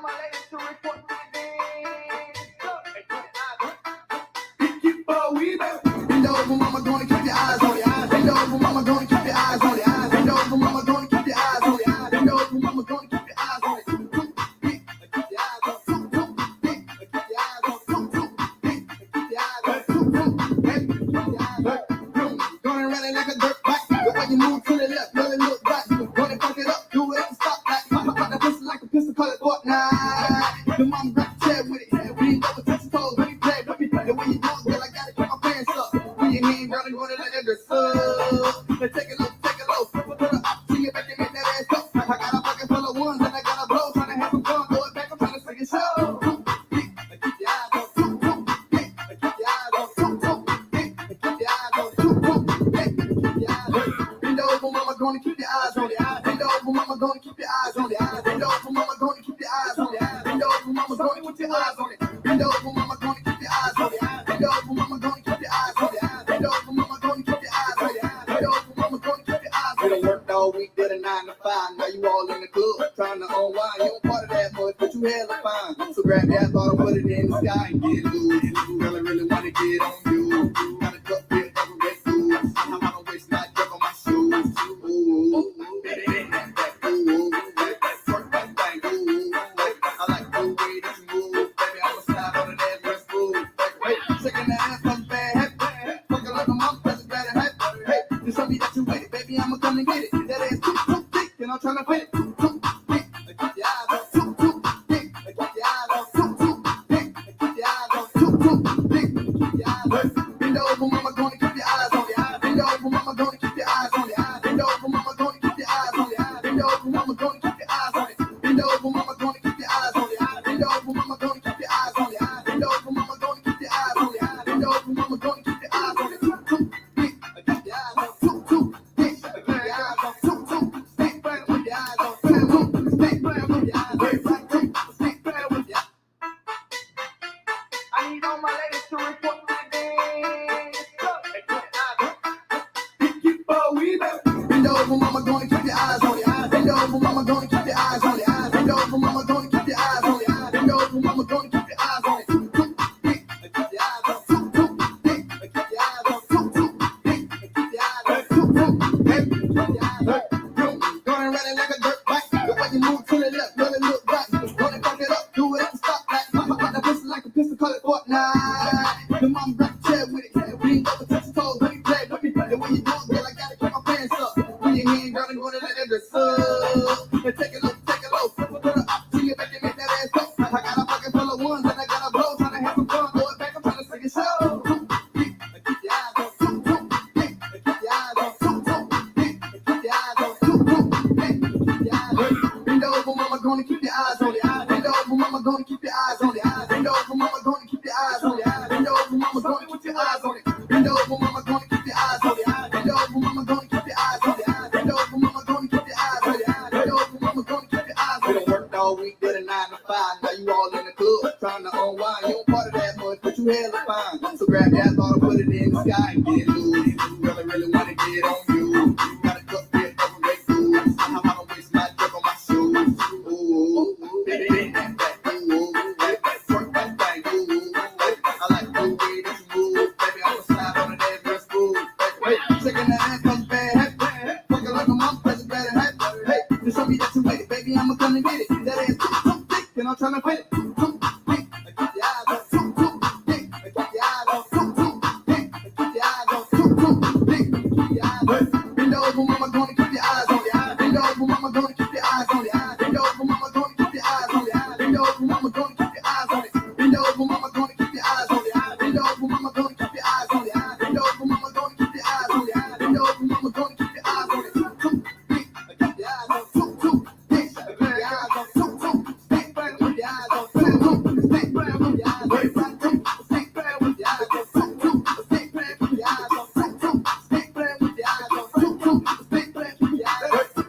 my ladies to report to the bend over, mama, gonna keep your eyes on it. Bend over, mama, gonna keep your eyes on it. Bend over, mama, gonna keep your eyes on it. Bend over, mama, gonna keep your eyes on it. Keep your eyes on it. Keep your eyes on it. Keep your eyes on it. Gonna run it like a dirt bike. The way you move to the left, really look right. Gonna fuck it up, do it at the stoplight. Pop that pistol like a pistol, call it Fortnite. The mama grab the chair with it. We ain't over touch your toes, when you play with me. The way you do it, girl, I gotta keep my pants up. When your hand, girl, I'm gonna let that dress up. Now take it low, take it low. Put it up, see you back and make that ass go. I got a pocket full of ones and I got a blow. Tryna have some fun, throw it back, I'm tryna sing a show. Keep your eyes on it. Keep your eyes on it. Keep your eyes on it. Keep your eyes on it. Bend over, mama, gonna keep your eyes on it. Bend over, mama, gonna keep your eyes on it. Bend over, mama, gonna keep your eyes on it. Bend over, mama, gonna keep your eyes on it. Bend over, mama, gonna keep your eyes on it. Bend over, mama, gonna keep your eyes on it. Bend over, mama, gonna keep your eyes on it. Bend over, mama, gonna keep your eyes on it. You done worked all week, did a 9 to 5. Now you all in the club, trying to unwind. You don't part of that much, but you hella fine. So grab that thought and put it in the sky and get loose. Girl, I really wanna get on you. Got a cup here, never break loose. I don't waste my drip on my shoes. Ooh, baby, ooh, work that thing, ooh. I like the way that you move, baby. I'ma slide on that dress, move. Hey, shaking that ass from bad, fucking like a mom, that's a bad hat. Hey, just show me that you with it, baby. I'ma come and get it. That ass too thick, and I'm tryna fit it. Too thick, keep your eyes on. Too thick, keep your eyes on. Too thick, keep your eyes on. Too thick, keep your eyes on. Bend over, mama, gonna keep your eyes on it. Bend over, mama, gonna keep your eyes on it. Bend over, mama, gonna keep your eyes on it. Bend over, mama, gonna keep your eyes on it. Bend over, mama, gonna keep your eyes on it. Bend over, mama, gonna keep your eyes on it. Bend over, mama, gonna keep your eyes on it. Bend over, mama, gonna keep your eyes on it. Too thick, keep your eyes on. Too thick, keep your eyes on. Too thick, keep your eyes on. Too thick, keep your eyes on. I need all my ladies to report to the bend over, mama, gonna keep your eyes on it. Bend over, mama, gonna keep your eyes on it. Bend over, mama, gonna keep your eyes on it. Bend over, mama, gonna keep your eyes on it. Too thick, keep your eyes on. Too thick, keep your eyes on. Too thick, keep your eyes on. Too thick, keep your eyes on. Gonna run it like a dirt bike. The way you move to the left, really look right. Gonna fuck it up, do it at the stoplight. Pop that pistol like a pistol, call it Fortnite. The mama grab the chair with it. We ain't over touch your toes, when you play with me. The way you do it, girl, I gotta keep my pants up. When your hand, girl, I'm gonna let that dress up. Now take it low, take it low. Put it up, see you back and make that ass go. I got a pocket full of ones and I got a blow. Tryna have some fun, throw it back, I'm tryna sing a show. Keep your eyes on. Keep your eyes on. Keep your eyes on. Keep your eyes on. Bend over, mama, gonna keep your eyes on it. Bend over, mama, gonna keep your eyes on it. Bend over, mama, gonna keep your eyes on it. Bend over, mama, gonna keep your eyes on it. Bend over, mama, gonna keep your eyes on it. Bend over, mama, gonna keep your eyes on it. Bend over, mama, gonna keep your eyes on it. Bend over, mama, gonna keep your eyes on it. You done worked all week, did a 9 to 5. Now you all in the club, trying to unwind. You don't part of that much, but you hella fine. So grab that thought and put it in the sky and get loose. Girl, I really wanna get on you. Got a cup here, never break loose. I don't waste my drip on my shoes. Ooh, baby, ooh, work that thing, ooh. I like the way that you move, baby. I'ma slide on that dress, move. Hey, shaking that ass from bad, fucking like a mom, that's a bad hat. Hey, just show me that you with it, baby. I'ma come and get it. That ass too thick, and I'm tryna fit it. Too thick, keep your eyes on. Too thick, keep your eyes on. Too thick, keep your eyes on. Too thick, keep your eyes on. Bend over, mama, gonna keep your eyes on it. Bend over, mama, gonna keep your eyes on it. Bend over, mama, gonna keep your eyes on it. Bend over, mama, gonna keep your eyes on it. Bend over, mama, gonna keep your eyes on it. Bend over, mama, gonna keep your eyes on it. Bend over, mama, gonna keep your eyes on it. Bend over, mama, gonna keep your eyes on it. Too thick, keep your eyes on. Too thick, keep your eyes on. Too thick, keep your eyes on. Too thick, keep your eyes on. Too thick, keep your eyes on. Too thick, keep your eyes on. Too thick, keep your eyes on. Too thick, keep your eyes on.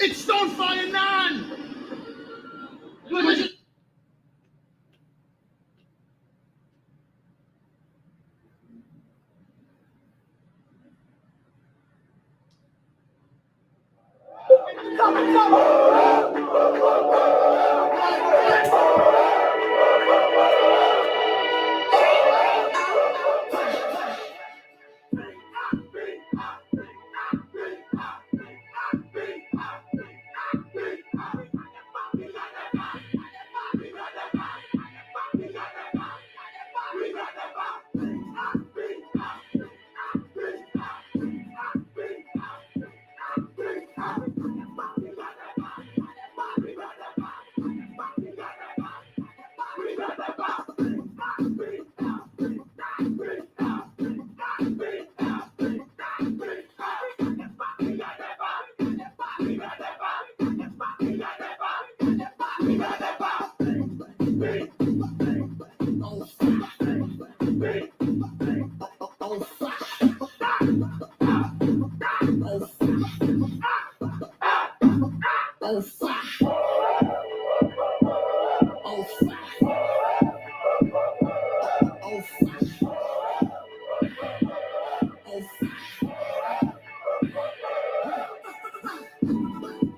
It's Stonefire 9!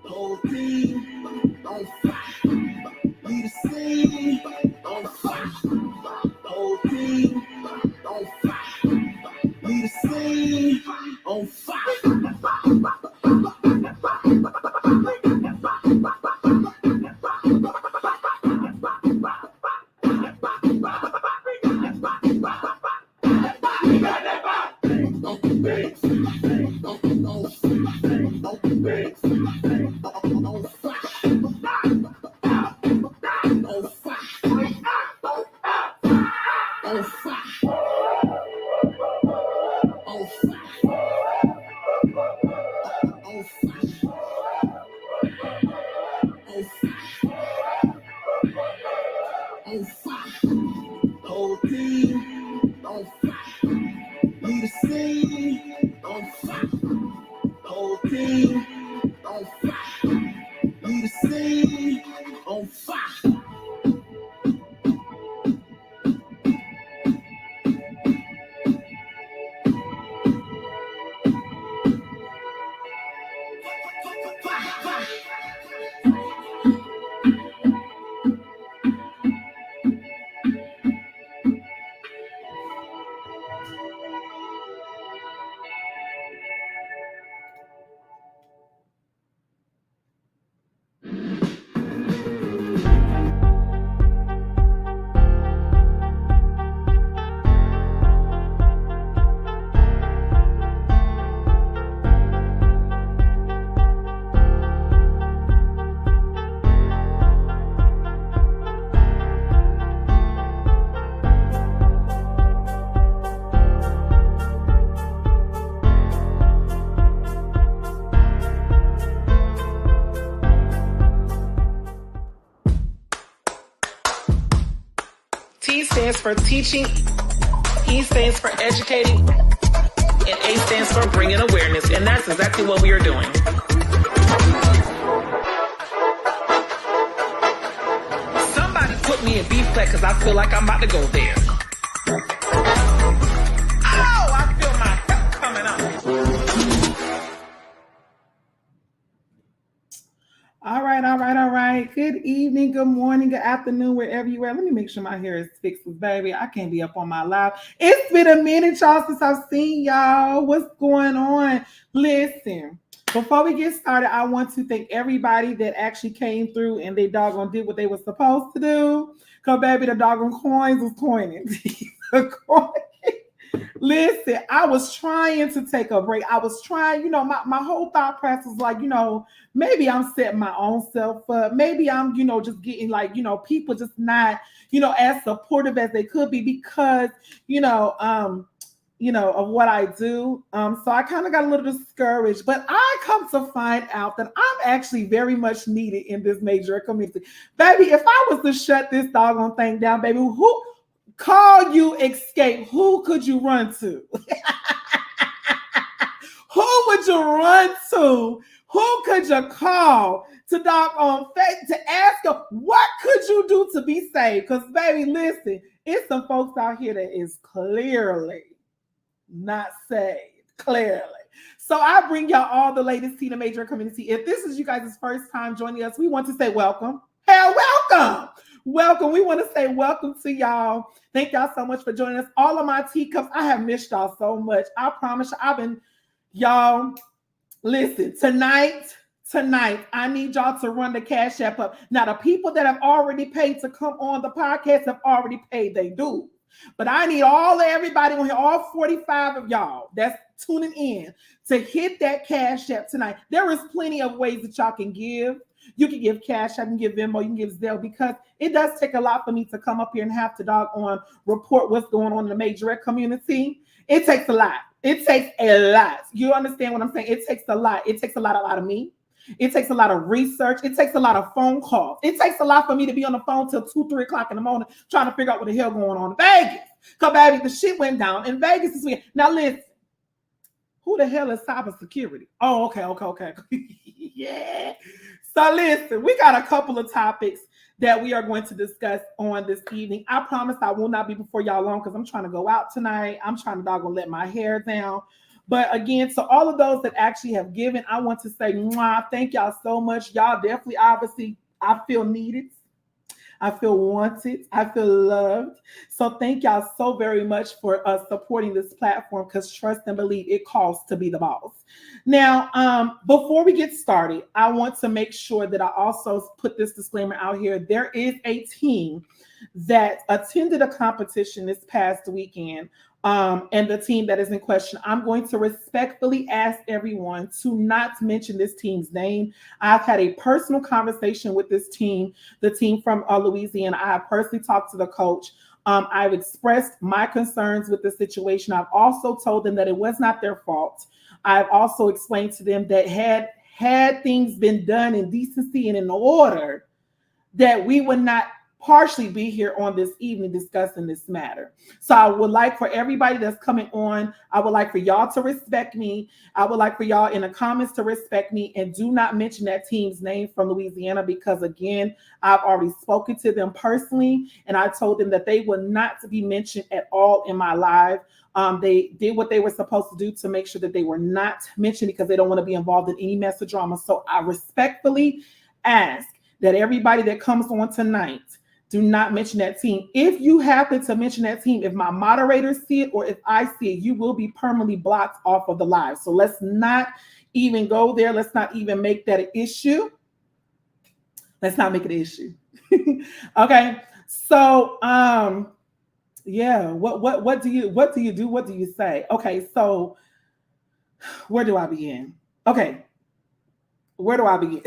Whole team on fire. Lead the scene on fire. Whole team on fire. Lead the scene on fire. Whole team on fire. Lead the scene on fire. Whole team on fire. Lead the scene on fire. T stands for teaching, E stands for educating, and A stands for bringing awareness, and that's exactly what we are doing. Somebody put me in B flat because I feel like I'm about to go there. Oh, I feel my hip coming up. All right. Good evening, good morning, good afternoon, wherever you are. Let me make sure my hair is fixed, baby. I can't be up on my live. It's been a minute, y'all, since I've seen y'all. What's going on? Listen, before we get started, I want to thank everybody that actually came through and they doggone did what they were supposed to do. Because, baby, the doggone coins was coining. Listen, I was trying to take a break. I was trying, my whole thought process was like, maybe I'm setting my own self up. Maybe I'm, just getting like, people just not, as supportive as they could be because, of what I do. So I kind of got a little discouraged, but I come to find out that I'm actually very much needed in this Majorette community. Baby, if I was to shut this doggone thing down, baby, who call you escape? Who could you run to? Who would you run to? Who could you call to doggone to ask them, what could you do to be saved? Because, baby, listen, it's some folks out here that is clearly not saved. Clearly. So I bring y'all all the latest tea in the Majorette community. If this is you guys' first time joining us, we want to say welcome. Hell, welcome. Welcome. We want to say welcome to y'all. Thank y'all so much for joining us. All of my teacups, I have missed y'all so much. I promise you, y'all, listen, tonight, I need y'all to run the Cash App up. Now, the people that have already paid to come on the podcast have already paid their dues. But I need everybody on here, all 45 of y'all that's tuning in, to hit that Cash App tonight. There is plenty of ways that y'all can give. You can give Cash App, you can give Venmo, you can give Zelle, because it does take a lot for me to come up here and have to report what's going on in the Majorette community. It takes a lot. It takes a lot. You understand what I'm saying? It takes a lot. It takes a lot out of me. It takes a lot of research. It takes a lot of phone calls. It takes a lot for me to be on the phone till 2, 3 o'clock in the morning trying to figure out what the hell going on in Vegas. Because, baby, the shit went down in Vegas this week. Now, listen. Who the hell is cybersecurity? Oh, okay. Yeah. So, listen, we got a couple of topics that we are going to discuss on this evening. I promise I will not be before y'all long because I'm trying to go out tonight. I'm trying to doggone let my hair down. But again, so all of those that actually have given, I want to say, mwah, thank y'all so much. Y'all definitely, obviously, I feel needed. I feel wanted. I feel loved. So thank y'all so very much for supporting this platform, because trust and believe, it costs to be the boss. Now, before we get started, I want to make sure that I also put this disclaimer out here. There is a team that attended a competition this past weekend. And the team that is in question, I'm going to respectfully ask everyone to not mention this team's name. I've had a personal conversation with this team, the team from Louisiana. I have personally talked to the coach. I've expressed my concerns with the situation. I've also told them that it was not their fault. I've also explained to them that had things been done in decency and in order, that we would not partially be here on this evening discussing this matter. So I would like for everybody that's coming on, I would like for y'all to respect me. I would like for y'all in the comments to respect me, and do not mention that team's name from Louisiana, because again, I've already spoken to them personally, and I told them that they would not be mentioned at all in my live. They did what they were supposed to do to make sure that they were not mentioned, because they don't want to be involved in any mess or drama. So I respectfully ask that everybody that comes on tonight, do not mention that team. If you happen to mention that team, if my moderators see it or if I see it, you will be permanently blocked off of the live. So let's not even go there. Let's not even make that an issue. Let's not make it an issue. Okay. So yeah, what do you do? What do you say? Okay, so where do I begin? Okay. Where do I begin?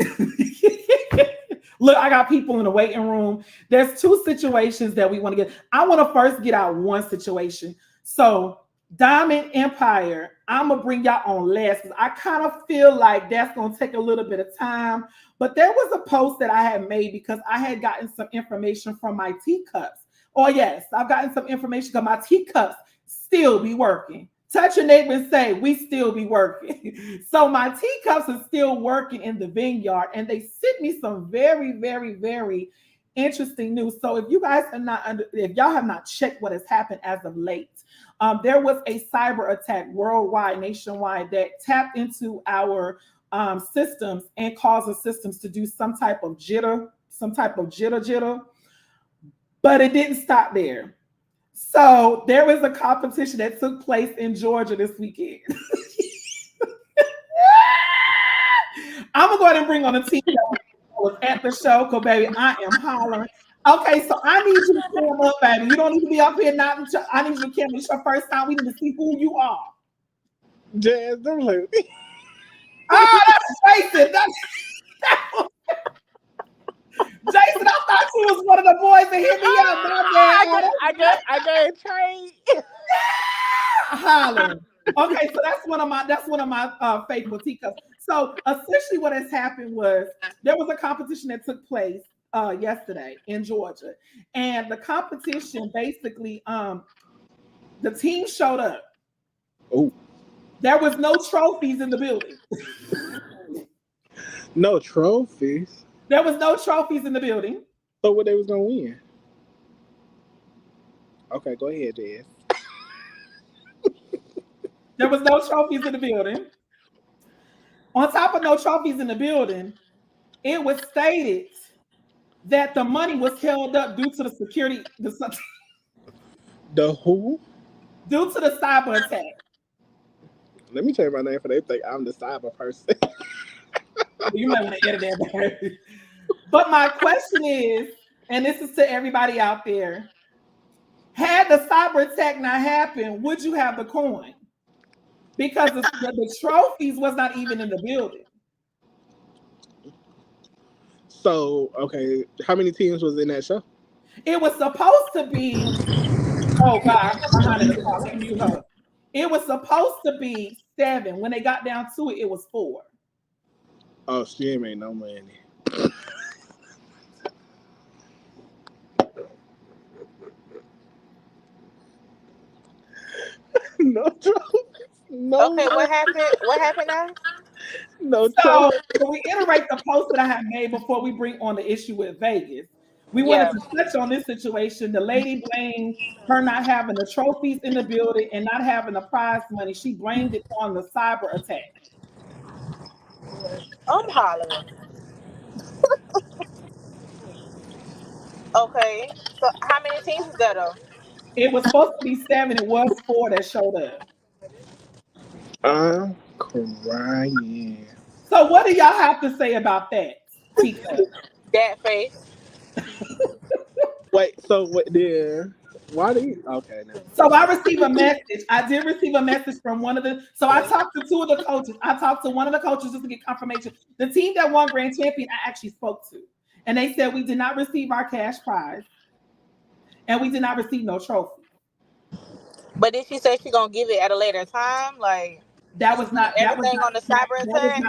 Look, I got people in the waiting room. There's 2 situations that we want to get. I want to first get out one situation. So Diamond Empire, I'm going to bring y'all on last, because I kind of feel like that's going to take a little bit of time. But there was a post that I had made because I had gotten some information from my teacups. Oh, yes, I've gotten some information because my teacups still be working. Touch your neighbor and say, we still be working. So my teacups are still working in the vineyard, and they sent me some very, very, very interesting news. So if you guys are if y'all have not checked what has happened as of late, there was a cyber attack worldwide, nationwide, that tapped into our systems and caused the systems to do some type of jitter. But it didn't stop there. So there was a competition that took place in Georgia this weekend. I'm gonna go ahead and bring on a team that was at the show, because baby, I am hollering. Okay, so I need you to come up, baby. You don't need to be up here. I need you to come. It's your first time. We need to see who you are. Jazz, don't look. Oh, that's Jason. Jason, I thought you was one of the boys that hit me up. I got a trade. Hollering. Okay, so that's one of my faithful teacups. So essentially, what has happened was there was a competition that took place yesterday in Georgia, and the competition basically, the team showed up. Oh, there was no trophies in the building. No trophies. There was no trophies in the building. So what they was gonna win? Okay, go ahead, Jazz. There was no trophies in the building. On top of no trophies in the building, it was stated that the money was held up due to the security, The who? due to the cyber attack. Let me change my name for they think I'm the cyber person. You might want to edit that. But my question is, and this is to everybody out there, had the cyber attack not happened, would you have the coin? Because the trophies was not even in the building. So, okay, how many teams was in that show? It was supposed to be, oh God, I'm behind in the car. Let me mute her. It was supposed to be 7. When they got down to it, it was 4. Oh, she ain't made no money. No trophies. No. Okay, what happened? What happened now? No So trophies. to reiterate the post that I have made before we bring on the issue with Vegas, we wanted Yeah. to touch on this situation. The lady blamed her not having the trophies in the building and not having the prize money. She blamed it on the cyber attack. I'm hollering. Okay. So how many teams is that though? It was supposed to be 7. It was 4 that showed up. I'm crying. So what do y'all have to say about that, Tika? That face. Wait, so what? Yeah. Why do you? Okay, now. So I received a message. I did receive a message from one of the. So I talked to 2 of the coaches. I talked to one of the coaches just to get confirmation. The team that won grand champion, I actually spoke to, and they said we did not receive our cash prize, and we did not receive no trophy. But did she say she gonna give it at a later time? Like That was not. That was everything not. on the cyber attack?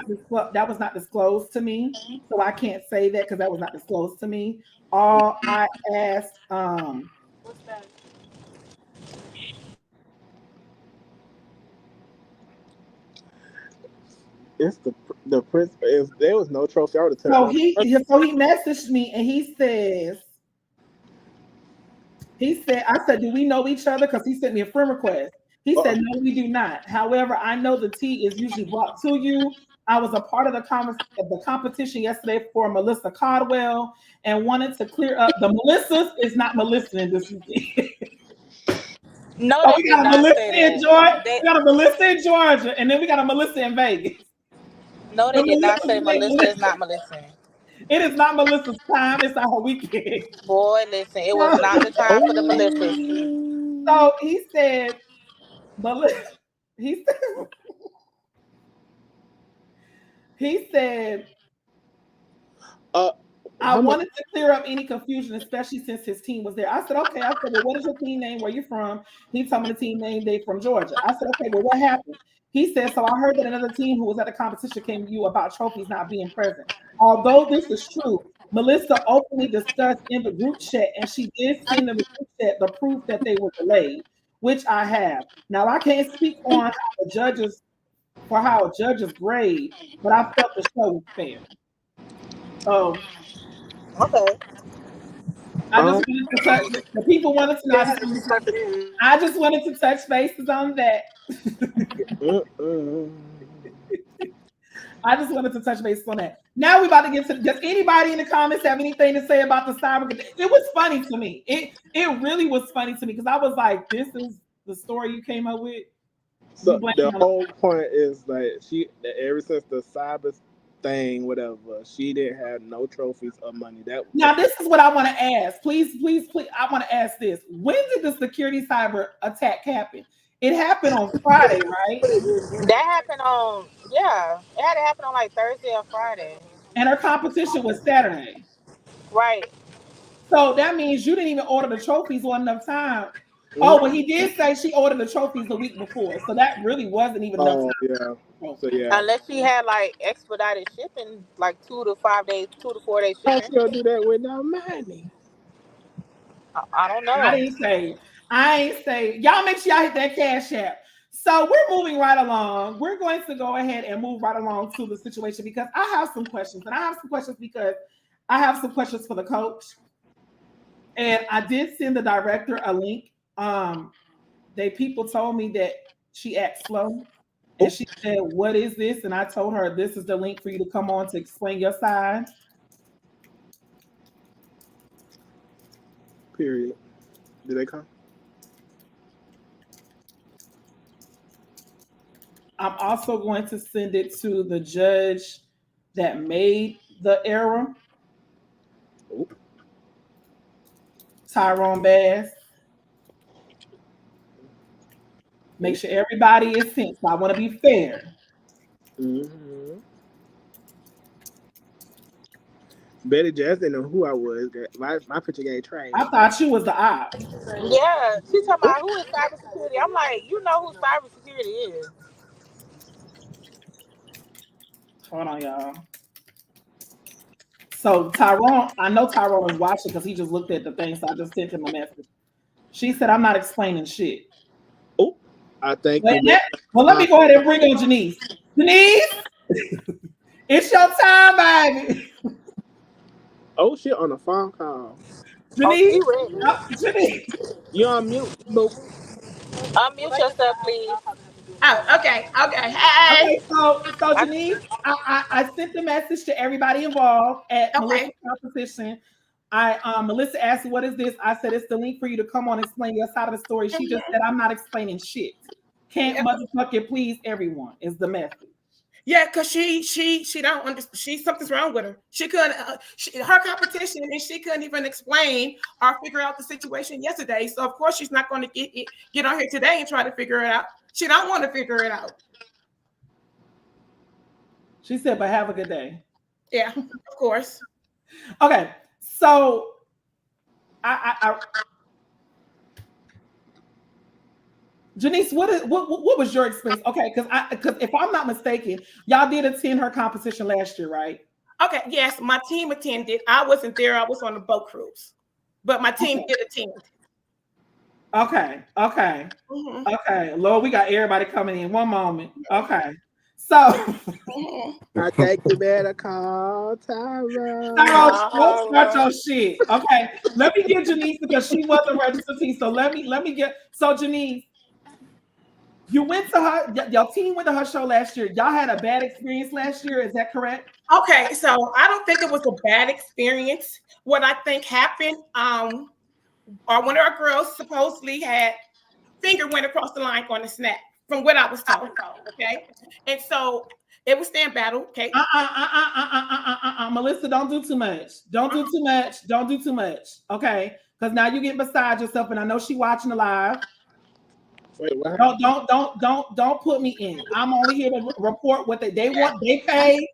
That was not disclosed to me. So I can't say that because that was not disclosed to me. All I asked. What's that? It's the prince. If there was no trophy, I would have took So one. he messaged me and he says. He said, I said, do we know each other? Because he sent me a friend request. He said, no, we do not. However, I know the tea is usually brought to you. I was a part of the competition yesterday for Melissa Caldwell and wanted to clear up. The Melissas is not Melissa in this weekend. No, So they we did got a not Melissa say in that. Georgia. They, We got a Melissa in Georgia, and then we got a Melissa in Vegas. no, they The did not say Melissa, Melissa is not Melissa. it is not Melissa's time. It's not her weekend. Boy, listen, it was not the time for the Melissas. So he said, Melissa. He said. He said, I How much? wanted to clear up any confusion, especially since his team was there. I said, okay. I said, well, what is your team name? Where you from? He told me the team name. They from Georgia. I said, okay, well, what happened? He said, so I heard that another team who was at the competition came to you about trophies not being present. Although this is true, Melissa openly discussed in the group chat, and she did send in the group chat the proof that they were delayed, which I have. Now, I can't speak on how a judge's grade, but I felt the show was fair. So Okay. I just wanted to touch. The people wanted to know. I just wanted to touch bases on that. I just wanted to touch bases on that. Now we're about to get to. Does anybody in the comments have anything to say about the cyber? It was funny to me. It really was funny to me because I was like, "This is the story you came up with." So the whole point is that ever since the cyber thing, whatever, she didn't have no trophies or money. Now this is what I want to ask. Please. I want to ask this. When did the security cyber attack happen? It happened on Friday, right? That happened on, yeah, it had to happen on like Thursday or Friday. And her competition was Saturday. Right. So that means you didn't even order the trophies on enough time. Oh, well, he did say she ordered the trophies the week before. So that really wasn't even enough time. Yeah. So yeah. Unless she had like expedited shipping, like 2 to 4 days How shipping. she gonna do that with no money? I don't know. I ain't say. Y'all make sure y'all hit that cash app. So we're moving right along. We're going to go ahead and move right along to the situation because I have some questions. And I have some questions because I have some questions for the coach. And I did send the director a link. People told me that she acts slow. And she said, "What is this?" And I told her, "This is the link for you to come on to explain your side." Period. Did they come? I'm also going to send it to the judge that made the error, Oh. Tyrone Bass. Make sure everybody is sent. So I want to be fair. Mm-hmm. Betty Jazz didn't know who I was. My picture game trash. I thought you was the op. Yeah, she talking about who is cybersecurity. I'm like, you know who cybersecurity is. Hold on, y'all. So Tyrone, I know Tyrone is watching because he just looked at the thing, so I just sent him a message. She said, "I'm not explaining shit." Oh, I think. Well, let me go ahead and bring on Janice. Janice, it's your time, baby. Oh shit! On a phone call. Janice, Oh, Janice. You on mute, boo. unmute yourself, please. Oh, okay. Hey. Okay, so Janice, I sent the message to everybody involved at Melissa's competition. Melissa asked, "What is this?" I said, "It's the link for you to come on and explain your side of the story." She just said, "I'm not explaining shit. Can't motherfucking please everyone," is the message. Yeah, because she don't understand. Something's wrong with her. She couldn't her competition, and she couldn't even explain or figure out the situation yesterday. So of course she's not going to get on here today and try to figure it out. She don't want to figure it out. She said, "But have a good day." Yeah, of course. Okay, so I Janice, what was your experience? Okay, because if I'm not mistaken, y'all did attend her competition last year, right? Okay, yes, my team attended. I wasn't there. I was on the boat cruise, but my team did attend. Okay. Mm-hmm. Okay. Lord, we got everybody coming in. One moment. Okay. So I think you better call Tyrone. Don't start your shit. Okay. Let me get Janice because she wasn't registered. So let me get Janice. You went to her, your team went to her show last year. Y'all had a bad experience last year. Is that correct? Okay, so I don't think it was a bad experience. What I think happened, or one of our girls supposedly had finger went across the line on the snap, from what I was told. Okay, and so it was stand battle. Okay. Melissa, don't do too much. Don't do too much. Don't do too much. Okay, because now you're getting beside yourself, and I know she watching the live. Wait, what? Don't put me in. I'm only here to report what they want. They paid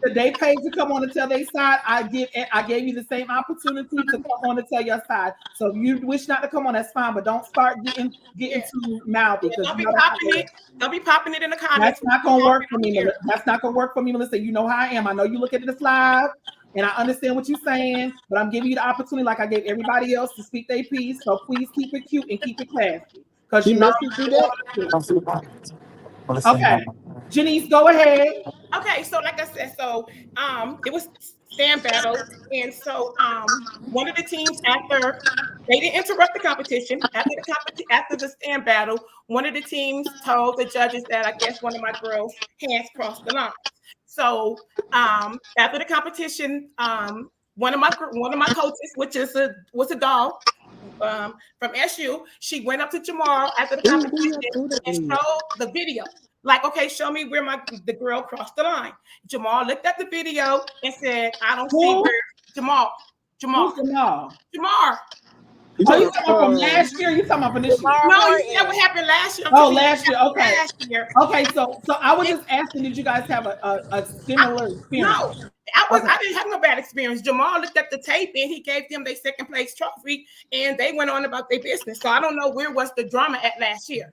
to come on and tell their side. I gave you the same opportunity to come on and tell your side. So if you wish not to come on, that's fine. But don't start getting too mouthy. Don't be popping it. Don't be popping it in the comments. That's not gonna work for me. That's not gonna work for me, Melissa. You know how I am. I know you look at this live. And I understand what you're saying, but I'm giving you the opportunity, like I gave everybody else, to speak their piece. So please keep it cute and keep it classy. Because you know you do that. Okay, Janice, go ahead. Okay, so like I said, it was stand battle, and so one of the teams, after they didn't interrupt the competition, after the stand battle, one of the teams told the judges that I guess one of my girls' hands crossed the line. So after the competition, one of my coaches, which was a doll from SU, she went up to Jamal after the competition and showed the video. Like, okay, show me where the girl crossed the line. Jamal looked at the video and said, "I don't see where Jamal." Who's Jamal? Jamar. You talking about from last year? You talking about from this year? No, you said what happened last year. Oh, last year. Okay. Last year. Okay, so I was just asking, did you guys have a similar experience? No, I didn't have no bad experience. Jamal looked at the tape and he gave them their second place trophy, and they went on about their business. So I don't know where was the drama at last year.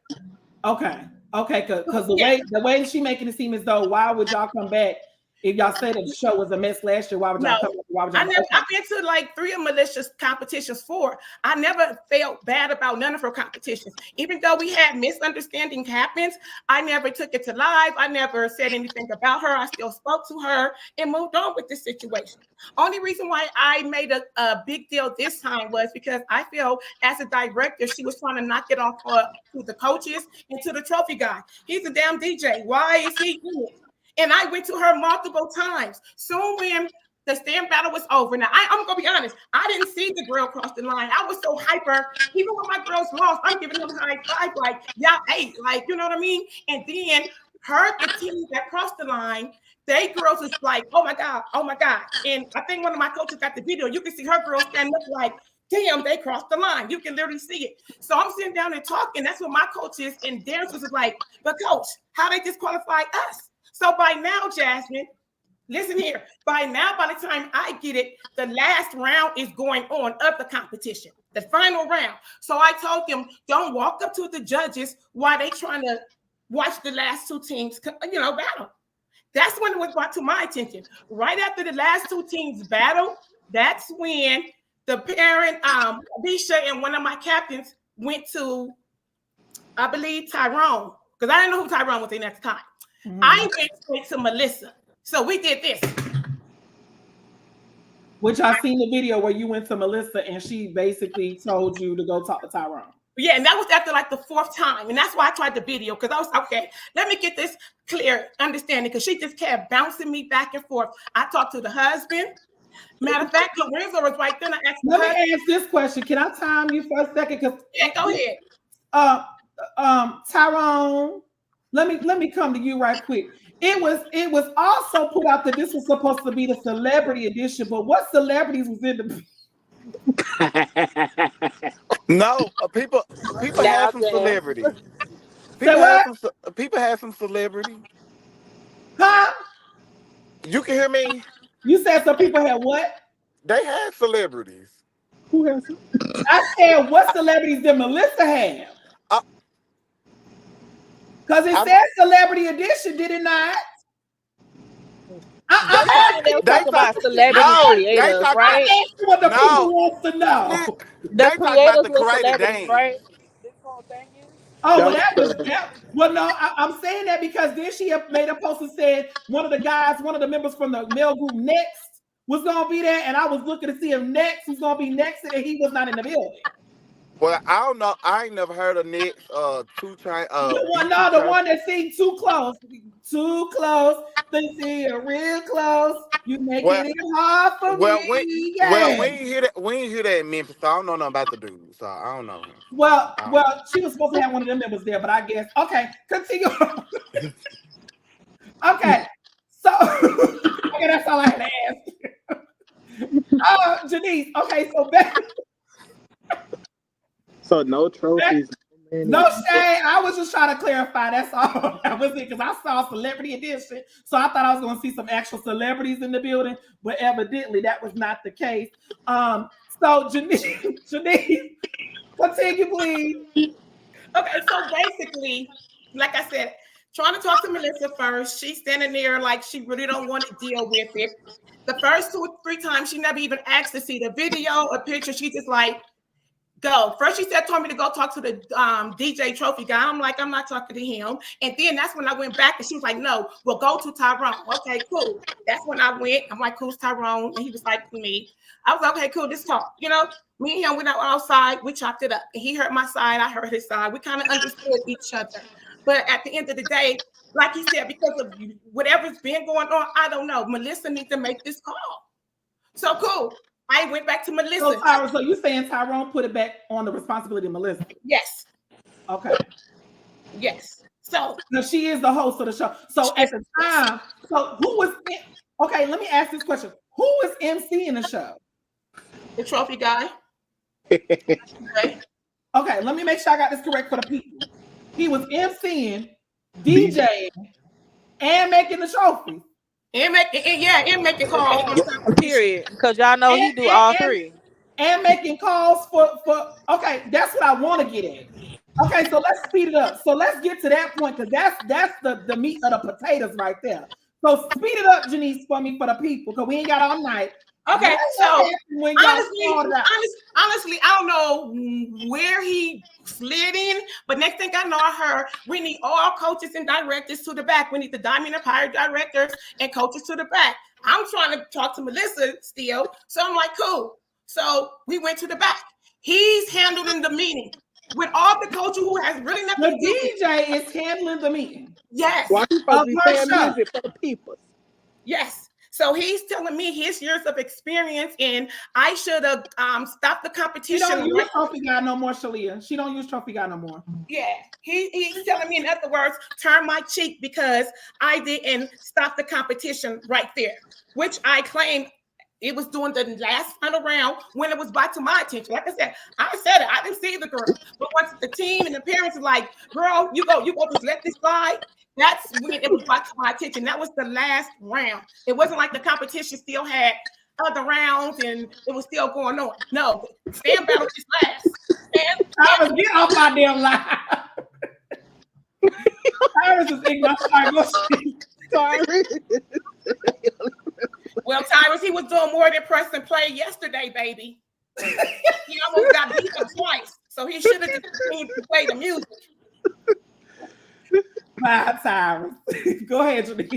Okay, because the way she making it seem as though, why would y'all come back If y'all said that the show was a mess last year, why would y'all No. come? Why would y'all? I've been to like 3 of Melissa's competitions, 4. I never felt bad about none of her competitions. Even though we had misunderstanding happens, I never took it to live. I never said anything about her. I still spoke to her and moved on with this situation. Only reason why I made a big deal this time was because I feel as a director, she was trying to knock it off to the coaches and to the trophy guy. He's a damn DJ. Why is he in it? And I went to her multiple times. Soon when the stand battle was over. Now, I'm going to be honest. I didn't see the girl cross the line. I was so hyper. Even when my girls lost, I'm giving them a high five. Like, y'all ate. Like, you know what I mean? And then the team that crossed the line, they girls was like, oh, my God. Oh, my God. And I think one of my coaches got the video. You can see her girls stand up like, damn, they crossed the line. You can literally see it. So I'm sitting down and talking. That's what my coaches and dancers is like, but coach, how they disqualify us? So by now, Jasmine, listen here. By now, by the time I get it, the last round is going on of the competition, the final round. So I told them, don't walk up to the judges while they trying to watch the last 2 teams, battle. That's when it was brought to my attention. Right after the last 2 teams battle, that's when the parent, Bisha, and one of my captains went to, I believe, Tyrone, because I didn't know who Tyrone was in at the time. I went straight to Melissa. So we did this. Which I seen the video where you went to Melissa and she basically told you to go talk to Tyrone. Yeah, and that was after like the 4th time. And that's why I tried the video, because I was okay, let me get this clear understanding, because she just kept bouncing me back and forth. I talked to the husband. Matter of fact, Lorenzo was right then. I asked Let me ask this question. Can I time you for a second? Yeah, go ahead. Tyrone, let me come to you right quick. It was also put out that this was supposed to be the celebrity edition, but what celebrities was in the No, people have some celebrity. People have some celebrity. Huh? You can hear me? You said some people had what? They had celebrities. Who has it? I said what celebrities did Melissa have? Because it said celebrity edition, did it not? They talk about celebrity creators, right? That's what the people want to know. The creators were celebrities, right? Oh, well, that was that. Well, no, I'm saying that because then she made a post and said one of the members from the male group Next was gonna be there, and I was looking to see if Next was gonna be next, and he was not in the building. Well, I don't know. I ain't never heard of Next. The one that sing too close, they see it real close. You making it hard for me. We ain't hear that. We ain't hear that in Memphis. So I don't know nothing about the dude. So I don't know him. Well, she was supposed to have one of them that was there, but I guess continue. Okay, so that's all I had to ask. Janice. Okay, so back. So no trophies. No shame. I was just trying to clarify. That's all. That was it, because I saw celebrity edition, so I thought I was going to see some actual celebrities in the building, but evidently that was not the case. So Janice, continue, please. Okay, so basically, like I said, trying to talk to Melissa first. She's standing there like she really don't want to deal with it. The first 2 or 3 times, she never even asked to see the video or picture. She just like, go. First, she told me to go talk to the DJ trophy guy. I'm like, I'm not talking to him. And then that's when I went back and she was like, no, we'll go to Tyrone. Okay, cool. That's when I went. I'm like, who's Tyrone? And he was like, me. I was like, okay, cool, let's talk. Me and him went outside. We chopped it up. And he heard my side. I heard his side. We kind of understood each other. But at the end of the day, like he said, because of whatever's been going on, I don't know. Melissa needs to make this call. So cool. I went back to Melissa. So you saying Tyrone put it back on the responsibility of Melissa? Yes. Okay. Yes. So she is the host of the show. So at the time, so who was okay, let me ask this question. Who was emceeing the show? The trophy guy. Okay, let me make sure I got this correct for the people. He was emceeing, DJing, and making the trophy. And making calls on the period. Because y'all know he do all 3. And making calls for okay, that's what I want to get at. Okay, so let's speed it up. So let's get to that point, because that's the meat of the potatoes right there. So speed it up, Janice, for me for the people, because we ain't got all night. Okay, What so happened when y'all honestly, called it out? honestly, I don't know where he slid in, but next thing I know, I heard we need all coaches and directors to the back. We need the Diamond Empire directors and coaches to the back. I'm trying to talk to Melissa still, so I'm like, cool. So we went to the back. He's handling the meeting with all the coaches who has really nothing The to do with it. DJ is handling the meeting Yes, Why you supposed of to be her playing show. music for the people? yes. So he's telling me his years of experience, and I should have stopped the She competition. don't use Trophy God no more, Shalia. She don't use Trophy God no more. Yeah, he's telling me, in other words, turn my cheek because I didn't stop the competition right there, which I claim it was during the last final round when it was brought to my attention. Like I said it. I didn't see the girl, but once the team and the parents were like, "Girl, you go, just let this slide." That's when it was brought to my attention. That was the last round. It wasn't like the competition still had other rounds and it was still going on. No, stand battle is last. Tyrus, get off my damn line. Tyrus is ignorant. Sorry. Well, Tyrus, he was doing more than press and play yesterday, baby. He almost got beat up twice, so he should have just continued to play the music. Bye, Tyrus. Go ahead, Janice.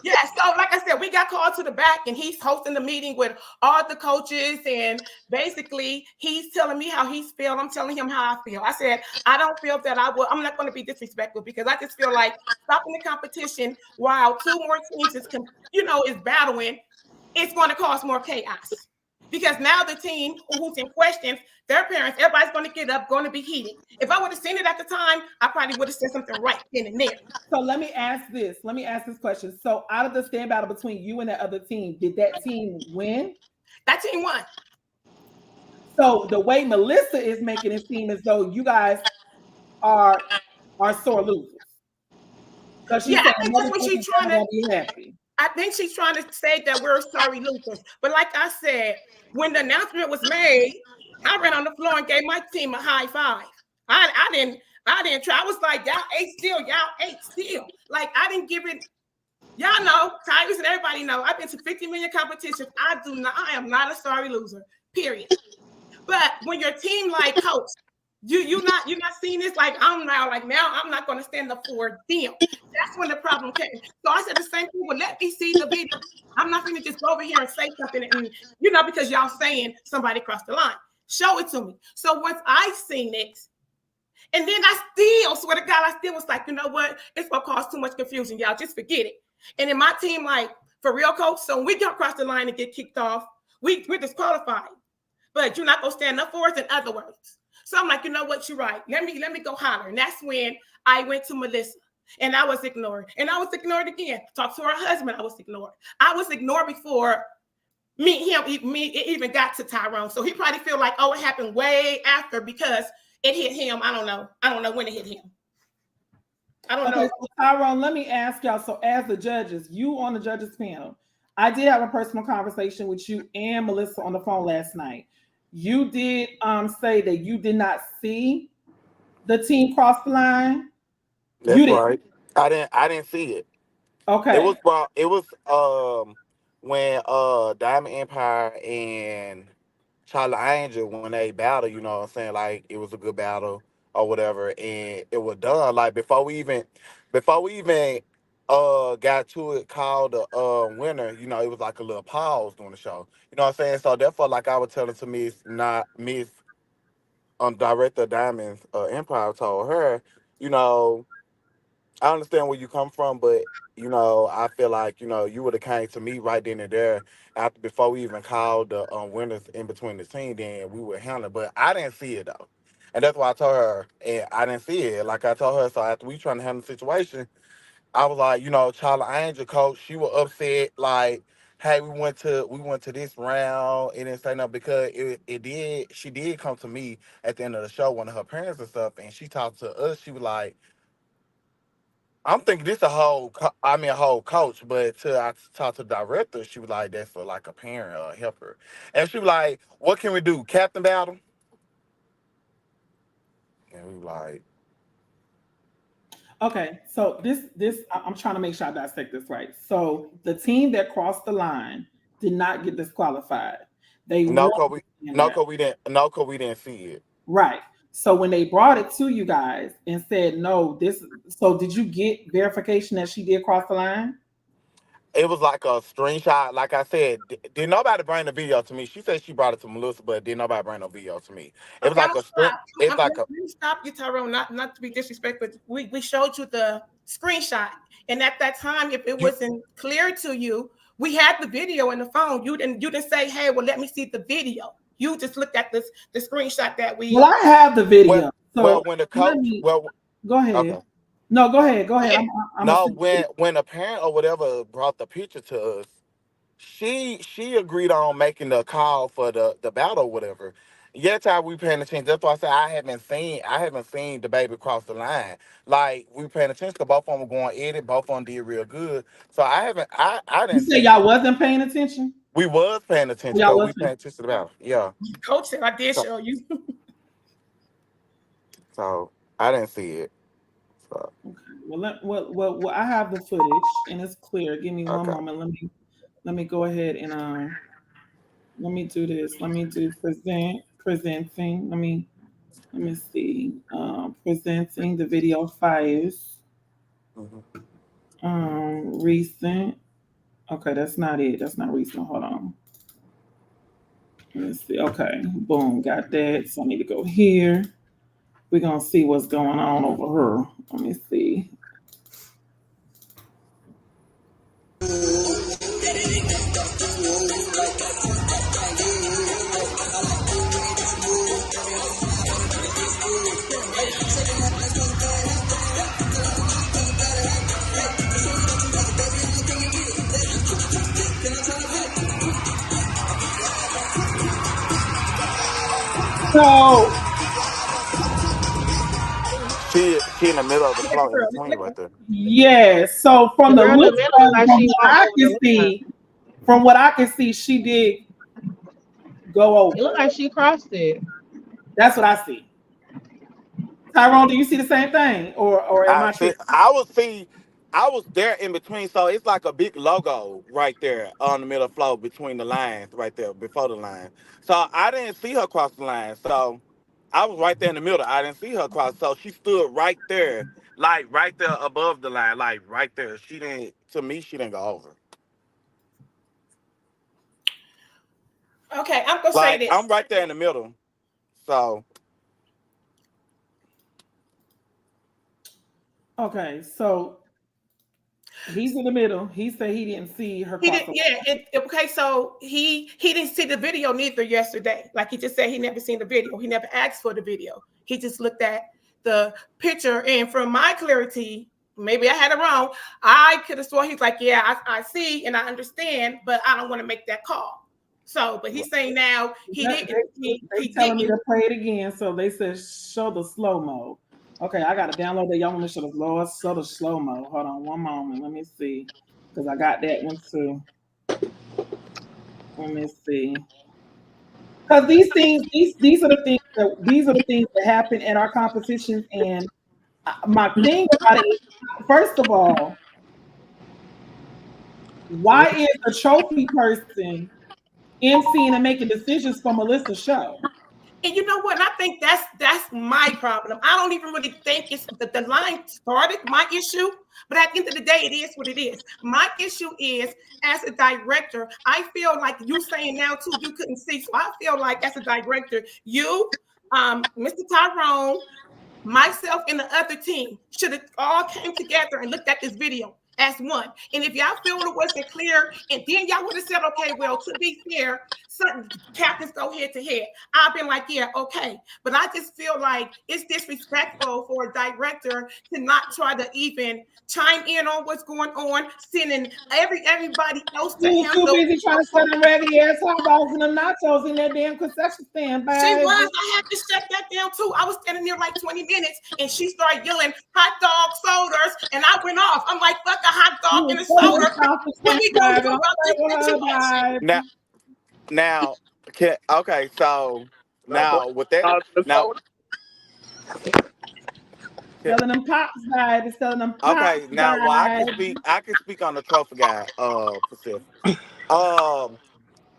Yeah, so like I said, we got called to the back and he's hosting the meeting with all the coaches, and basically he's telling me how he's feeling. I'm telling him how I feel. I said, I don't feel that I'm not going to be disrespectful because I just feel like stopping the competition while two more teams is battling, it's going to cause more chaos. Because now the team who's in question, their parents, everybody's going to get up, going to be heated. If I would have seen it at the time, I probably would have said something right then and there. So let me ask this question. So out of the stand battle between you and the other team, did that team win? That team won. So the way Melissa is making it seem as though you guys are sore losers. Because I think that's what she's trying to be happy. I think she's trying to say that we're sorry losers. But like I said, when the announcement was made, I ran on the floor and gave my team a high five. I didn't try. I was like, y'all ate still. Like I didn't give it. Y'all know, Tyrus and everybody know. I've been to 50 million competitions. I am not a sorry loser. Period. But when your team like coach, you're not seeing this like I'm now I'm not going to stand up for them. That's when the problem came. So I said the same thing. Well, let me see the video. I'm not going to just go over here and say something and because y'all saying somebody crossed the line. Show it to me. So once I seen it, and then I still swear to God, I still was like, you know what? It's gonna cause too much confusion. Y'all just forget it. And in my team, like for real, coach. So when we get across the line and get kicked off, we're disqualified. But you're not gonna stand up for us. In other words. So I'm like, you know what? You're right. Let me go holler. And that's when I went to Melissa. And I was ignored. And I was ignored again. Talked to her husband. I was ignored. I was ignored before me even got to Tyrone. So he probably feel like, oh, it happened way after because it hit him. I don't know when it hit him. I don't know. So Tyrone, let me ask y'all. So as the judges, you on the judges panel, I did have a personal conversation with you and Melissa on the phone last night. You did say that you did not see the team cross the line. That's right. I didn't see it. Okay. It was when Diamond Empire and Charlie Angel when they battle, you know what I'm saying? Like it was a good battle or whatever, and it was done. Like before we even got to it called the winner, it was like a little pause during the show. You know what I'm saying? So therefore, like I was telling to Miss Director Diamond's Empire told her, you know, I understand where you come from, but I feel like you would have came to me right then and there after before we even called the winners in between the team. Then we would handle it, but I didn't see it though, and that's why I told her, and I didn't see it. Like I told her, so after we trying to handle the situation, I was like, Charlie Angel coach, she was upset like. Hey, we went to this round. It didn't say nothing because she did come to me at the end of the show, one of her parents and stuff, and she talked to us. She was like, I'm thinking this a whole coach, but I talked to the director, she was like, that's for like a parent or a helper. And she was like, what can we do? Captain battle? And we like, Okay, so I'm trying to make sure I dissect this right. So the team that crossed the line did not get disqualified. They No, won cause we the stand no, battle. cause we didn't no, cause we didn't see it. Right. So when they brought it to you guys and said no, so did you get verification that she did cross the line? It was like a screenshot. Like I said, did nobody bring the video to me? She said she brought it to Melissa, but did nobody bring no video to me? It was Okay, I'm like gonna a screen. stop. It's like Let a me stop you, Tyrone. Not to be disrespectful, but we showed you the screenshot, and at that time, if it you. wasn't clear to you, we had the video in the phone. You didn't say, "Hey, well, let me see the video." You just looked at the screenshot that Well, we. I have the Well, video. So when the let coach, me well, go ahead. okay. No, go ahead. Go Go ahead. ahead. I'm a No, see. when a parent or whatever brought the picture to us, she agreed on making the call for the battle or whatever. Yeah, time we paying attention. That's why I said I haven't seen the baby cross the line. Like we paying attention because both of them were going edit, both of them did real good. So I You didn't said see y'all it. wasn't paying attention? We was paying attention Y'all because we wasn't. paying attention to the battle. Yeah. Coach said I did So show you. so I didn't see it. So Okay. Well, I have the footage and it's clear. Give me one okay. moment. Let me go ahead and let me do this. Let me do presenting. Let me see. Presenting the video files. Hmm. Recent. Okay, that's not it. That's not recent. Hold on. Let me see. Okay, boom, got that. So I need to go here. We're gonna see what's going on over here. Let me see. So She in the middle of the Look at the floor in girl. between right there. yeah, so The from the girl in the looks middle of looked like from she what walked I over can the line. see, from what I can see, she did go It over. looked like she crossed it. That's what I see. Tyrone, do you see the same thing, or am I I see. tripping? I was see. I was there in between, so it's like a big logo right there on the middle floor between the lines, right there before the line. So I didn't see her cross the line. So I was right there in the middle. I didn't see her cross. So she stood right there, like right there above the line, like right there. She didn't. To me, she didn't go over. Okay, I'm gonna say Like this. I'm right there in the middle. So Okay, so he's in the middle. He said he didn't see her He cross didn't. the Yeah. Okay. So he didn't see the video neither yesterday. Like he just said, he never seen the video. He never asked for the video. He just looked at the picture, and from my clarity, maybe I had it wrong. I could have sworn he's like, yeah, I see and I understand, but I don't want to make that call. So, but he's saying now he line. didn't. They He telling me didn't. to play it again, so they said show the slow mo. Okay, I gotta download that. Y'all want me to show the slow mo? Hold on one moment. Let me see, because I got that one too. Let me see. Because these are the things that happen in our competitions. And my thing about it is, first of all, why is the trophy person emceeing and making decisions for Melissa's show? And you know what? I think that's my problem. I don't even really think it's the line started my issue, but at the end of the day, it is what it is. My issue is as a director, I feel like you saying now too, you couldn't see. So I feel like as a director, you, Mr. Tyrone, myself, and the other team should have all came together and looked at this video as one. And if y'all feel it wasn't clear, and then y'all would have said, okay, well, to be fair, certain captains go head to head. I've been like, yeah, okay. But I just feel like it's disrespectful for a director to not try to even chime in on what's going on, sending everybody else to You was too handle. busy trying to sell them raggedy ass hot dogs and them nachos in that damn concession stand, She baby. was. I had to shut that down too. I was standing there like 20 minutes and she started yelling hot dog sodas and I went off. I'm like, fuck a hot You dog was and a so soda. What incompetent, we gonna baby. do Don't about play this with her, situation? now, baby. now, okay. So Stop now with that, calling the now soda. Selling them pops, baby. Selling them pops, Okay, now well baby. I can speak on the trophy guy, Pacific. Um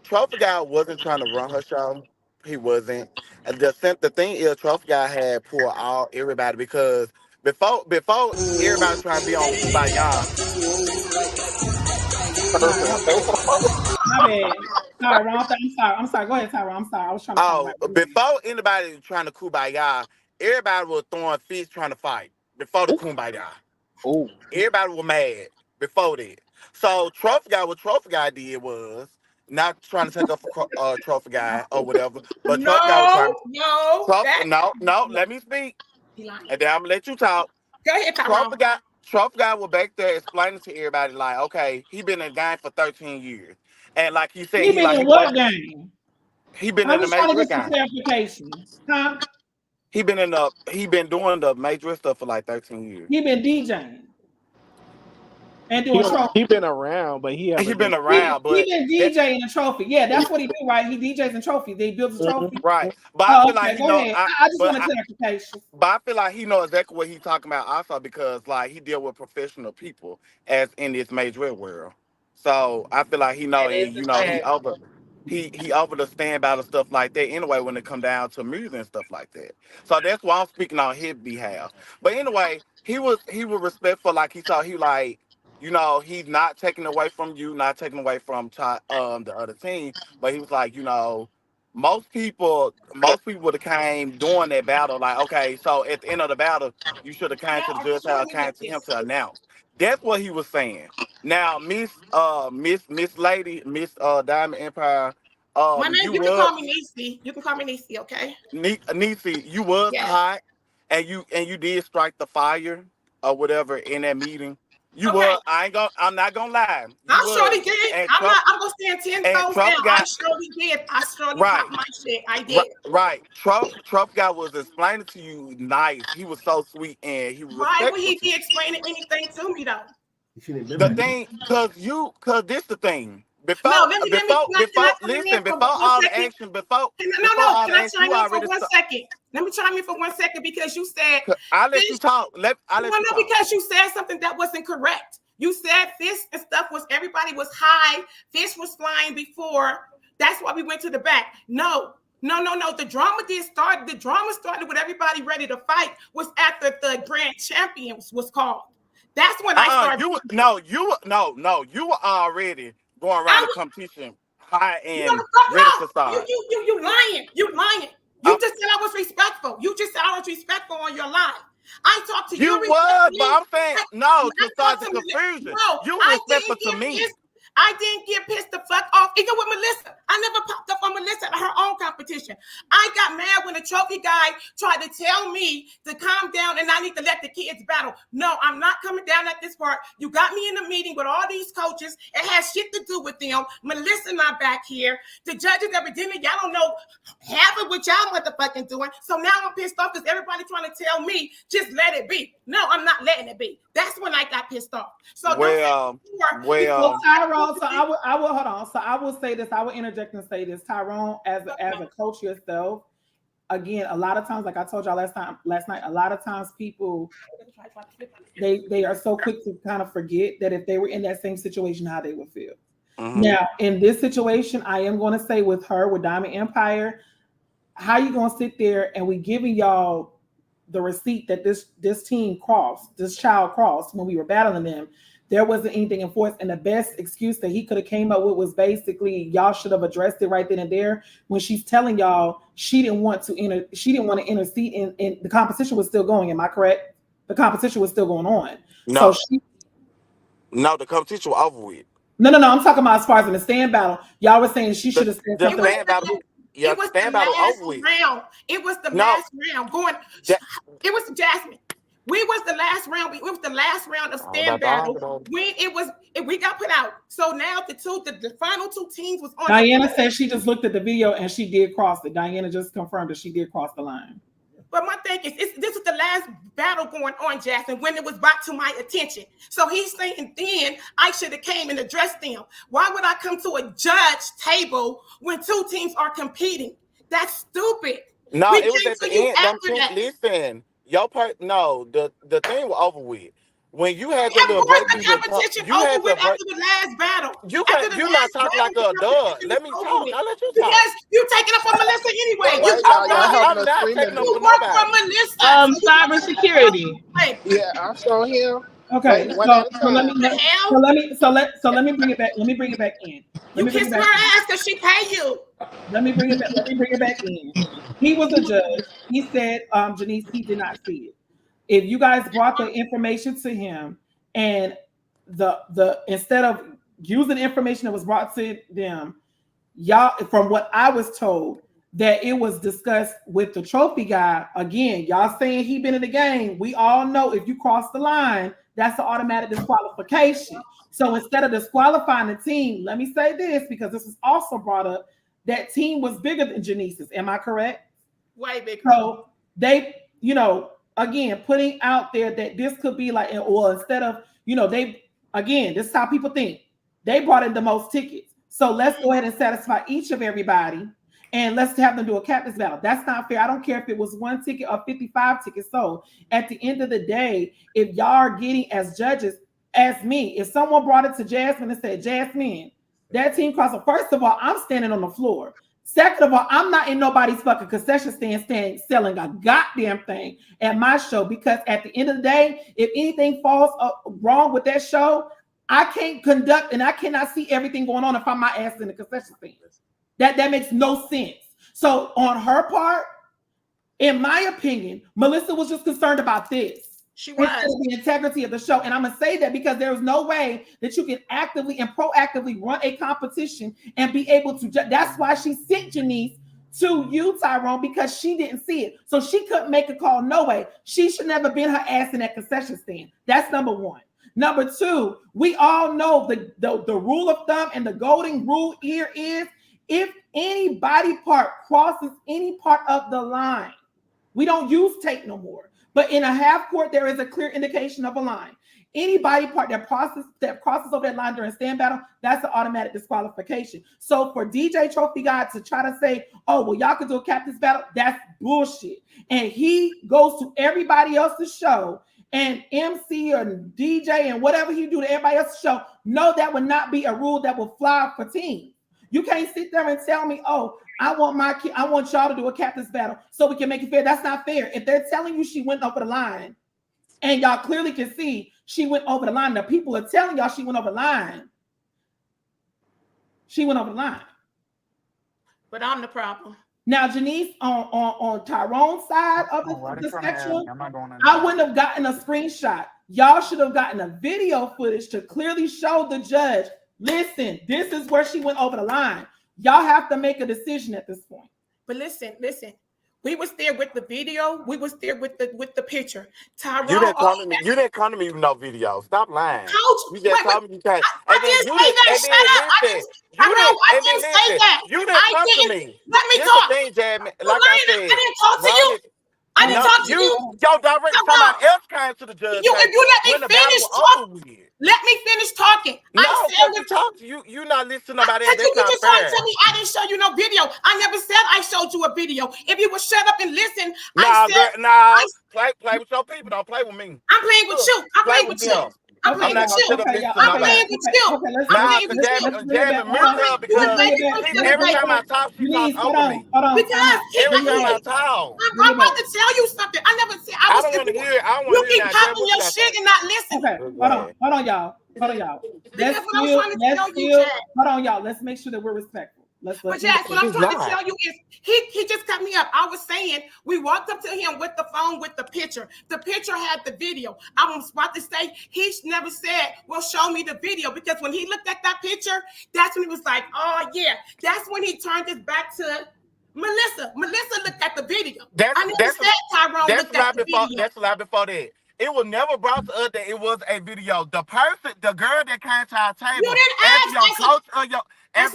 Trophy guy wasn't trying to run her show. He wasn't. And the thing is Trophy guy had pulled out everybody because before everybody trying to be on Kumbaya. All right, hold on. My bad. Sorry, wrong thing. I'm sorry. I'm sorry. Go ahead, Tyrone. I'm sorry. I was trying to find the Oh, right word. before anybody trying to Kumbaya, everybody was throwing fists trying to fight before the Kumbaya. Oh, Everybody was mad before that. So Trophy guy, what Trophy guy did was not trying to take up for Trophy guy or whatever, but Trophy guy was trying. That No, let me speak, he lying. and then I'm gonna let you talk. Go ahead, Tyrone. Trophy guy was back there explaining to everybody like, okay, he been in the game for 13 years, and like he said, He been in what game? he been I'm in the just trying to major get some game. clarification. Huh? He been doing the major stuff for like 13 years. He been DJing and doing trophy. he been around, but he He haven't been been. around, He but been that DJing a trophy. Yeah, that's what he do, right? He DJs and trophies. They builds a trophy. right. But I Oh, feel like okay. he Go know. ahead. I just But want a I, clarification. But I feel like he knows exactly what he's talking about also because like he deal with professional people as in this major world. So I feel like he know That and is a you know fact. he over the stand battle stuff like that anyway when it come down to music and stuff like that. So that's why I'm speaking on his behalf. But anyway, he was respectful like he saw he like he's not taking away from you, not taking away from the other team, but he was like, most people would have came during that battle. Like, okay, so at the end of the battle, you should have came Now, to the are you judge showing house, me came like to him this? to announce. That's what he was saying. Now, Miss Lady, Miss Diamond Empire, My name, you you can was call me Niecy. You can call me Niecy, okay? Nisi, you was Yes. hot, and you did strike the fire or whatever in that meeting. You Okay. were. I'm not gonna lie. You I was. surely did. And I'm Trump not. I'm gonna stand 10 and toes down. Trump I got surely did. I surely right. popped my shit. I Right, did. right. Trump guy was explaining to you nice. He was so sweet and he was Why would respectful he to you. be explaining anything to me though? The thing, cause this the thing. No, Listen, for before one all the second? action, No, before no. all Can the I action, you chime in for already. 1 second? Let me chime in for 1 second because you said I let you fish. talk. I let Well, you no, talk. because you said something that wasn't correct. You said fish and stuff was everybody was high. Fish was flying before. That's why we went to the back. No. The drama did start. The drama started with everybody ready to fight. Was after the grand champions was called. That's when I started. You were already going around I the competition high No, and fuck ready no. to start. You lying. You lying. Uh, You just said I was respectful. You just said I was respectful on your line. I talked to you you was, but respectfully. I'm saying no I to start talked the to confusion. bro. You I respectful didn't to get me. pissed. I didn't get pissed the fuck off. Even with Melissa, I never popped up on Melissa at her own competition. I got mad when the trophy guy tried to tell me to calm down and I need to let the kids battle. No, I'm not coming down at this part. You got me in a meeting with all these coaches. It has shit to do with them. Melissa not back here. The judges evidently, y'all don't know half of what y'all motherfucking doing. So now I'm pissed off because everybody trying to tell me just let it be. No, I'm not letting it be. That's when I got pissed off. So don't say So Tyrone, so I will hold on. So I will say this. I will interject and say this. Tyrone, as a coach yourself, again, a lot of times, like I told y'all last night, a lot of times people they are so quick to kind of forget that if they were in that same situation, how they would feel. Mm-hmm. Now, in this situation, I am going to say with her, with Diamond Empire, how you going to sit there and we giving y'all the receipt that this team crossed, this child crossed when we were battling them. There wasn't anything enforced, and the best excuse that he could have came up with was basically y'all should have addressed it right then and there. When she's telling y'all she didn't want to intercede, in the competition was still going. Am I correct? The competition was still going on. No, So the competition was over with. no. I'm talking about as far as in the stand battle. Y'all were saying she should have said The something. stand battle. Yeah, it was stand the battle last over with. round. It was the No. last round going. That- It was Jasmine. We was the last round. It was the last round of stand battle when we got put out. So now the final two teams was on. Diana said she just looked at the video and she did cross it. Diana just confirmed that she did cross the line. But my thing is, this is the last battle going on, Jasmine, when it was brought to my attention. So he's saying then I should have came and addressed them. Why would I come to a judge table when two teams are competing? That's stupid. No, We it was came at to the you end. after that. Listen, No, the thing was over with. When you had the Of little course, break the through the talk, competition you over had with the break. after the last battle. You After can't. the You're not last talking battle, like the a adult. competition was Let me over talk. with. I let you talk. Because you taking up for Melissa anyway. Why You y'all work, having I'm a not taking up you screaming? for work for nobody. Melissa. So you Cybersecurity. wait. Yeah, I saw him. Okay, Wait, one so at a so let time. me The let hell? let me bring it back. Let me bring it back in. Let You me bring it kissing back her in. ass because she pay you. Let me bring it back. Let me bring it back in. He was a judge. He said, Janice, he did not see it. If you guys brought the information to him, and the instead of using the information that was brought to them, y'all, from what I was told, that it was discussed with the trophy guy. Again, y'all saying he been in the game. We all know if you cross the line, that's an automatic disqualification. So instead of disqualifying the team, let me say this because this was also brought up. That team was bigger than Janice's. Am I correct? Way bigger. So they, again, putting out there that this could be like, or instead of, this is how people think. They brought in the most tickets. So let's go ahead and satisfy each of everybody and let's have them do a captain's battle. That's not fair. I don't care if it was one ticket or 55 tickets. So at the end of the day, if y'all are getting as judges, as me, if someone brought it to Jasmine and said, Jasmine, that team crossed, first of all, I'm standing on the floor. Second of all, I'm not in nobody's fucking concession stand selling a goddamn thing at my show because at the end of the day, if anything falls wrong with that show, I can't conduct and I cannot see everything going on if I'm my ass in the concession stand. That makes no sense. So on her part, in my opinion, Melissa was just concerned about this. She was. The integrity of the show. And I'm going to say that because there's no way that you can actively and proactively run a competition and be able to. That's why she sent Janice to you, Tyrone, because she didn't see it. So she couldn't make a call. No way. She should never been her ass in that concession stand. That's number one. Number two, we all know the rule of thumb and the golden rule here is if any body part crosses any part of the line, we don't use tape no more. But in a half court, there is a clear indication of a line. Any body part that crosses over that line during stand battle, that's an automatic disqualification. So for DJ Trophy God to try to say, oh, well, y'all can do a captain's battle, that's bullshit. And he goes to everybody else's show and MC or DJ and whatever he do to everybody else's show, no, that would not be a rule that will fly for teams. You can't sit there and tell me, oh, I want y'all to do a captain's battle so we can make it fair. That's not fair. If they're telling you she went over the line and y'all clearly can see she went over the line, the people are telling y'all she went over the line. She went over the line. But I'm the problem. Now, Janice, on Tyrone's side of the spectrum, I wouldn't have gotten a screenshot. Y'all should have gotten a video footage to clearly show the judge, listen, this is where she went over the line. Y'all have to make a decision at this point. But listen. We was there with the video. We was there with the picture. Tyrone. You didn't come to me. You didn't come to me with no video. Stop lying. Coach, You just told me you can't. I didn't say that. Shut up. I didn't say that. You didn't come to me. Let me Here's talk. the thing, Jasmine. Like I said, I didn't talk to you. I didn't talk to you. Yo, direct somebody else came to the judge. If you let me finish talking. Let me finish talking. No, because you talk to you not listening to nobody else. You just want to tell me I didn't show you no video. I never said I showed you a video. If you would shut up and listen, play with your people. Don't play with me. I'm playing with you. I'm playing with you. I'm playing with you. I'm playing with you. Jasmine, because every time I talk, she talks over me. Because every time I talk, I'm about to tell you something. I never said I was. I don't want to hear. You keep popping your shit and not listen. Okay, hold on, y'all. Hold on, y'all. Let's make sure that we're respectful. But Jack, what I'm trying to tell you is he just cut me up. I was saying we walked up to him with the phone with the picture. The picture had the video. I was about to say he never said, well, show me the video, because when he looked at that picture, that's when he was like, oh yeah. That's when he turned his back to Melissa. Melissa looked at the video. I never said Tyrone looked at the video. That's a lot before that. It was never brought to us that it was a video. The girl that came to our table, you didn't ask your coach or your coach.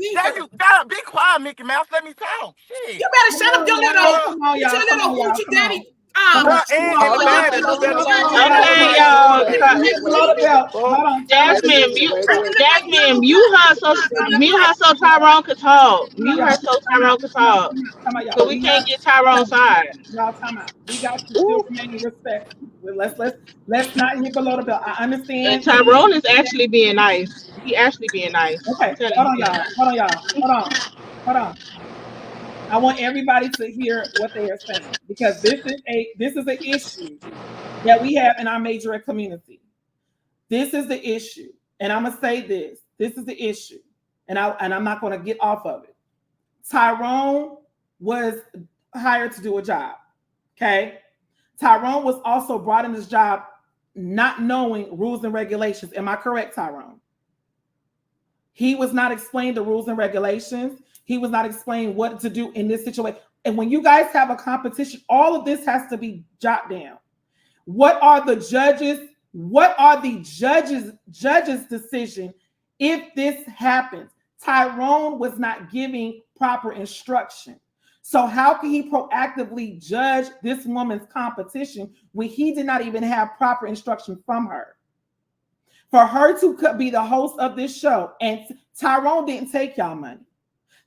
You gotta be quiet, Mickey Mouse. Let me talk. Shit. You better shut up, your little hoochie daddy. Come on, And, come on, and the come on, bad come is you on, come gotta on, be come on, real. y'all. Okay, Come on, y'all. y'all. Let's not hit below the belt. Well, Hold on, time wait out. a Jasmine, minute, mute, wait a minute. Mute her so Tyrone could talk. Come on, Mute her y'all. so Time out, Tyrone could time out, talk. time out, time out, y'all. Cause we can't get Tyrone's side. Y'all, time out. We got to still Ooh, remain respectful. Let's not hit below the belt. I And understand. Tyrone is actually being nice. He actually being nice. I'm Okay, telling hold you, on, being y'all. nice. Hold on, y'all. Hold on. I want everybody to hear what they are saying because this is an issue that we have in our majorette community. This is the issue, and I'm gonna say this. This is the issue, and I'm not gonna get off of it. Tyrone was hired to do a job. Okay, Tyrone was also brought in this job not knowing rules and regulations. Am I correct, Tyrone? He was not explained the rules and regulations. He was not explained what to do in this situation. And when you guys have a competition, all of this has to be jotted down. What are the judges? What are the judges' decision if this happens? Tyrone was not giving proper instruction. So how can he proactively judge this woman's competition when he did not even have proper instruction from her? For her to be the host of this show, and Tyrone didn't take y'all money.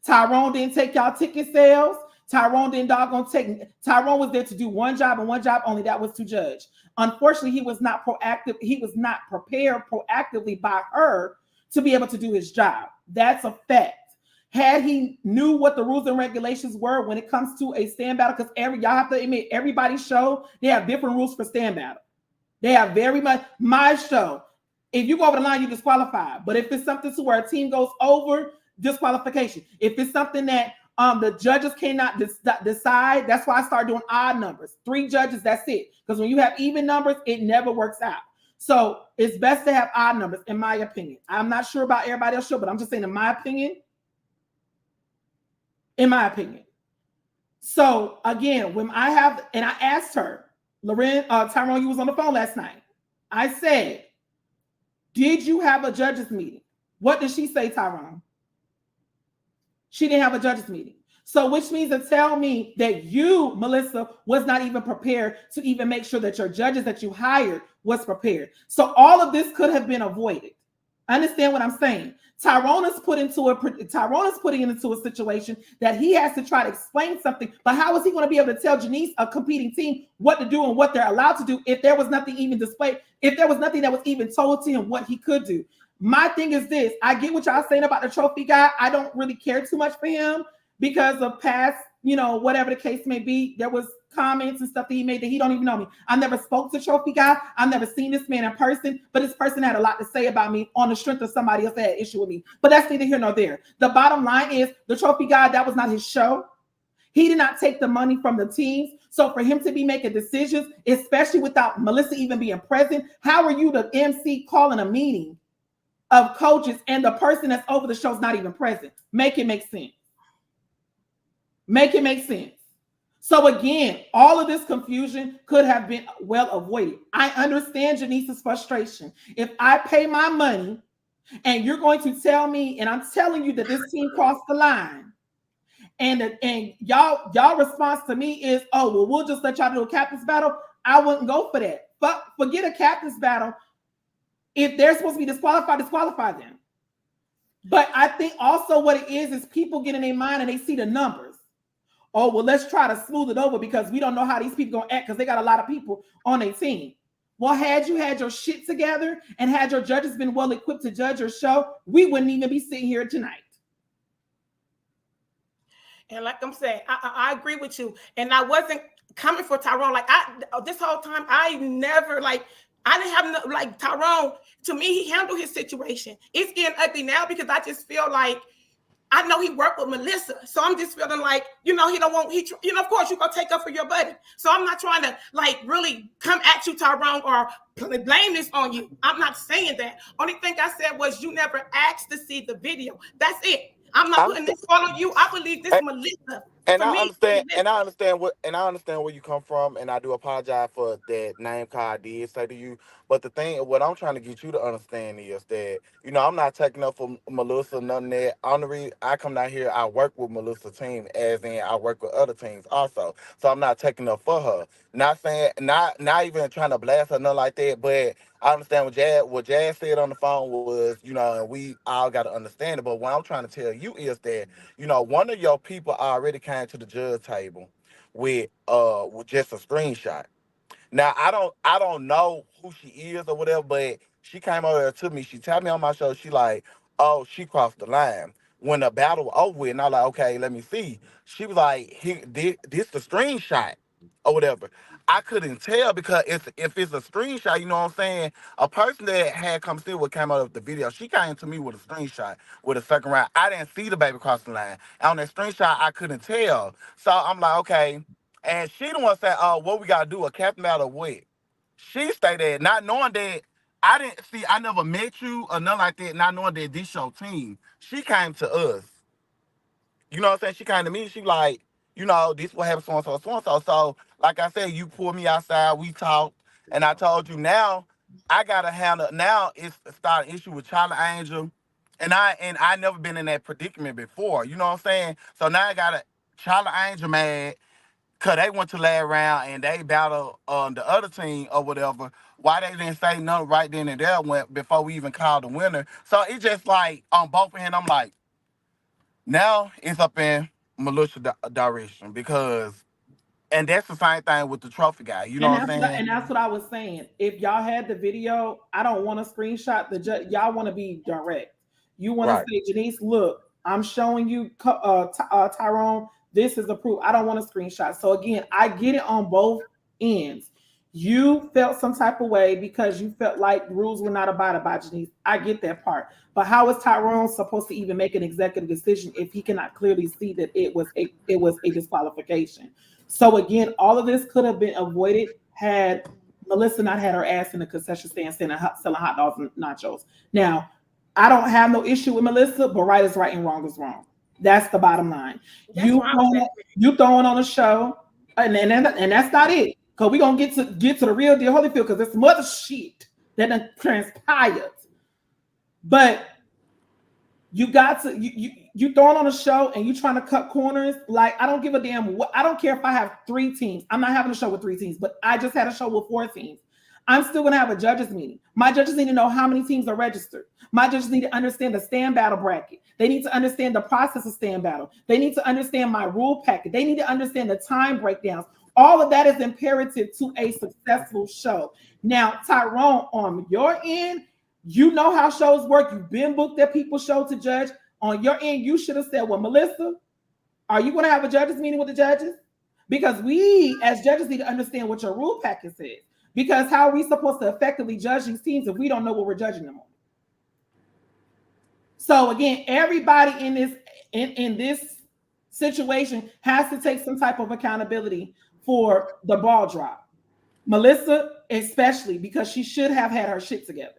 Tyrone didn't take y'all ticket sales. Tyrone didn't doggone take. Tyrone was there to do one job and one job only. That was to judge. Unfortunately, he was not proactive. He was not prepared proactively by her to be able to do his job. That's a fact. Had he knew what the rules and regulations were when it comes to a stand battle, because y'all have to admit everybody's show they have different rules for stand battle. They have very much my show. If you go over the line, you disqualify. But if it's something to where a team goes over, disqualification. If it's something that the judges cannot decide, that's why I start doing odd numbers. 3 judges, that's it. Because when you have even numbers, it never works out. So it's best to have odd numbers, in my opinion. I'm not sure about everybody else, but I'm just saying, in my opinion. In my opinion. So again, when I have, and I asked her, Tyrone, you was on the phone last night. I said, did you have a judges meeting? What did she say, Tyrone? She didn't have a judges meeting. So which means to tell me that you, Melissa, was not even prepared to even make sure that your judges that you hired was prepared. So all of this could have been avoided. Understand what I'm saying? Tyrone is putting into a situation that he has to try to explain something. But how is he going to be able to tell Janice, a competing team, what to do and what they're allowed to do if there was nothing even displayed, if there was nothing that was even told to him what he could do? My thing is this: I get what y'all saying about the trophy guy. I don't really care too much for him because of past, whatever the case may be. There was comments and stuff that he made that he don't even know me. I never spoke to trophy guy. I've never seen this man in person, but this person had a lot to say about me on the strength of somebody else that had issue with me. But that's neither here nor there. The bottom line is the trophy guy, that was not his show. He did not take the money from the teams. So for him to be making decisions, especially without Melissa even being present, how are you the MC calling a meeting of coaches and the person that's over the show is not even present? Make it make sense. Make it make sense. So again, all of this confusion could have been well avoided. I understand Janice's frustration. If I pay my money and you're going to tell me, and I'm telling you that this team crossed the line, and y'all response to me is, oh, well, we'll just let y'all do a captain's battle. I wouldn't go for that. But forget a captain's battle. If they're supposed to be disqualified, disqualify them. But I think also what it is people get in their mind and they see the numbers. Oh, well, let's try to smooth it over because we don't know how these people gonna act because they got a lot of people on their team. Well, had you had your shit together and had your judges been well equipped to judge your show, we wouldn't even be sitting here tonight. And like I'm saying, I agree with you. And I wasn't coming for Tyrone. Like this whole time, I didn't have like Tyrone. To me, he handled his situation. It's getting ugly now because I just feel like I know he worked with Melissa, so I'm just feeling like, he don't want, of course you're going to take up for your buddy. So I'm not trying to like really come at you, Tyrone, or blame this on you. I'm not saying that. Only thing I said was you never asked to see the video. That's it. I'm not putting this all on you. I believe this Melissa. And I understand, and I understand where you come from, and I do apologize for that name call I did say to you. But the thing, what I'm trying to get you to understand is that I'm not taking up for Melissa, none of that. On the reason I come down here, I work with Melissa's team, as in I work with other teams also. So I'm not taking up for her. Not saying, not even trying to blast or nothing like that, but I understand what Jazz said on the phone was, and we all got to understand it. But what I'm trying to tell you is that, one of your people already came to the judge table with just a screenshot. Now I don't know who she is or whatever, but she came over there to me. She tapped me on my shoulder. She like, oh, she crossed the line. When the battle was over with, and I was like, okay, let me see. She was like, this the screenshot or whatever. I couldn't tell because if it's a screenshot, you know what I'm saying? A person that had come see what came out of the video, she came to me with a screenshot with a second round. I didn't see the baby cross the line. And on that screenshot, I couldn't tell. So I'm like, okay. And she the one said, oh, what we gotta do, a captain out of what? She stayed there, not knowing that I didn't see, I never met you or nothing like that, not knowing that this your team. She came to us. You know what I'm saying? She came to me, she like, this what happened, so and so, so and so. So, like I said, you pulled me outside, we talked, and I told you now I gotta handle now it's starting issue with Charlie Angel. And I never been in that predicament before. You know what I'm saying? So now I got a Charlie Angel mad. Cause they went to last round and they battled the other team or whatever. Why they didn't say nothing right then and there when before we even called the winner? So it's just like on both ends, I'm like, now it's up in militia direction because, and that's the same thing with the trophy guy. You know And what I'm saying? that's what I was saying. If y'all had the video, I don't want to screenshot the judge. Y'all want to be direct. You want to Right. say, Janice, look, I'm showing you, Tyrone. This is the proof. I don't want to screenshot. So again, I get it on both ends. You felt some type of way because you felt like the rules were not abided by, Janice. I get that part. But how is Tyrone supposed to even make an executive decision if he cannot clearly see that it was a disqualification? So again, all of this could have been avoided had Melissa not had her ass in the concession stand selling hot dogs and nachos. Now, I don't have no issue with Melissa, but right is right and wrong is wrong. That's the bottom line. You throwing on a show, and that's not it. Because we're gonna get to the real deal, Holyfield, because there's some other shit that done transpired. But you got to you throwing on a show and you trying to cut corners. Like, I don't give a damn what. I don't care if I have 3 teams. I'm not having a show with 3 teams, but I just had a show with 4 teams. I'm still going to have a judges meeting. My judges need to know how many teams are registered. My judges need to understand the stand battle bracket. They need to understand the process of stand battle. They need to understand my rule packet. They need to understand the time breakdowns. All of that is imperative to a successful show. Now, Tyrone, on your end, you know how shows work. You've been booked at people's show to judge. On your end, you should have said, well, Melissa, are you going to have a judges meeting with the judges? Because we, as judges, need to understand what your rule packet says. Because how are we supposed to effectively judge these teams if we don't know what we're judging them on? So again, everybody in this situation has to take some type of accountability for the ball drop. Melissa, especially, because she should have had her shit together.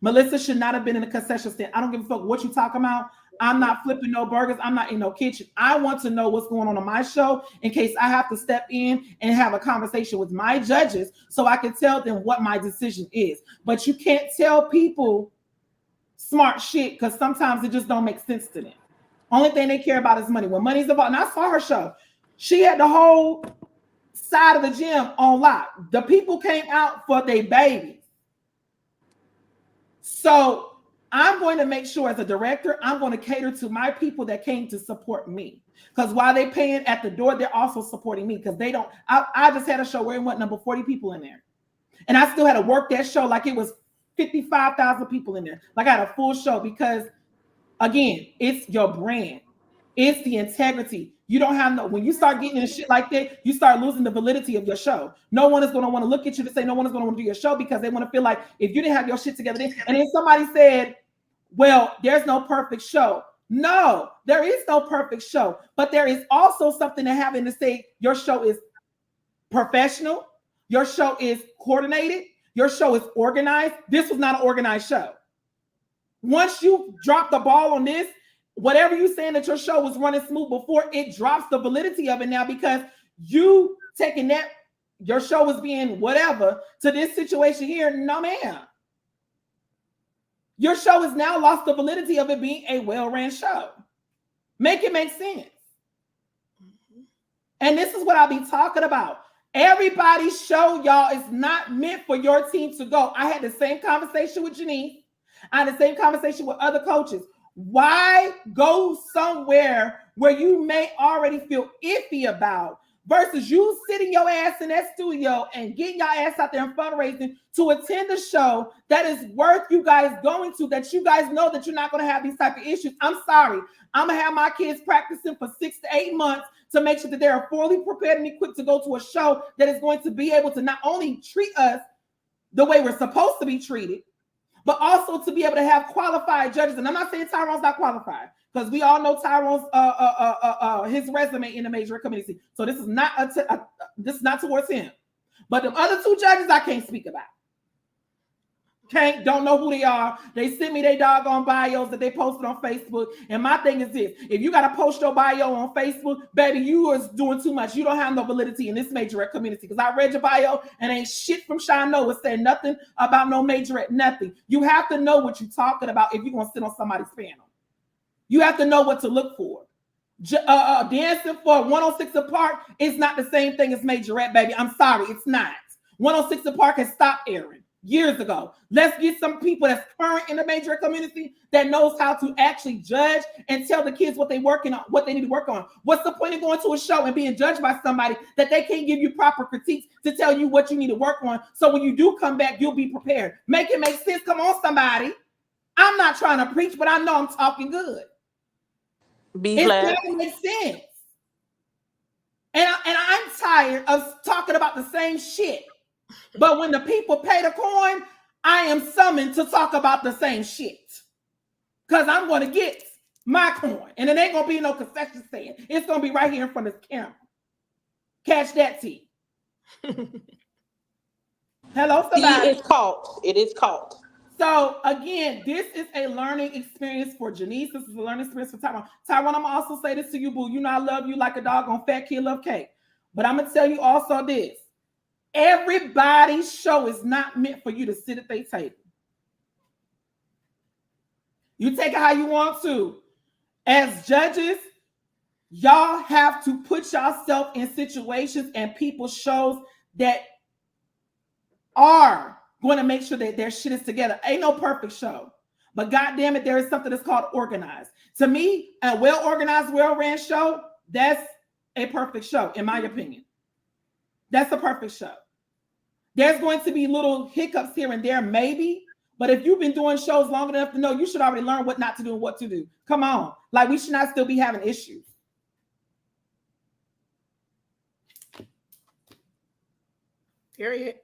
Melissa should not have been in a concession stand. I don't give a fuck what you talking about. I'm not flipping no burgers. I'm not in no kitchen. I want to know what's going on my show in case I have to step in and have a conversation with my judges so I can tell them what my decision is. But you can't tell people smart shit because sometimes it just don't make sense to them. Only thing they care about is money. When money's involved, and I saw her show, she had the whole side of the gym on lock. The people came out for their babies. So I'm going to make sure as a director, I'm going to cater to my people that came to support me. Because while they're paying at the door, they're also supporting me because they don't. I just had a show where it went number 40 people in there. And I still had to work that show like it was 55,000 people in there. Like I had a full show because, again, it's your brand. It's the integrity. You don't have no, when you start getting in shit like that, you start losing the validity of your show. No one is going to want to look at you to say, no one is going to want to do your show because they want to feel like if you didn't have your shit together. And then somebody said, well, there's no perfect show. No, there is no perfect show, but there is also something to having to say your show is professional. Your show is coordinated. Your show is organized. This was not an organized show. Once you drop the ball on this, whatever you saying that your show was running smooth before, it drops the validity of it now because you taking that your show was being whatever to this situation here. No, ma'am. Your show has now lost the validity of it being a well-ran show. Make it make sense. And this is what I'll be talking about. Everybody's show, y'all, is not meant for your team to go. I had the same conversation with Janice. I had the same conversation with other coaches. Why go somewhere where you may already feel iffy about versus you sitting your ass in that studio and getting your ass out there and fundraising to attend a show that is worth you guys going to, that you guys know that you're not going to have these type of issues. I'm sorry. I'm going to have my kids practicing for 6 to 8 months to make sure that they are fully prepared and equipped to go to a show that is going to be able to not only treat us the way we're supposed to be treated, but also to be able to have qualified judges. And I'm not saying Tyrone's not qualified, because we all know Tyrone's his resume in the Majorette community. So this is not this is not towards him. But the other 2 judges I can't speak about. Don't know who they are. They sent me their doggone bios that they posted on Facebook. And my thing is this: if you got to post your bio on Facebook, baby, you is doing too much. You don't have no validity in this Majorette community. Because I read your bio and ain't shit from Sho Aint saying nothing about no Majorette, nothing. You have to know what you're talking about if you're going to sit on somebody's panel. You have to know what to look for. Dancing for 106 apart is not the same thing as Majorette, baby. I'm sorry, it's not. 106 apart has stopped airing years ago. Let's get some people that's current in the Majorette community that knows how to actually judge and tell the kids what they working on, what they need to work on. What's the point of going to a show and being judged by somebody that they can't give you proper critiques to tell you what you need to work on? So when you do come back, you'll be prepared. Make it make sense. Come on, somebody. I'm not trying to preach, but I know I'm talking good. It's got to make sense. And I'm tired of talking about the same shit. But when the people pay the coin, I am summoned to talk about the same shit. Because I'm going to get my coin. And it ain't going to be no concession stand. It's going to be right here in front of this camera. Catch that tea. Hello, somebody. It is caught. So, again, this is a learning experience for Janice. This is a learning experience for Tyrone. Tyrone, I'm going to also say this to you, boo. You know I love you like a doggone fat kid love cake. But I'm going to tell you also this. Everybody's show is not meant for you to sit at their table. You take it how you want to. As judges, y'all have to put yourself in situations and people's shows that are going to make sure that their shit is together. Ain't no perfect show. But goddamn it, there is something that's called organized. To me, a well-organized, well-ran show, that's a perfect show, in my opinion. That's a perfect show. There's going to be little hiccups here and there, maybe. But if you've been doing shows long enough to know, you should already learn what not to do and what to do. Come on. Like, we should not still be having issues. Period.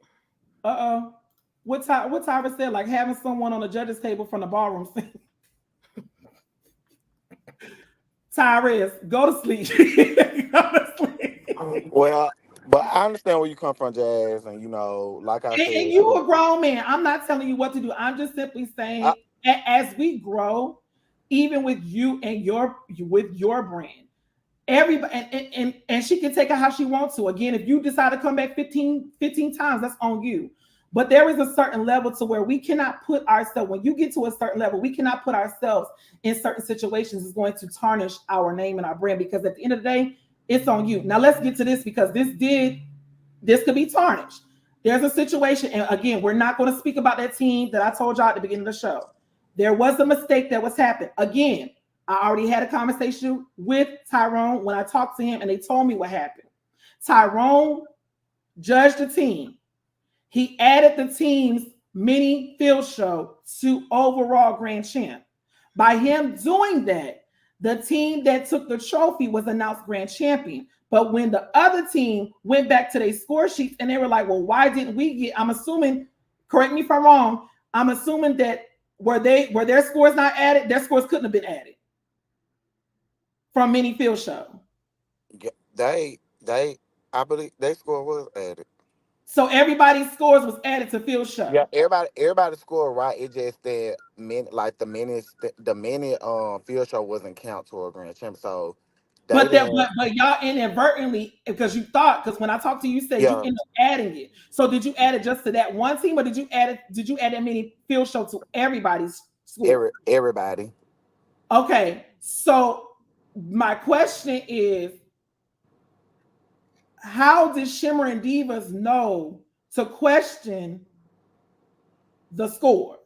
Uh-oh. What Tyra said, like having someone on the judge's table from the ballroom scene. Tyrus, go to sleep. Go to sleep. Well, but I understand where you come from, Jazz, and you know, like I said, and you a grown man. I'm not telling you what to do. I'm just simply saying, as we grow, even with you and your brand, everybody and she can take it how she wants to. Again, if you decide to come back 15 times, that's on you. But there is a certain level to where we cannot put ourselves, when you get to a certain level, we cannot put ourselves in certain situations. It's going to tarnish our name and our brand, because at the end of the day, it's on you. Now let's get to this, because this could be tarnished. There's a situation, and again, we're not going to speak about that team that I told y'all at the beginning of the show. There was a mistake that was happened. Again, I already had a conversation with Tyrone when I talked to him, and they told me what happened. Tyrone judged the team. He added the team's mini field show to overall grand champ. By him doing that, the team that took the trophy was announced grand champion. But when the other team went back to their score sheets and they were like, well, why didn't we get, I'm assuming, correct me if I'm wrong, I'm assuming that were their scores not added, their scores couldn't have been added from mini field show. I believe their score was added. So everybody's scores was added to field show. Yeah, everybody scored right. It just that the minute field show wasn't count to a grand champ. So but y'all inadvertently, because you thought, because when I talked to you, you said you ended up adding it. So did you add it just to that one team, or did you add that mini field show to everybody's score? Everybody. Okay, so my question is, how did Shimmer and Divas know to question the score?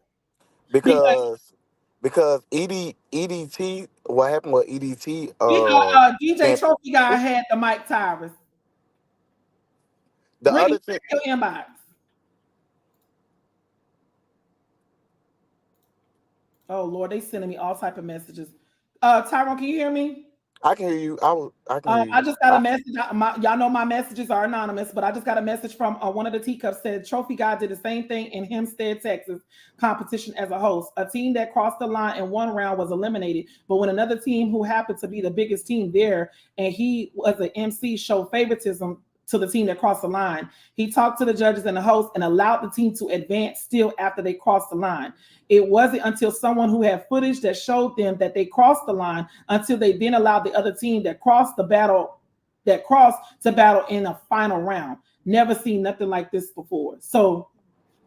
Because because EDT, what happened with EDT? DJ And Trophy Guy had the Mike Tyrus. the Brittany, other thing, check your inbox. Oh Lord, they sending me all type of messages. Tyrone, can you hear me? I can hear you. I can hear I you. just got a message. Y'all know my messages are anonymous, but I just got a message from one of the teacups said Trophy Guy did the same thing in Hempstead, Texas competition as a host. A team that crossed the line in one round was eliminated, but when another team who happened to be the biggest team there and he was an MC showed favoritism to the team that crossed the line. He talked to the judges and the host and allowed the team to advance still after they crossed the line. It wasn't until someone who had footage that showed them that they crossed the line until they then allowed the other team that crossed to battle in a final round. Never seen nothing like this before. So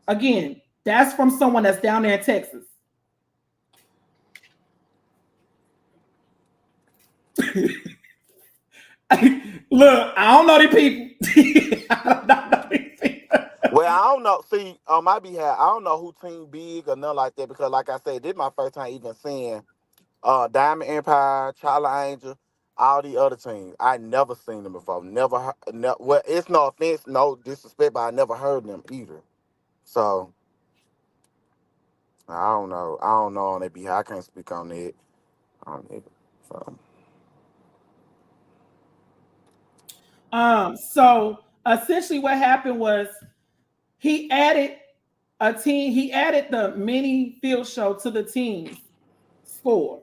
again, that's from someone that's down there in Texas. Look, I don't know these people. I don't know these people. Well, I don't know. See, on my behalf, I don't know who Team Big or nothing like that because, like I said, this is my first time even seeing Diamond Empire, Charlie Angel, all the other teams. I never seen them before. Never heard. Well, it's no offense, no disrespect, but I never heard them either. So I don't know. I don't know on their behalf. I can't speak on it. On it. So So essentially what happened was he added he added the mini field show to the team's score.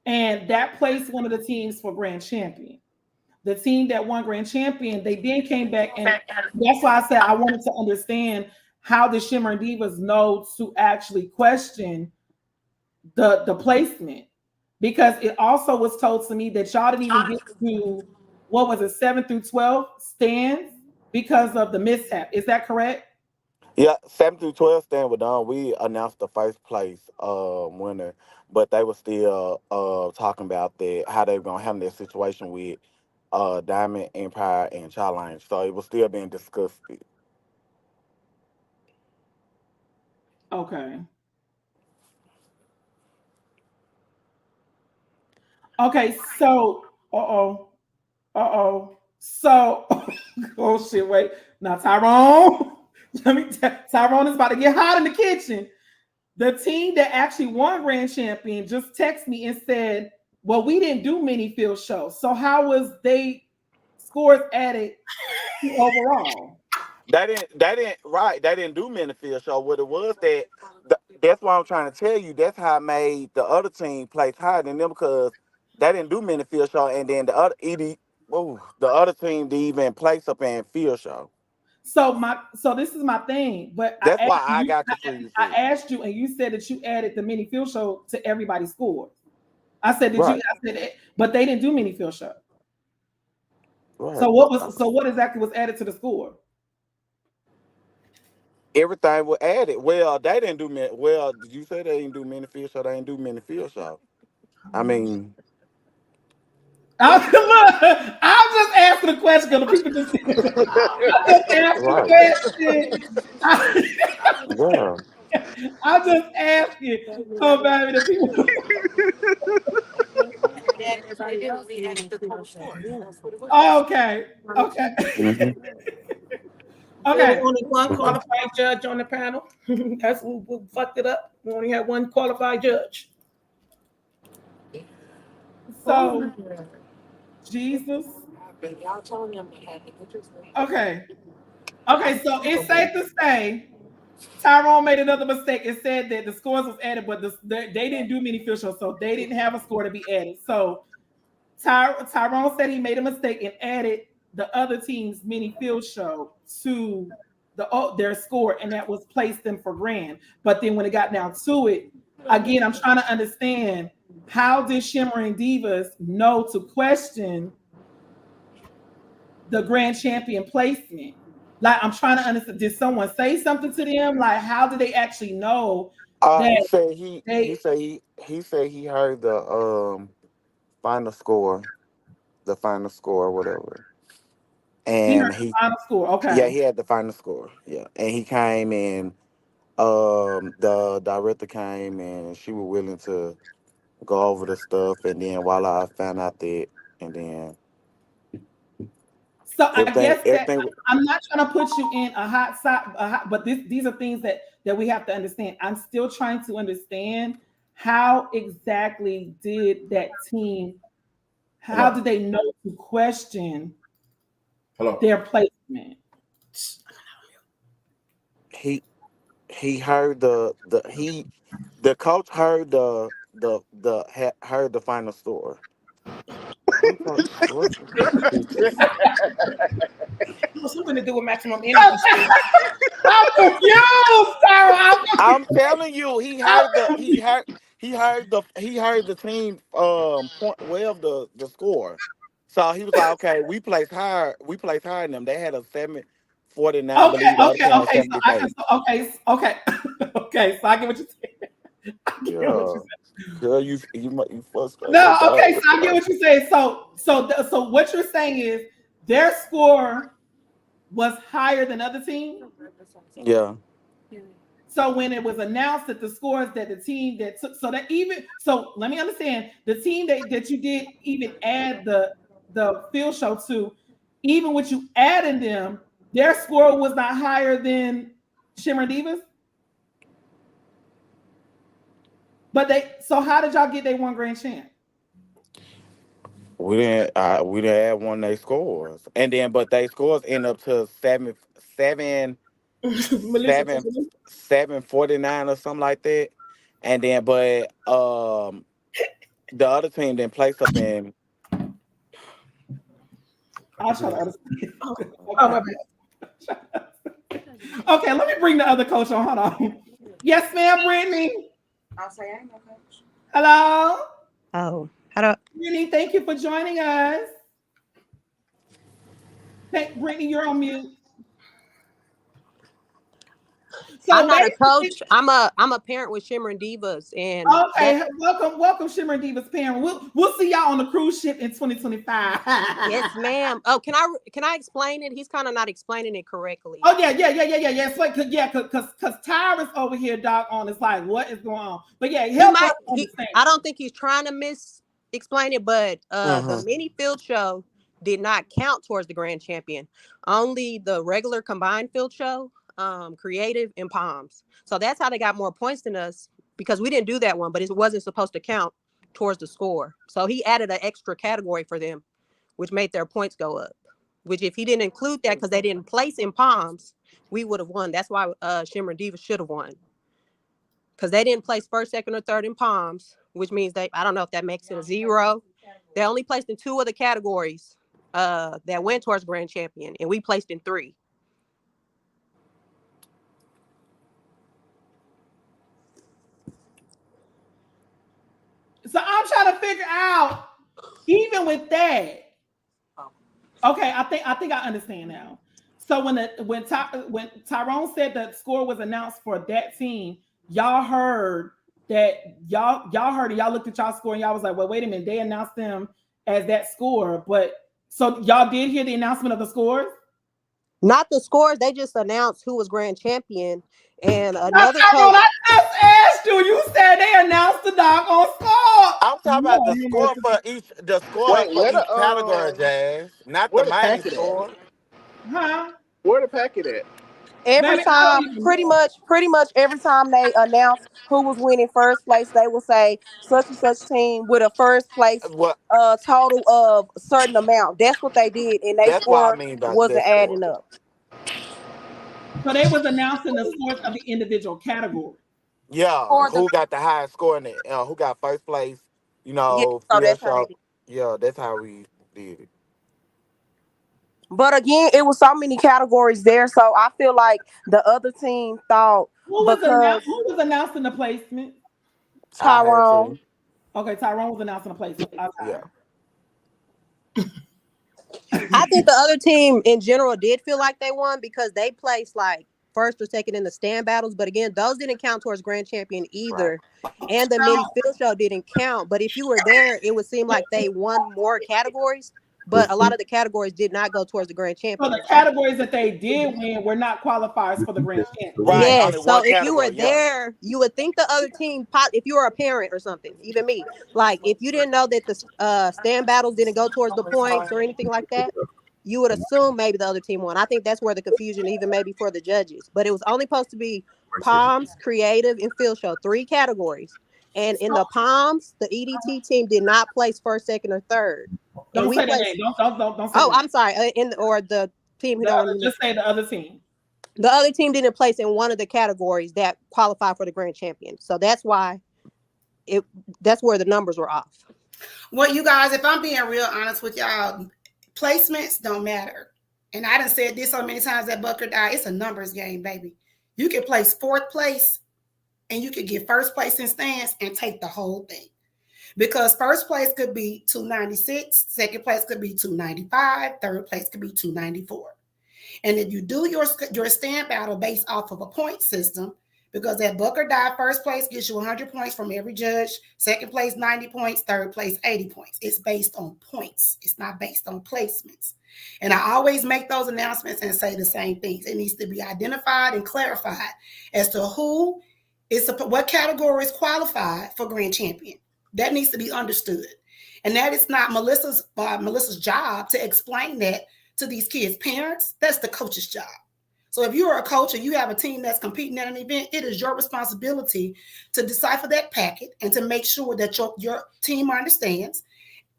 And that placed one of the teams for grand champion. The team that won grand champion, they then came back, and that's why I said I wanted to understand how the Shimmer and Divas know to actually question the placement, because it also was told to me that y'all didn't even get to what was it 7 through 12 stands because of the mishap. Is that correct? yeah, 7 through 12 stand were done. We announced the first place winner, but they were still talking about that how they were gonna handle that situation with Diamond Empire and Challenge. So it was still being discussed. Okay. Okay, so so oh shit, wait. Now Tyrone, Tyrone is about to get hot in the kitchen. The team that actually won grand champion just texted me and said, well, we didn't do many field shows. So how was they scores added to overall? They didn't do Minifield show. What it was that's why I'm trying to tell you. That's how I made the other team place higher than them because they didn't do Minifield show, and then the other team didn't even place up in field show. So this is my thing, but That's why I got the I previously. asked you and you said that you added the mini field show to everybody's score. I said, did you? Right, I said, but they didn't do mini field show. right. So what exactly was added to the score? Everything was added. Well, they didn't do many. Well, did you say they didn't do Minifield show? They didn't do Minifield show. I mean, I'm just asking a question because the people just I'm just asking a right. question. Yeah. I'm just asking. Oh baby, the people. Okay. Okay. Hmm. There was Okay. only one qualified judge on the panel. That's who fucked it up. We only had one qualified judge. So Jesus. Okay. Okay. So it's safe to say Tyrone made another mistake and said that the scores was added, but they didn't do many field shows, so they didn't have a score to be added. So Tyrone said he made a mistake and added the other team's mini field show to their score, and that was placed them for grand. But then when it got down to it, again, I'm trying to understand how did Shimmer and Divas know to question the grand champion placement? Like I'm trying to understand. Did someone say something to them? Like how did they actually know He that said he they? said he said he heard the final score, the final score, whatever. He heard and the he final score. yeah Okay. he had the final score. Yeah, and he came and the director came and she was willing to go over the stuff, and then while I found out that, and then So I guess that everything. I'm not trying to put you in but these are things that we have to understand. I'm still trying to understand how exactly did that team, how did they know to question their placement? He he heard the coach heard heard the final score. I'm so, what's these pictures? It was something to do with maximum energy skills. I'm confused, Sarah. I'm telling you, I'm confused. he heard the team point well the score. So he was like, okay, we placed higher than them. They had a 749, I Okay, believe the other okay, team was okay. So I can, 78. okay. Okay, so I get what you're saying. I get what Yeah. you're saying. Girl, you frustrated, No, okay, dog. so I get what you're saying. So what you're saying is their score was higher than other teams. Yeah. So when it was announced that the scores that the team that took, so that even so, let me understand the team that you did even add the field show to, even with you adding them, their score was not higher than Shimmer Divas. But they, so how did y'all get they one grand champ? We didn't add one of their scores. And then but they scores end up to seven Melissa seven Tiffany. 749 or something like that. And then but the other team then placed up in I'll try to understand. Oh, Okay. my bad. Okay, let me bring the other coach on. Hold on. Yes, ma'am, Brittany. I'll say I ain't no coach. Hello. Oh, how do Brittany, thank you for joining us. Hey, Brittany, you're on mute. I'm So not a basically, coach. I'm a parent with Shimmer and Divas, and okay, welcome, Shimmer Divas parent. We'll see y'all on the cruise ship in 2025. yes, ma'am. Oh, can I explain it? He's kind of not explaining it correctly. Oh yeah. It's like because Tyrus over here, dog, on is like, what is going on? But yeah, help us understand. I don't think he's trying to explain it, but the uh-huh. mini field show did not count towards the grand champion. Only the regular combined field show, creative and palms. So that's how they got more points than us, because we didn't do that one, but it wasn't supposed to count towards the score. So he added an extra category for them, which made their points go up. Which if he didn't include that because they didn't place in palms, we would have won. That's why Shimmer Diva should have won. Because they didn't place first, second, or third in palms, which means I don't know if that makes it a 0. They only placed in 2 of the categories that went towards grand champion, and we placed in 3. So I'm trying to figure out, even with that. Okay, I think I understand now. So when Tyrone said the score was announced for that team, y'all heard that y'all heard it. Y'all looked at y'all score and y'all was like, well, wait a minute, they announced them as that score, but so y'all did hear the announcement of the scores? Not the scores. They just announced who was grand champion. And another Tyrone, coach. I just asked you. You said they announced the doggone score. I'm talking about No, the score Wait, for where each category, the Jazz, not the where the main packet at? score. huh? Where the packet at? Every Baby, I don't time, even pretty know. much every time they announce who was winning first place, they will say such and such team with a first place What total of a certain amount. That's what they did, and they that's what I score mean by wasn't that score. adding up. So they was announcing the scores of the individual category. Yeah, For the who got the highest score in it? Who got first place? Yeah, so Field that's how they show. did. Yeah, that's how we did it. But again, it was so many categories there, so I feel like the other team thought because Who was announcing the placement? I had Tyrone. to. Okay, Tyrone was announcing the placement. Yeah. I think the other team in general did feel like they won because they placed like first or second in the stand battles. But again, those didn't count towards grand champion Right. either. And the mini field show didn't count. But if you were there, it would seem like they won more categories. but a lot of the categories did not go towards the grand So champion. the categories that they did win were not qualifiers for the grand champion. Right. Yes. Only So one if you were category. Yeah. there, you would think the other team, if you were a parent or something, even me, like if you didn't know that the stand battles didn't go towards the points or anything like that, you would assume maybe the other team won. I think that's where the confusion even maybe for the judges. But it was only supposed to be Palms, Creative, and Field Show, 3 categories. And in the Palms, the EDT team did not place first, second, or third. Don't say the name. Don't say. Oh, I'm sorry. Or the team who don't just say the other team. The other team didn't place in one of the categories that qualified for the grand champion. So that's why that's where the numbers were off. Well, you guys, if I'm being real honest with y'all, placements don't matter. And I done said this so many times at Booker Die, it's a numbers game, baby. You can place 4th place and you could get first place in stands and take the whole thing. Because first place could be 296, second place could be 295, third place could be 294. And if you do your stand battle based off of a point system, because at Book or Die, first place gets you 100 points from every judge, second place 90 points, third place 80 points. It's based on points. It's not based on placements. And I always make those announcements and say the same things. It needs to be identified and clarified as to what categories qualified for grand champion. That needs to be understood. And that is not Melissa's job to explain that to these kids' parents. That's the coach's job. So if you're a coach and you have a team that's competing at an event, it is your responsibility to decipher that packet and to make sure that your team understands,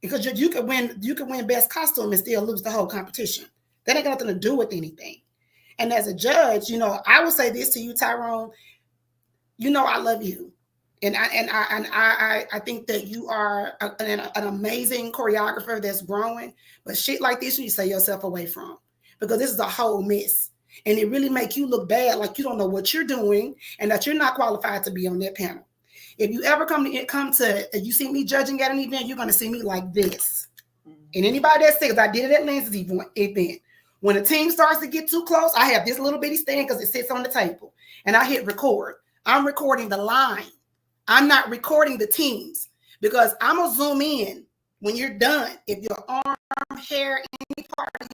because you can win best costume and still lose the whole competition. That ain't got nothing to do with anything. And as a judge, I will say this to you, Tyrone. I love you. And I think that you are an amazing choreographer that's growing, but shit like this, you stay yourself away from, because this is a whole mess. And it really make you look bad, like you don't know what you're doing and that you're not qualified to be on that panel. If you ever you see me judging at an event, you're going to see me like this. And anybody that says, I did it at Lindsay's event. When a team starts to get too close, I have this little bitty stand because it sits on the table and I hit record. I'm recording the line. I'm not recording the teams, because I'm going to zoom in when you're done. If your arm, hair, any part of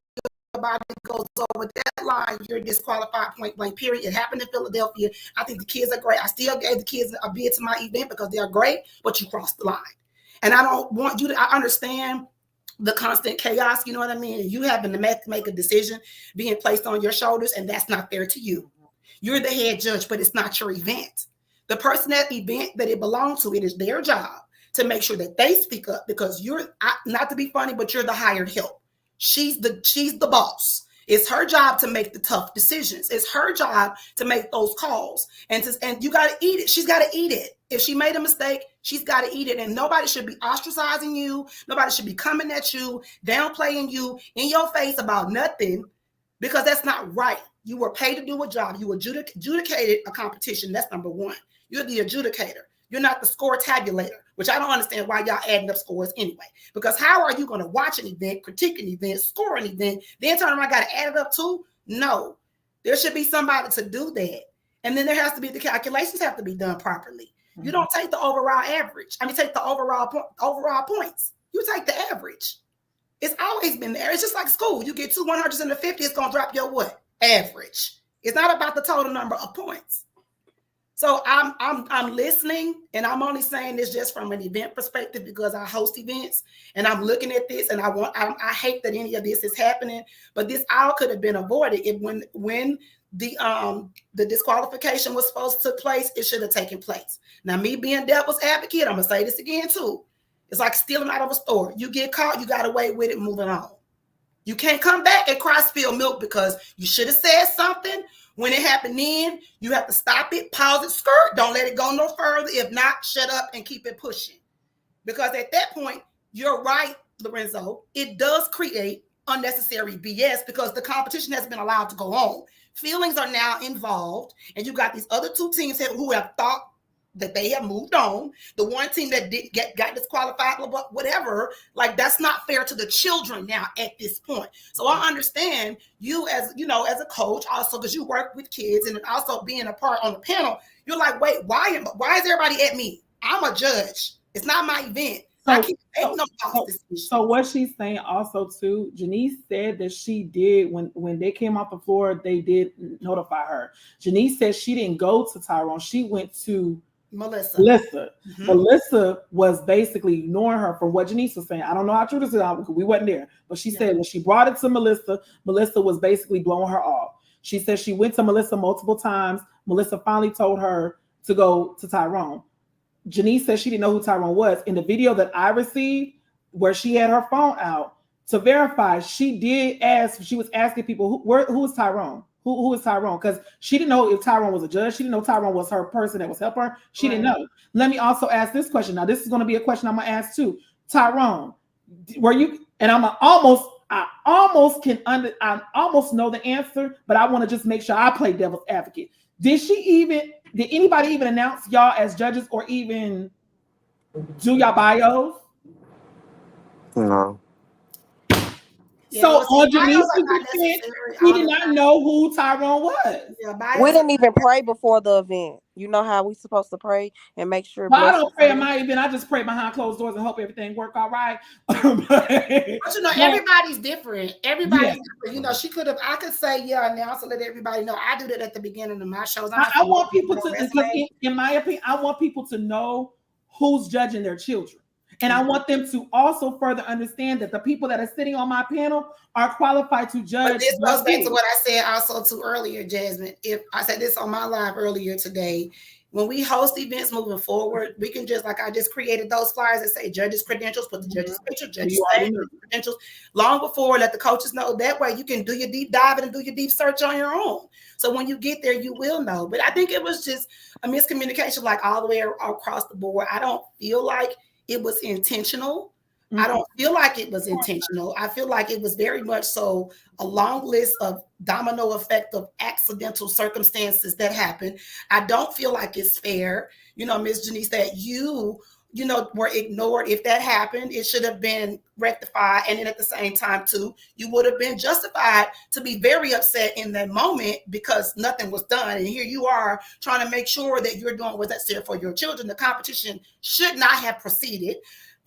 your body goes over that line, you're disqualified, point blank, period. It happened in Philadelphia. I think the kids are great. I still gave the kids a bid to my event because they're great, but you crossed the line. And I don't want you to, I understand the constant chaos, you know what I mean? You having to make a decision being placed on your shoulders, and that's not fair to you. You're the head judge, but it's not your event. The person at the event that it belongs to, it is their job to make sure that they speak up, because you're, not to be funny, but you're the hired help. She's the boss. It's her job to make the tough decisions. It's her job to make those calls. And you got to eat it. She's got to eat it. If she made a mistake, she's got to eat it. And nobody should be ostracizing you. Nobody should be coming at you, downplaying you in your face about nothing, because that's not right. You were paid to do a job. You adjudicated a competition. That's number one. You're the adjudicator. You're not the score tabulator, which I don't understand why y'all adding up scores anyway. Because how are you going to watch an event, critique an event, score an event, then turn around, got to add it up too? No. There should be somebody to do that. And then there has to be, the calculations have to be done properly. Mm-hmm. You don't take the overall average. Take the overall points. You take the average. It's always been there. It's just like school. You get 2 100s in the 50, it's going to drop your what? Average. It's not about the total number of points. So I'm listening, and I'm only saying this just from an event perspective, because I host events and I'm looking at this, and I hate that any of this is happening, but this all could have been avoided if when the disqualification was supposed to take place, it should have taken place. Now, me being devil's advocate, I'm gonna say this again too. It's like stealing out of a store. You get caught, you got away with it, moving on. You can't come back and cry spilled milk because you should have said something. When it happened then, you have to stop it, pause it, skirt. Don't let it go no further. If not, shut up and keep it pushing. Because at that point, you're right, Lorenzo. It does create unnecessary BS because the competition has been allowed to go on. Feelings are now involved, and you got these other 2 teams who have thought that they have moved on. The one team that got disqualified, whatever, like that's not fair to the children now at this point. So I understand you as a coach also, because you work with kids and also being a part on the panel. You're like, wait, why is everybody at me? I'm a judge. It's not my event. So, can't make no false decisions. so what she's saying also too, Janice said that she did when they came off the floor, they did notify her. Janice said she didn't go to Tyrone, she went to Melissa. Mm-hmm. Melissa was basically ignoring her from what Janice was saying. I don't know how true this is because we wasn't there, but she said when she brought it to Melissa, Melissa was basically blowing her off. She said she went to Melissa multiple times. Melissa finally told her to go to Tyrone. Janice said she didn't know who Tyrone was. In the video that I received, where she had her phone out to verify, she did ask. She was asking people, who is Tyrone? Who is Tyrone? Because she didn't know if Tyrone was a judge. She didn't know Tyrone was her person that was helping her. She didn't know. Let me also ask this question. Now, this is going to be a question I'm going to ask too. Tyrone, were you? And I almost know the answer, but I want to just make sure I play devil's advocate. Did anybody even announce y'all as judges or even do y'all bios? No. So on Janice's defense, we did not know who Tyrone was. We didn't even pray before the event. You know how we supposed to pray and make sure. Well, I don't pray in my event. I just pray behind closed doors and hope everything work all right. But everybody's different. Everybody's different. She could have. I could say announce to let everybody know. I do that at the beginning of my shows. I want people to, in my opinion, I want people to know who's judging their children. And I want them to also further understand that the people that are sitting on my panel are qualified to judge. But this goes back to what I said also too earlier, Jasmine. If I said this on my live earlier today, when we host events moving forward, we can just, like I just created those flyers that say judges' credentials, put the judges' picture, judges' credentials, long before, let the coaches know. That way you can do your deep dive and do your deep search on your own. So when you get there, you will know. But I think it was just a miscommunication, like all the way across the board. I don't feel like it was intentional. I don't feel like it was intentional. I feel like it was very much so a long list of domino effect of accidental circumstances that happened. I don't feel like it's fair. Ms. Janice, that you were ignored. If that happened, it should have been rectified. And then at the same time too, you would have been justified to be very upset in that moment because nothing was done. And here you are trying to make sure that you're doing what's necessary for your children. The competition should not have proceeded.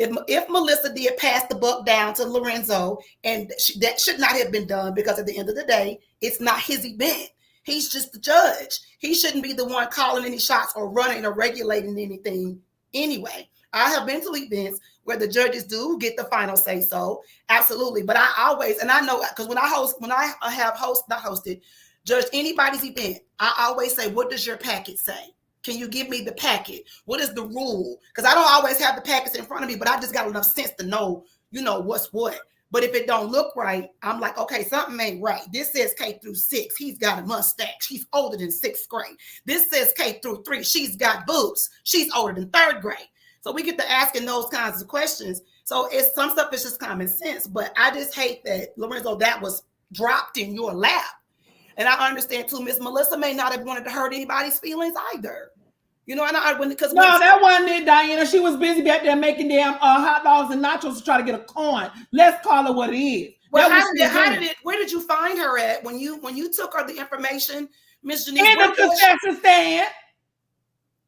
If Melissa did pass the buck down to Lorenzo, and that should not have been done, because at the end of the day, it's not his event. He's just the judge. He shouldn't be the one calling any shots or running or regulating anything anyway. I have been to events where the judges do get the final say so. Absolutely. But I always, and I know, because when I have not hosted, judge anybody's event, I always say, what does your packet say? Can you give me the packet? What is the rule? Because I don't always have the packets in front of me, but I just got enough sense to know, what's what. But if it don't look right, I'm like, okay, something ain't right. This says K through 6. He's got a mustache. He's older than 6th grade. This says K through 3. She's got boobs. She's older than 3rd grade. So we get to asking those kinds of questions. So some stuff is just common sense. But I just hate that, Lorenzo, that was dropped in your lap. And I understand too, Miss Melissa may not have wanted to hurt anybody's feelings either. That wasn't it, Diana. She was busy back there making damn hot dogs and nachos to try to get a coin. Let's call it what it is. Well, where did you find her at when you took her the information, Miss Janice? In the concession stand.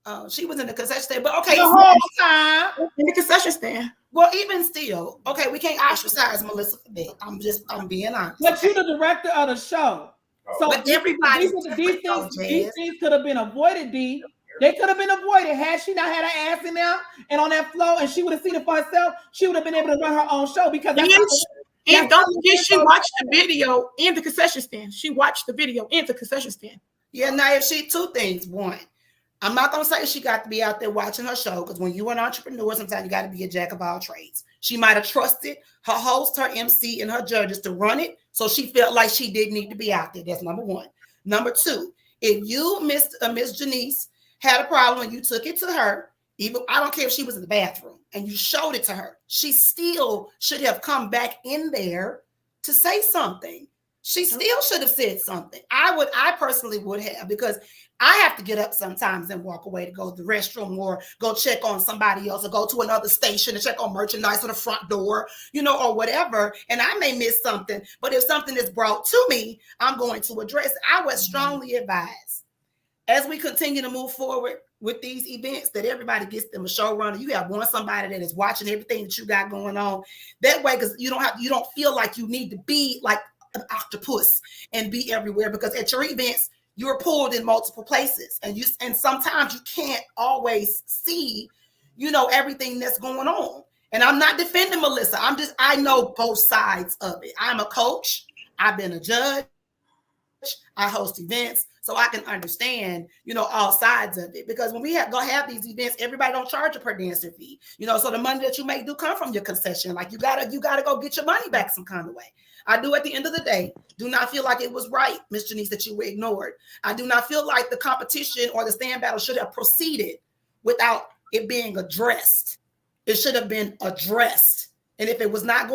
Oh, she was in the concession stand, but okay, the whole time in the concession stand. Well, even still, okay, we can't ostracize Melissa for that. I'm being honest. But you're the director of the show. So but these things could have been avoided, D. They could have been avoided had she not had her ass in there and on that floor, and she would have seen it for herself. She would have been able to run her own show because don't forget she watched the video in the concession stand. She watched the video in the concession stand. Yeah, now if she two things, one, I'm not gonna say she got to be out there watching her show, because when you're an entrepreneur, sometimes you got to be a jack of all trades. She might have trusted her host, her MC, and her judges to run it, so she felt like she didn't need to be out there. That's number one. Number two, if you, Miss Janice, had a problem and you took it to her, even I don't care if she was in the bathroom, and you showed it to her, she still should have come back in there to say something. She still should have said something. I personally would have, because I have to get up sometimes and walk away to go to the restroom or go check on somebody else or go to another station to check on merchandise on the front door, or whatever. And I may miss something, but if something is brought to me, I'm going to address it. I would strongly advise as we continue to move forward with these events, that everybody gets them a showrunner. You have somebody that is watching everything that you got going on. That way, because you don't feel like you need to be like an octopus and be everywhere, because at your events you're pulled in multiple places, and sometimes you can't always see, everything that's going on. And I'm not defending Melissa. I know both sides of it. I'm a coach. I've been a judge. I host events, so I can understand, all sides of it. Because when we go have these events, everybody don't charge a per dancer fee. So the money that you make do come from your concession. Like you gotta go get your money back some kind of way. I do at the end of the day, do not feel like it was right, Miss Janice, that you were ignored. I do not feel like the competition or the stand battle should have proceeded without it being addressed. It should have been addressed. And if it was not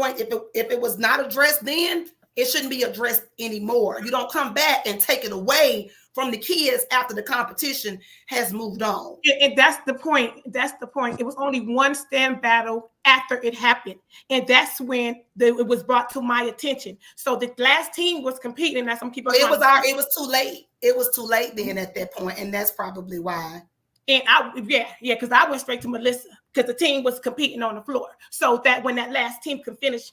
addressed then, it shouldn't be addressed anymore. You don't come back and take it away from the kids after the competition has moved on. And that's the point. That's the point. It was only one stand battle after it happened. And that's when it was brought to my attention. So the last team was competing. That's some people. It was too late. It was too late then at that point, and that's probably why. And because I went straight to Melissa because the team was competing on the floor. So that when that last team could finish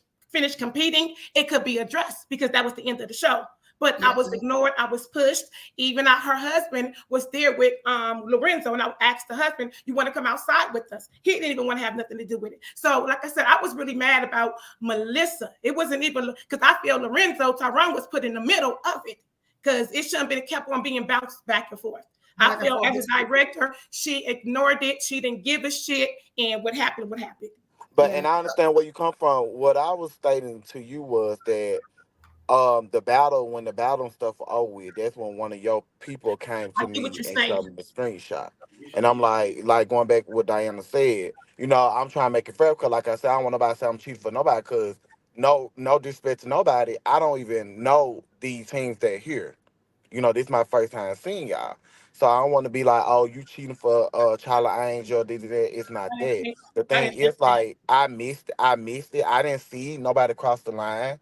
competing, it could be addressed, because that was the end of the show. But I was ignored. I was pushed. Even her husband was there with Lorenzo, and I asked the husband, "You want to come outside with us?" He didn't even want to have nothing to do with it. So, like I said, I was really mad about Melissa. It wasn't even because I feel Lorenzo Tyrone was put in the middle of it, because it shouldn't have been kept on being bounced back and forth. I feel as a director, she ignored it. She didn't give a shit, and what happened, what happened. But and I understand where you come from. What I was stating to you was that the battle, when the battle and stuff were over with, that's when one of your people came I to get what me you're and saying. showed me the screenshot. And I'm like going back to what Diana said, I'm trying to make it fair, because like I said, I don't want nobody to say I'm cheating for nobody, because no disrespect to nobody, I don't even know these teams that here. This is my first time seeing y'all. So I don't want to be like, oh, you cheating for Charlie Angel, did that. It's not that. The I thing didn't think is, like, I missed it. I didn't see nobody cross the line.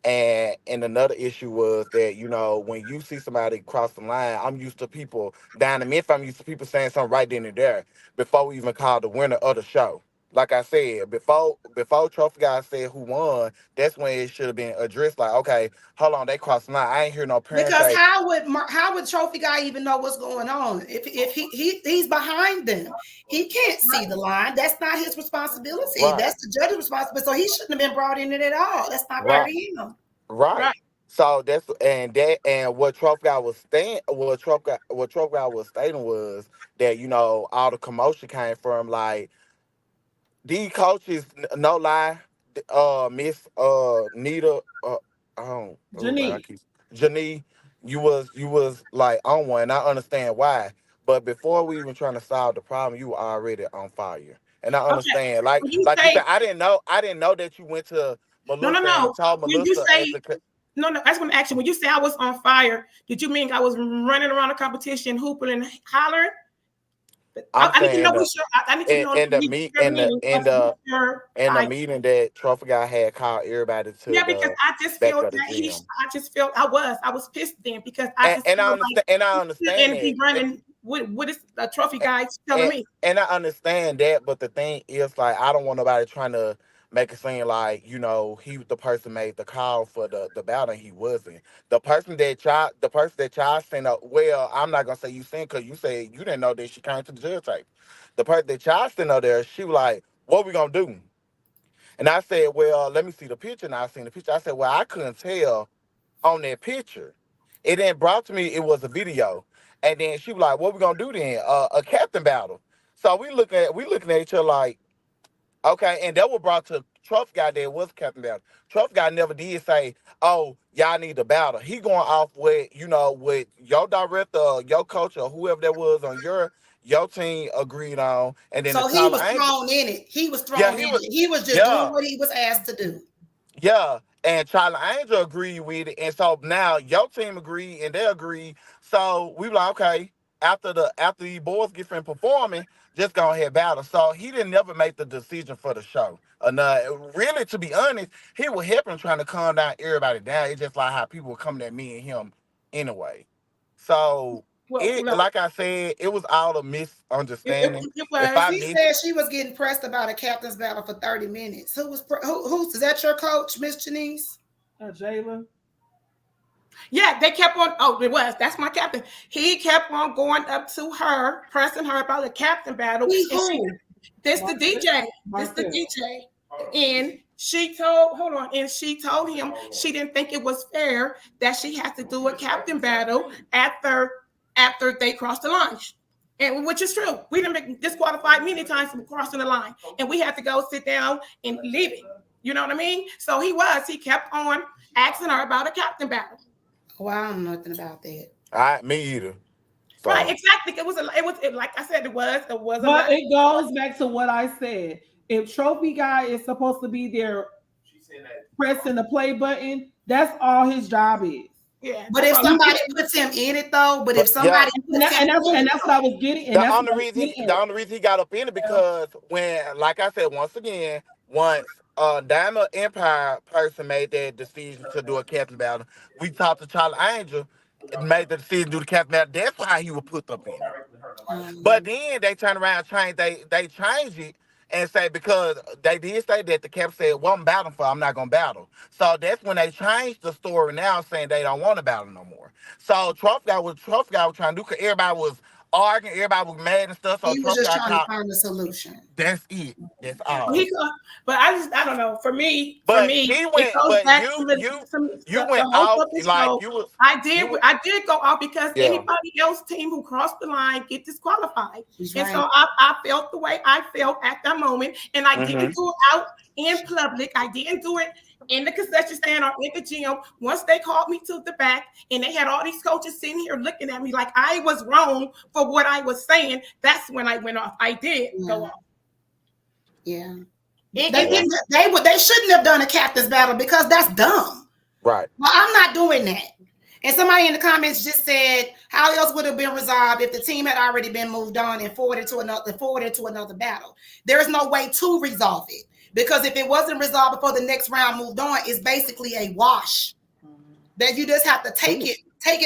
And another issue was that, when you see somebody cross the line, I'm used to people down in Memphis, I'm used to people saying something right then and there before we even called the winner of the show. Like I said, before Trophy Guy said who won, that's when it should have been addressed. Like, okay, hold on, they crossed the line. I ain't hear no parents Because say, how would Trophy Guy even know what's going on if he's behind them? He can't see the line. That's not his responsibility. right, That's the judge's responsibility. So he shouldn't have been brought in it at all. That's not fair right, to him. right. So and what Trophy Guy was saying, what Trophy Guy was stating was that all the commotion came from, like, these coaches, no lie, Miss Nita, like I Janine. keep Janie, you was like on one. And I understand why, but before we even trying to solve the problem, you were already on fire. And I Okay. understand, like When you like you say said, I didn't know that you went to Melissa and no. told When you Melissa at say the. no, I just want to ask you. When you say I was on fire, did you mean I was running around the competition, hooping and hollering? I'm I need to saying know what your. I need to know in the what meet your meaning of your in the fire. meeting that Trophy Guy had called everybody to Yeah, because the I just back felt of the that gym. I just felt I was pissed then because I just And feel like I he understand shouldn't be that. running. What is the trophy guy telling and, me? and I understand that, but the thing is, like, I don't want nobody trying to make it seem like he was the person made the call for the battle. And he wasn't. The person that y'all sent up. Well, I'm not gonna say you sent, because you said you didn't know that she came to the jail tape. The person that y'all sent up there, she was like, "What we gonna do?" And I said, "Well, let me see the picture." And I seen the picture. I said, "Well, I couldn't tell on that picture. It then brought to me, it was a video." And then she was like, "What we gonna do then? A captain battle." So we looking at each other like, okay. And that was brought to Trophy Guy, that was captain battle. Trophy Guy never did say, "Oh, y'all need to battle." He going off with, with your director, or your coach, or whoever that was on your team agreed on. And then the So he Tyler was Angel. thrown in it. He was Yeah, thrown in he was. it. He was just doing Yeah. what he was asked to do. Yeah, and Charlie Angel agreed with it, and so now your team agreed, and they agreed. So we were like, okay, after the boys get finished performing, just go ahead and battle. So he didn't never make the decision for the show. Really, to be honest, he was helping trying to calm down everybody down. It's just like how people were coming at me and him anyway. So Like I said, it was all a misunderstanding. If I She said she was getting pressed about a captain's battle for 30 minutes. Who's is that your coach, Miss Janice? Jayla. Yeah, they kept on. Oh, it was. That's my captain. He kept on going up to her, pressing her about the captain battle. This the DJ. This the DJ. And she told, and she told him she didn't think it was fair that she had to do a captain battle after they crossed the line. And which is true. We didn't been disqualified many times from crossing the line. And we had to go sit down and leave it. You know what I mean? So he kept on asking her about a captain battle. Well, I don't know nothing about that. Me either. So. Right, exactly. It was like I said, it was. But it goes back to what I said. If trophy guy is supposed to be there pressing the play button, that's all his job is. Yeah. But if somebody puts him in it though, and that's what I was getting. The only reason he got up in it because when, like I said, once Diamond Empire person made that decision to do a captain battle, we talked to Charlie Angel and made the decision to do the captain battle. That's why he was put up in it. But then they turned around and they changed it and say, because they did say that the captain said, well, I'm battling for, I'm not going to battle. So that's when they changed the story now, saying they don't want to battle no more. So Trophy guy was trying to do, because everybody was arguing, everybody was mad and stuff. So he was just trying to find a solution. That's it. That's all. But I don't know. For me, you went off like you was. I did go off because anybody else team who crossed the line get disqualified. And so I felt the way I felt at that moment, and I didn't do it out in public. I didn't do it in the concession stand or in the gym. Once they called me to the back and they had all these coaches sitting here looking at me like I was wrong for what I was saying, that's when I went off. I did go off. Yeah. They shouldn't have done a captain's battle because that's dumb. Right. Well, I'm not doing that. And somebody in the comments just said, how else would it have been resolved if the team had already been moved on and forwarded to another battle? There is no way to resolve it. Because if it wasn't resolved before the next round moved on, it's basically a wash. That you just have to take it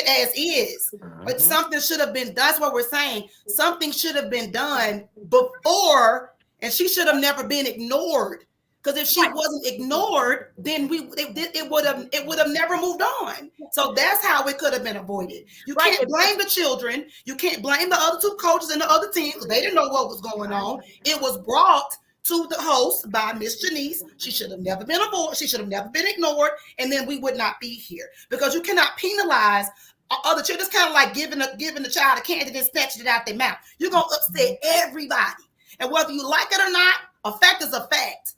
as is. But something should have been done. That's what we're saying. Something should have been done before, and she should have never been ignored. Because if she wasn't ignored, then it would have never moved on. So that's how it could have been avoided. You can't blame the children. You can't blame the other two coaches and the other teams because they didn't know what was going on. It was brought to the host by Miss Janice. She should have never been avoided. She should have never been ignored, and then we would not be here because you cannot penalize other children. It's kind of like giving the child a candy and snatching it out their mouth. You're gonna upset everybody, and whether you like it or not, a fact is a fact.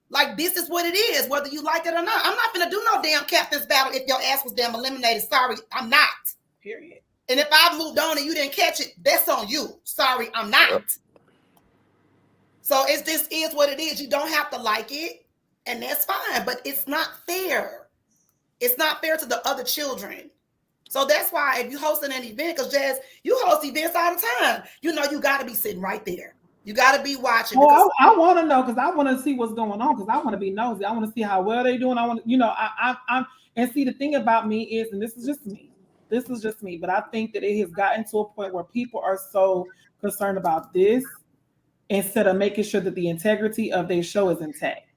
Like this is what it is, whether you like it or not. I'm not gonna do no damn captain's battle if your ass was damn eliminated. Sorry, I'm not. Period. And if I moved on and you didn't catch it, that's on you. Sorry, I'm not. So this is what it is. You don't have to like it, and that's fine. But it's not fair. It's not fair to the other children. So that's why if you hosting an event, because Jazz, you host events all the time. You know you got to be sitting right there. You got to be watching. Oh, I want to know because I want to see what's going on because I want to be nosy. I want to see how well they're doing. I want to, I'm and see the thing about me is, and this is just me. This is just me, but I think that it has gotten to a point where people are so concerned about this instead of making sure that the integrity of their show is intact.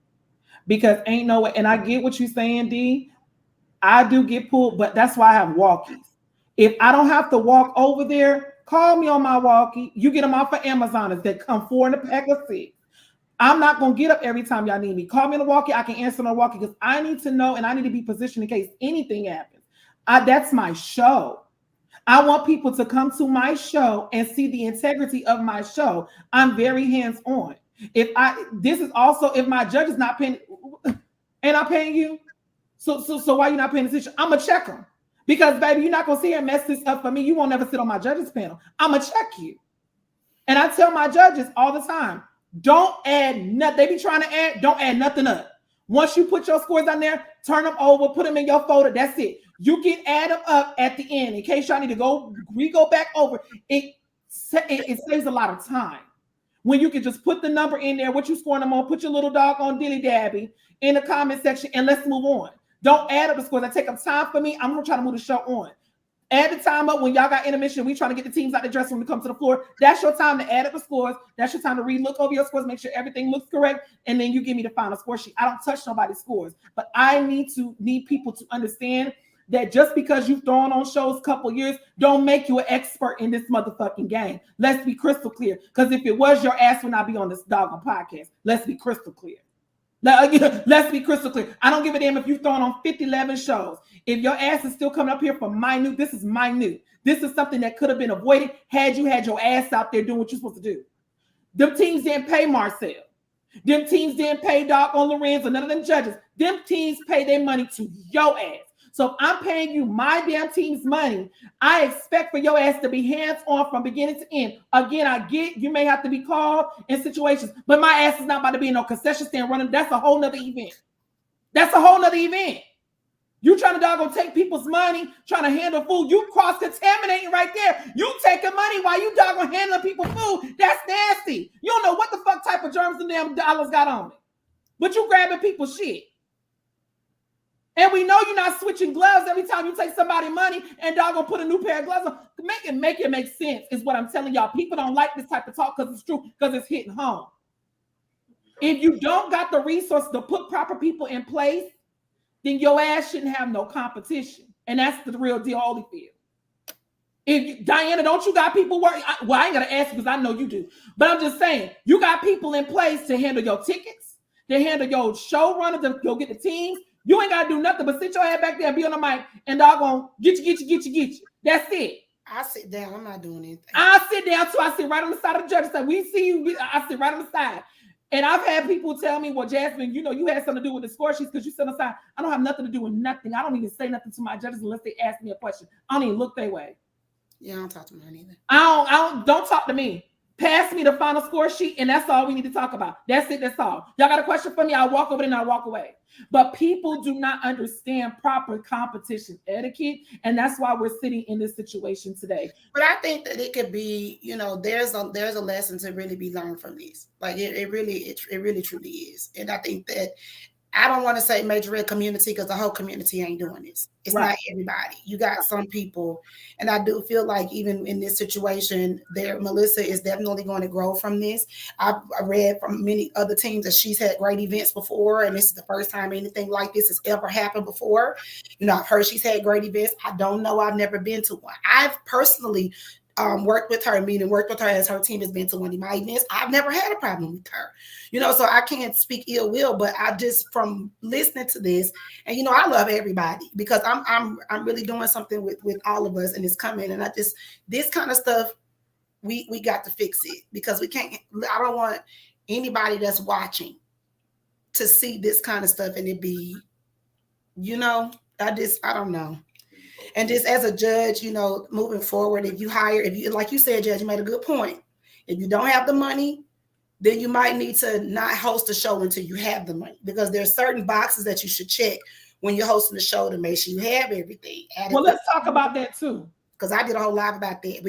Because ain't no way, and I get what you're saying, D. I do get pulled, but that's why I have walkies. If I don't have to walk over there, call me on my walkie. You get them off of Amazon that come 4 in a pack of 6. I'm not going to get up every time y'all need me. Call me on the walkie. I can answer on the walkie because I need to know and I need to be positioned in case anything happens. That's my show. I want people to come to my show and see the integrity of my show. I'm very hands-on. If my judge is not paying, ain't I paying you? So why you not paying attention? I'm going to check them. Because, baby, you're not going to sit here and mess this up for me. You won't never sit on my judges panel. I'm going to check you. And I tell my judges all the time, don't add nothing. They be trying to add, don't add nothing up. Once you put your scores on there, turn them over, put them in your folder. That's it. You can add them up at the end in case y'all need to go back over. It saves a lot of time. When you can just put the number in there, what you scoring them on, put your little dog on dilly dabby in the comment section, and let's move on. Don't add up the scores. That take up time for me. I'm going to try to move the show on. Add the time up when y'all got intermission. We trying to get the teams out the dressing room to come to the floor. That's your time to add up the scores. That's your time to look over your scores, make sure everything looks correct, and then you give me the final score sheet. I don't touch nobody's scores, but I need people to understand that just because you've thrown on shows a couple years don't make you an expert in this motherfucking game. Let's be crystal clear. Because if it was, your ass would not be on this doggone podcast. Let's be crystal clear. Let's be crystal clear. I don't give a damn if you've thrown on 50, 11 shows. If your ass is still coming up here for minute, this is minute. This is something that could have been avoided had you had your ass out there doing what you're supposed to do. Them teams didn't pay Marcel. Them teams didn't pay Doc on Lorenz or none of them judges. Them teams pay their money to your ass. So if I'm paying you my damn team's money, I expect for your ass to be hands-on from beginning to end. Again, I get you may have to be called in situations, but my ass is not about to be in no concession stand running. That's a whole nother event. That's a whole nother event. You trying to doggone take people's money, trying to handle food. You cross-contaminating right there. You taking money while you doggone handling people's food. That's nasty. You don't know what the fuck type of germs the damn dollars got on it. But you grabbing people's shit. And we know you're not switching gloves every time you take somebody money and doggone put a new pair of gloves on. Make it make sense is what I'm telling y'all. People don't like this type of talk because it's true, because it's hitting home. If you don't got the resources to put proper people in place, then your ass shouldn't have no competition. And that's the real deal, Holyfield. Diana, don't you got people working? Well, I ain't gonna ask you because I know you do. But I'm just saying, you got people in place to handle your tickets, to handle your showrunner, to go get the teams. You ain't gotta do nothing but sit your head back there and be on the mic and doggone get you. That's it. I sit down. I'm not doing anything. I sit down too. I sit right on the side of the judge and say, we see you. I sit right on the side. And I've had people tell me, well, Jasmine, you know, you had something to do with the score sheets because you sit on the side. I don't have nothing to do with nothing. I don't even say nothing to my judges unless they ask me a question. I don't even look their way. Yeah, I don't talk to mine either. Don't talk to me. Pass me the final score sheet, and that's all we need to talk about. That's it. That's all. Y'all got a question for me? I'll walk over and I'll walk away. But people do not understand proper competition etiquette, and that's why we're sitting in this situation today. But I think that it could be, you know, there's a lesson to really be learned from this. Like it really truly is. And I think that I don't want to say Majorette community because the whole community ain't doing this. It's Right. not everybody. You got some people, and I do feel like even in this situation, Melissa is definitely going to grow from this. I read from many other teams that she's had great events before, and this is the first time anything like this has ever happened before. You know, I've heard she's had great events. I don't know. I've never been to one. I've personally worked with her as her team has been to one of my events. I've never had a problem with her, you know, so I can't speak ill will, but I just, from listening to this, and, you know, I love everybody because I'm really doing something with all of us, and it's coming. And this kind of stuff, we got to fix it because I don't want anybody that's watching to see this kind of stuff and it be, you know, I don't know. And just as a judge, you know, moving forward, if you like you said, Judge, you made a good point. If you don't have the money, then you might need to not host a show until you have the money, because there's certain boxes that you should check when you're hosting the show to make sure you have everything. Well, let's talk about that too. Because I did a whole live about that.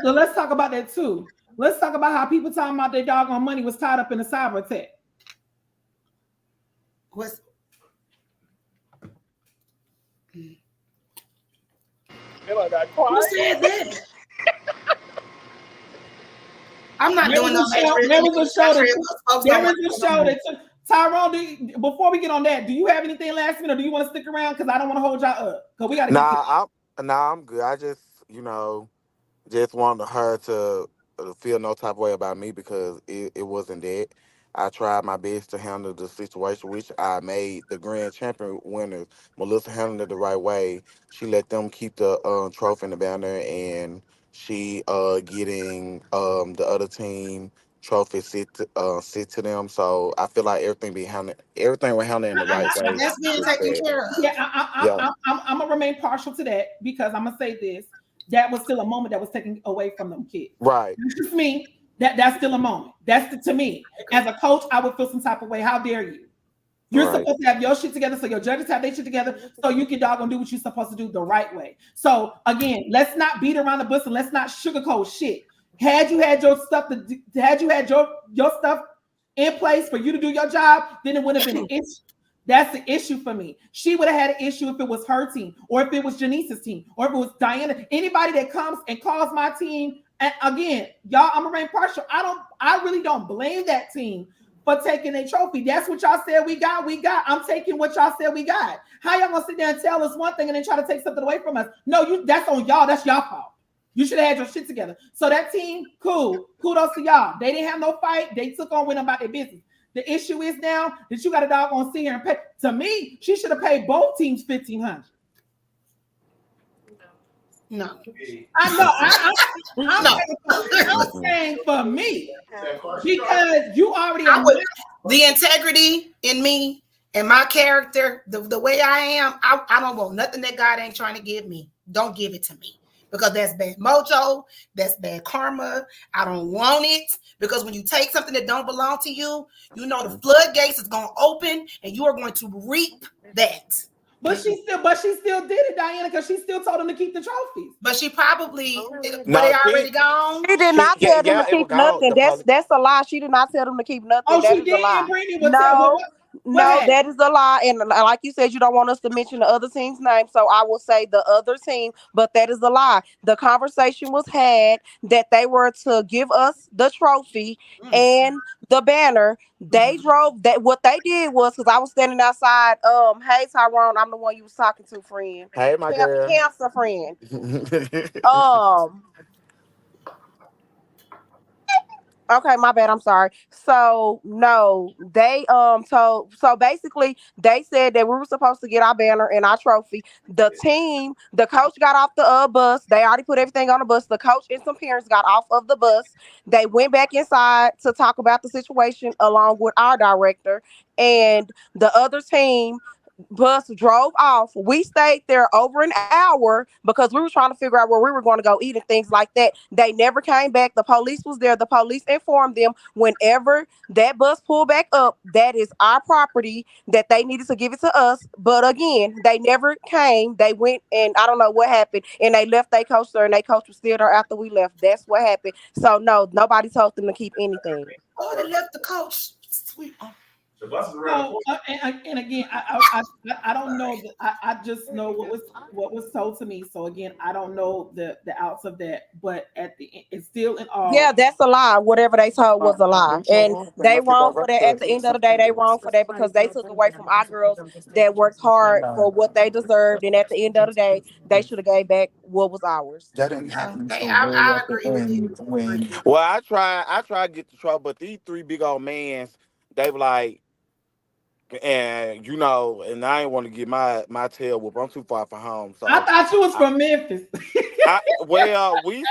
Let's talk about that too. Let's talk about how people talking about their doggone money was tied up in a cyber attack. I got quiet. Who said that? I'm not doing no. There was a show that took Tyrone. Before we get on that, do you have anything last minute, or do you want to stick around? Because I don't want to hold y'all up. Because we got to. I'm good. I just, just wanted her to feel no type of way about me because it wasn't that. I tried my best to handle the situation, which I made the grand champion winners. Melissa handled it the right way. She let them keep the trophy in the banner, and she getting the other team trophy sit to them. So I feel like everything was handled in the right way. That's being taken care of. Yeah, I'm gonna remain partial to that because I'm gonna say this: that was still a moment that was taken away from them kids. Right. That's just me. That's still a moment. To me. As a coach, I would feel some type of way. How dare you? You're supposed to have your shit together, so your judges have their shit together, so you can doggone do what you're supposed to do the right way. So again, let's not beat around the bush and let's not sugarcoat shit. Had you had your stuff your stuff in place for you to do your job, then it would have been an issue. That's the issue for me. She would have had an issue if it was her team, or if it was Janice's team, or if it was Diana. Anybody that comes and calls my team, and again, y'all, I'm gonna remain partial. I really don't blame that team for taking a trophy. That's what y'all said we got. We got. I'm taking what y'all said we got. How y'all gonna sit there and tell us one thing and then try to take something away from us? No, you. That's on y'all. That's y'all fault. You should have had your shit together. So that team, cool. Kudos to y'all. They didn't have no fight. They took on with them about their business. The issue is now that you got a dog on sit here and pay. To me, she should have paid both teams $1,500. No. I know. I'm saying for me because you already. The integrity in me and my character, the way I am, I don't want nothing that God ain't trying to give me. Don't give it to me. Because that's bad mojo, that's bad karma. I don't want it. Because when you take something that don't belong to you, you know the floodgates is going to open and you are going to reap that. But she still did it, Diana, because she still told him to keep the trophies. But she probably were No, they already gone? She did not tell them to it was keep gone. nothing. That's a lie. She did not tell them to keep nothing. Oh, That she is a lie. did. Brittany No, no, ahead. that is a lie. And like you said, you don't want us to mention the other team's name, so I will say the other team. But that is a lie. The conversation was had that they were to give us the trophy and the banner. They drove that. What they did was because I was standing outside. Hey Tyrone, I'm the one you was talking to, friend. Hey, my girl. Cancer friend. Um. Okay, my bad. I'm sorry. So no, they told so basically they said that we were supposed to get our banner and our trophy. The team, the coach got off the bus. They already put everything on the bus. The coach and some parents got off of the bus. They went back inside to talk about the situation along with our director and the other team bus drove off. We stayed there over an hour because we were trying to figure out where we were going to go eat and things like that. They never came back. The police was there. The police informed them whenever that bus pulled back up, that is our property, that they needed to give it to us. But again, they never came. They went and I don't know what happened. And they left their coach there and their coach was still there after we left. That's what happened. So no, nobody told them to keep anything. Oh, they left the coach. Sweet. So, and again, I don't know. I just know what was told to me. So again, I don't know the outs of that. But at the end, it's still in all. Yeah, that's a lie. Whatever they told was a lie, and they wrong for that. At the end of the day, they wrong for that because they took away from our girls that worked hard for what they deserved, and at the end of the day, they should have gave back what was ours. That didn't happen. Okay, I agree with you. Well, I tried to get the trouble, but these three big old mans, they were like, and and I ain't want to get my tail whooped. I'm too far from home, so I thought you was from Memphis. we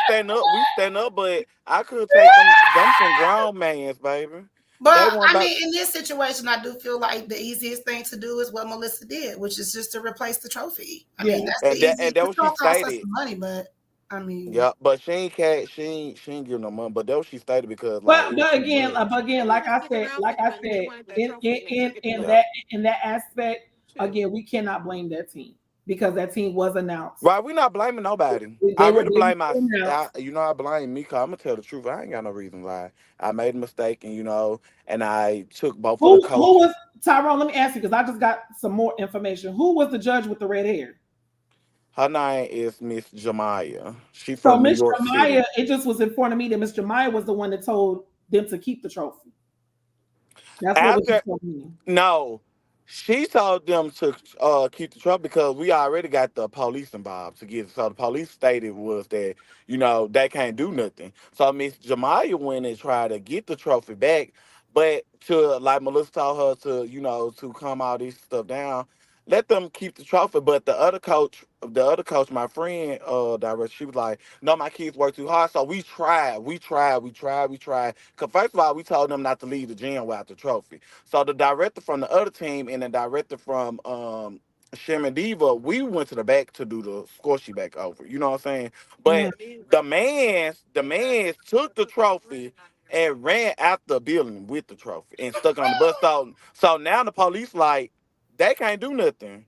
stand up, but I could take them some grown mans, baby. But I mean, in this situation, I do feel like the easiest thing to do is what Melissa did, which is just to replace the trophy. I mean, that's the easiest. And that was she stated. Money, but I mean, yeah, but she ain't give no money. But that was she stated because but again, like I said, in that aspect, again, we cannot blame that team because that team was announced. Right, we're not blaming nobody. I really blame myself. I blame me because I'm gonna tell the truth. I ain't got no reason to lie. I made a mistake, and I took both of the coaches. Who was Tyrone? Let me ask you because I just got some more information. Who was the judge with the red hair? Her name is Miss Jemiah. She So from New Miss York Jemiah, City. it just was informed to me that Miss Jemiah was the one that told them to keep the trophy. That's what was told me. No, she told them to keep the truck because we already got the police involved to get it. So the police stated was that, they can't do nothing. So Miss Jemiah went and tried to get the trophy back, but to like Melissa told her to, to calm all this stuff down, let them keep the trophy. But the other coach, my friend, director, she was like, no, my kids work too hard. So we tried. Cause first of all, we told them not to leave the gym without the trophy. So the director from the other team and the director from Sherman Diva, we went to the back to do the squishy back over. You know what I'm saying? But the man's took the trophy and ran out the building with the trophy and stuck it on the bus. So now the police like they can't do nothing.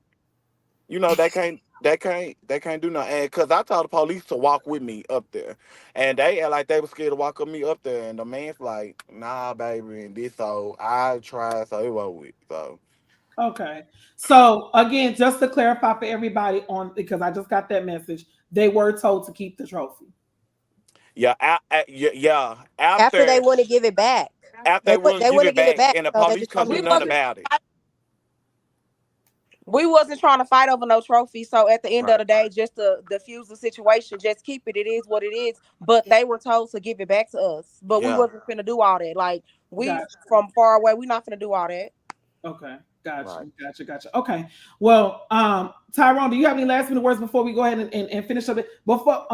They can't do nothing. And cause I told the police to walk with me up there, and they act like they were scared to walk with me up there. And the man's like, "Nah, baby," and this. So I tried, so it was with. So Okay. So again, just to clarify for everybody on because I just got that message, they were told to keep the trophy. Yeah, yeah. After they want to give it back. After They they wouldn't give want to it give it back, back, and the so they police just told couldn't them do to nothing keep it. about it. We wasn't trying to fight over no trophy. So at the end of Right. the day, just to diffuse the situation, just keep it. It is what it is. But they were told to give it back to us. But we Yeah. wasn't finna do all that. Like we Gotcha. from far away, we not finna do all that. Okay. Gotcha. Right. Gotcha. Okay. Well, Tyrone, do you have any last minute words before we go ahead and finish up it? Before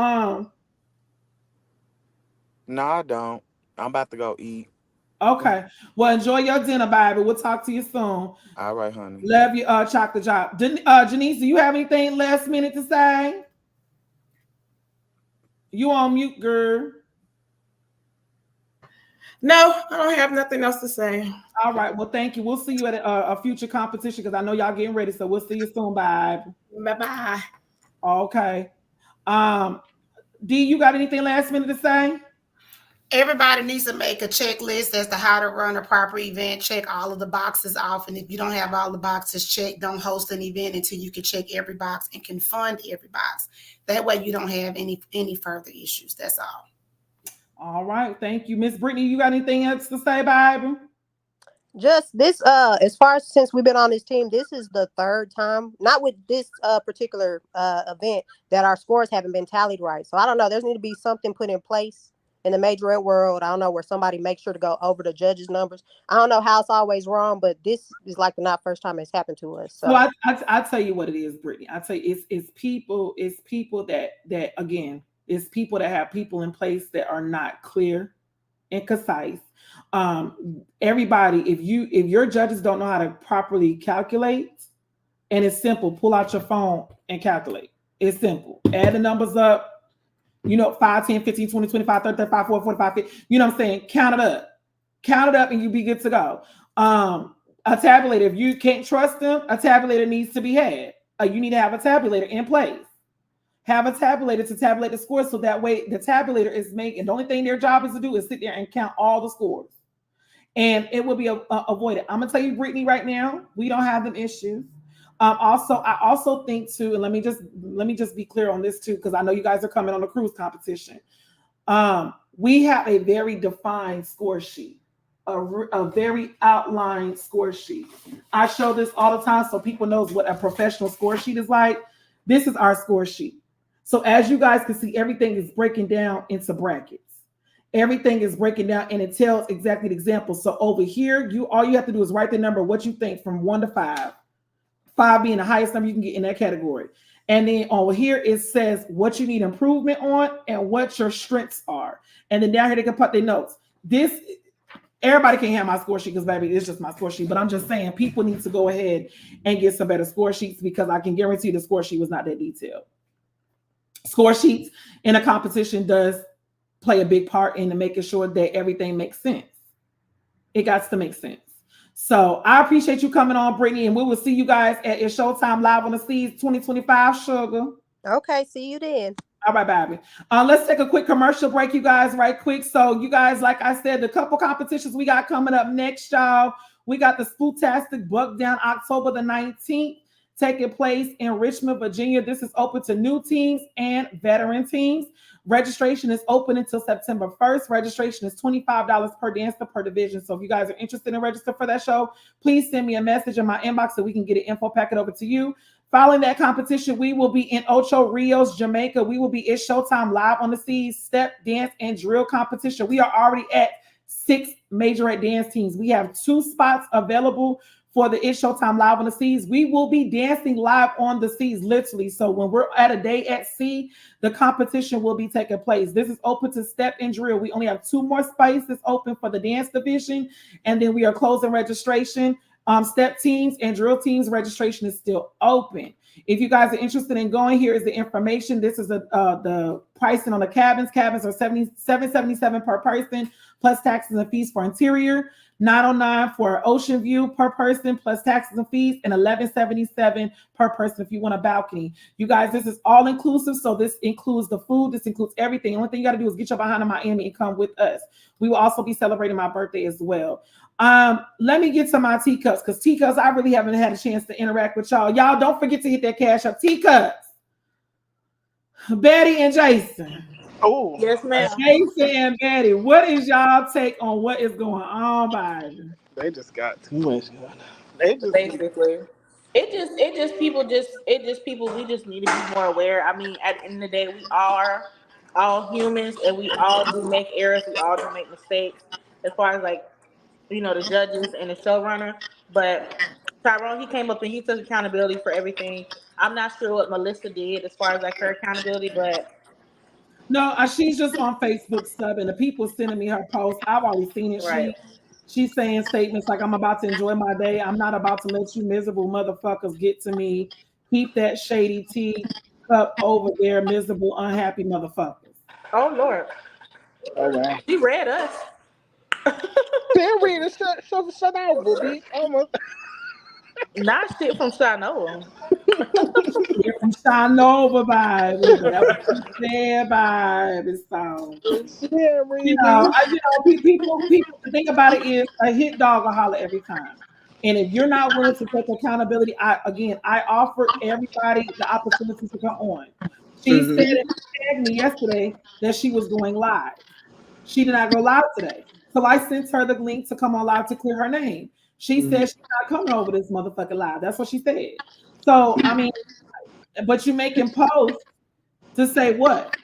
No, I don't. I'm about to go eat. okay. Well, enjoy your dinner, baby. We'll talk to you soon. All right, honey. Love you, chocolate job. Janice, do you have anything last minute to say? You on mute, girl. No, I don't have nothing else to say. All right. Well, thank you. We'll see you at a future competition because I know y'all getting ready. So we'll see you soon. Bye. Bye-bye. Okay. D, you got anything last minute to say? Everybody needs to make a checklist as to how to run a proper event. Check all of the boxes off. And if you don't have all the boxes checked, don't host an event until you can check every box and can fund every box. That way you don't have any further issues. That's all. All right. Thank you. Miss Brittany, you got anything else to say, baby? Just this, as far as since we've been on this team, this is the third time, not with this particular event, that our scores haven't been tallied right. So I don't know. There's need to be something put in place in the Majorette world. I don't know, where somebody makes sure to go over the judges' numbers. I don't know how it's always wrong, but this is like the not first time it's happened to us. So I tell you what it is, Brittany. I tell you, it's people that again, it's people that have people in place that are not clear and concise. Everybody, if your judges don't know how to properly calculate, and it's simple, pull out your phone and calculate. It's simple. Add the numbers up. 5, 10, 15, 20, 25, 30, 35, 40, 45, 50. You know what I'm saying? Count it up and you be good to go. A tabulator, if you can't trust them, a tabulator needs to be had. You need to have a tabulator in place. Have a tabulator to tabulate the scores so that way the tabulator is making, the only thing their job is to do is sit there and count all the scores. And it will be avoided. I'm gonna tell you, Brittany, right now, we don't have them issues. I also think too, and let me just be clear on this too, because I know you guys are coming on the cruise competition. We have a very defined score sheet, a very outlined score sheet. I show this all the time so people knows what a professional score sheet is like. This is our score sheet. So as you guys can see, everything is breaking down into brackets. Everything is breaking down and it tells exactly the example. So over here, all you have to do is write the number, what you think from 1 to 5. 5 being the highest number you can get in that category. And then over here, it says what you need improvement on and what your strengths are. And then down here, they can put their notes. Everybody can have my score sheet because, baby, it's just my score sheet. But I'm just saying people need to go ahead and get some better score sheets because I can guarantee the score sheet was not that detailed. Score sheets in a competition does play a big part in making sure that everything makes sense. It got to make sense. So I appreciate you coming on, Brittany, and we will see you guys at It's Showtime Live on the Seas 2025, sugar. Okay, see you then. All right, baby. Let's take a quick commercial break, you guys, right quick. So you guys, like I said, the couple competitions we got coming up next, y'all. We got the Spooktastic Buck Down October the 19th, taking place in Richmond, Virginia. This is open to new teams and veteran teams. Registration is open until September 1st. Registration is $25 per dancer per division. So if you guys are interested in registering for that show, please send me a message in my inbox so we can get an info packet over to you. Following that competition, we will be in Ocho Rios, Jamaica. We will be It's Showtime Live on the Seas, step, dance, and drill competition. We are already at 6 Majorette dance teams. We have 2 spots available for the It's Showtime Live on the Seas. We will be dancing live on the seas, literally. So when we're at a day at sea, the competition will be taking place. This is open to step and drill. We only have 2 more spaces open for the dance division, and then we are closing registration. Step teams and drill teams registration is still open. If you guys are interested in going, here is the information. This is the pricing on the cabins. Cabins are $777 per person, plus taxes and fees for interior. $909 for ocean view per person, plus taxes and fees, and $1177 per person if you want a balcony. You guys, this is all inclusive, so this includes the food, this includes everything. The only thing you got to do is get your behind in Miami and come with us. We will also be celebrating my birthday as well. Let me get to my teacups, because teacups, I really haven't had a chance to interact with y'all. Y'all don't forget to hit that cash up. Teacups, Betty and Jason. Oh, Yes, ma'am. Jason and Betty, what is y'all take on what is going on, Biden? they just got too much going on. They just Basically, it just people. We just need to be more aware. I mean, at the end of the day, we are all humans, and we all do make errors. We all do make mistakes. As far as like the judges and the showrunner, but Tyrone, he came up and he took accountability for everything. I'm not sure what Melissa did as far as like her accountability, but No, she's just on Facebook subbing. The people sending me her post. I've already seen it. right. She's saying statements like, "I'm about to enjoy my day. I'm not about to let you miserable motherfuckers get to me. Keep that shady tea cup over there, miserable, unhappy motherfuckers." Oh Lord, oh wow. she read us. They're ready to shut out, bitch. Almost. Not shit from Shanoa. You're from Shanova, baby. That's what she said, baby. So, Yeah, Reedy. people. The thing about it is, a hit dog will holler every time. And if you're not willing to take accountability, I offered everybody the opportunity to come on. She said and tagged me yesterday that she was going live. She did not go live today. So I sent her the link to come on live to clear her name. She said she's not coming over this motherfucker live. That's what she said. So, I mean, but you making posts to say what?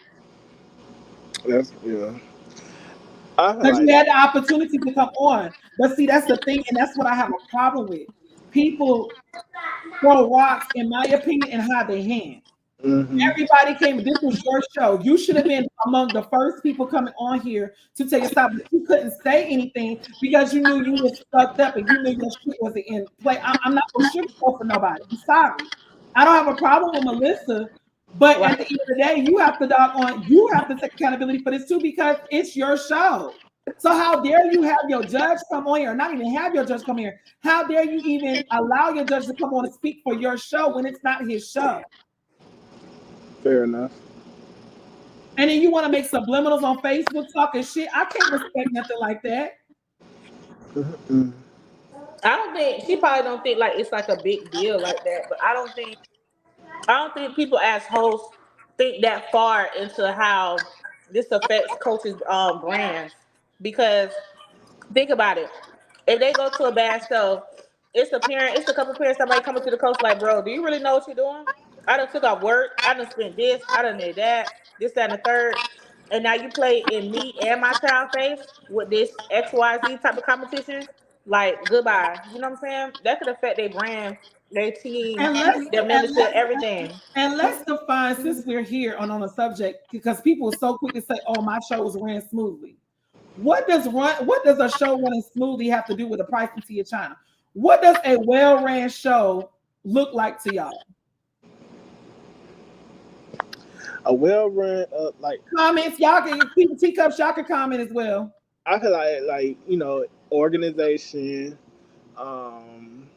That's I feel Because like you had the opportunity to come on. But see, that's the thing, and that's what I have a problem with. People throw rocks, in my opinion, and hide their hand. Everybody came. This was your show. You should have been among the first people coming on here to take a stop. But you couldn't say anything because you knew you was fucked up and you knew your shit wasn't in play. I'm not gonna sugarcoat for nobody. I'm sorry. I don't have a problem with Melissa, but at the end of the day, you have to take accountability for this too because it's your show. So how dare you have your judge come on here, or not even have your judge come here? How dare you even allow your judge to come on and speak for your show when it's not his show? fair enough. And then you want to make subliminals on Facebook talking shit. I can't respect nothing like that. I don't think she probably don't think like it's like a big deal like that, but I don't think people as hosts think that far into how this affects coaches' brands because think about it. If they go to a bad show, it's a couple parents that might come to the coach like, bro, do you really know what you're doing? I done took off work, I done spent this, I done did that, this, that, and the third. And now you play in me and my child face with this XYZ type of competition. Like, goodbye. You know what I'm saying? That could affect their brand, their team, And let's their and membership, let's everything. and let's define since we're here on a subject because people are so quick to say, "Oh, my show was ran smoothly." What does a show running smoothly have to do with the pricing to your China? What does a well-ran show look like to y'all? A well run like Comments, y'all can people teacups, y'all can comment as well. I feel like organization. Um,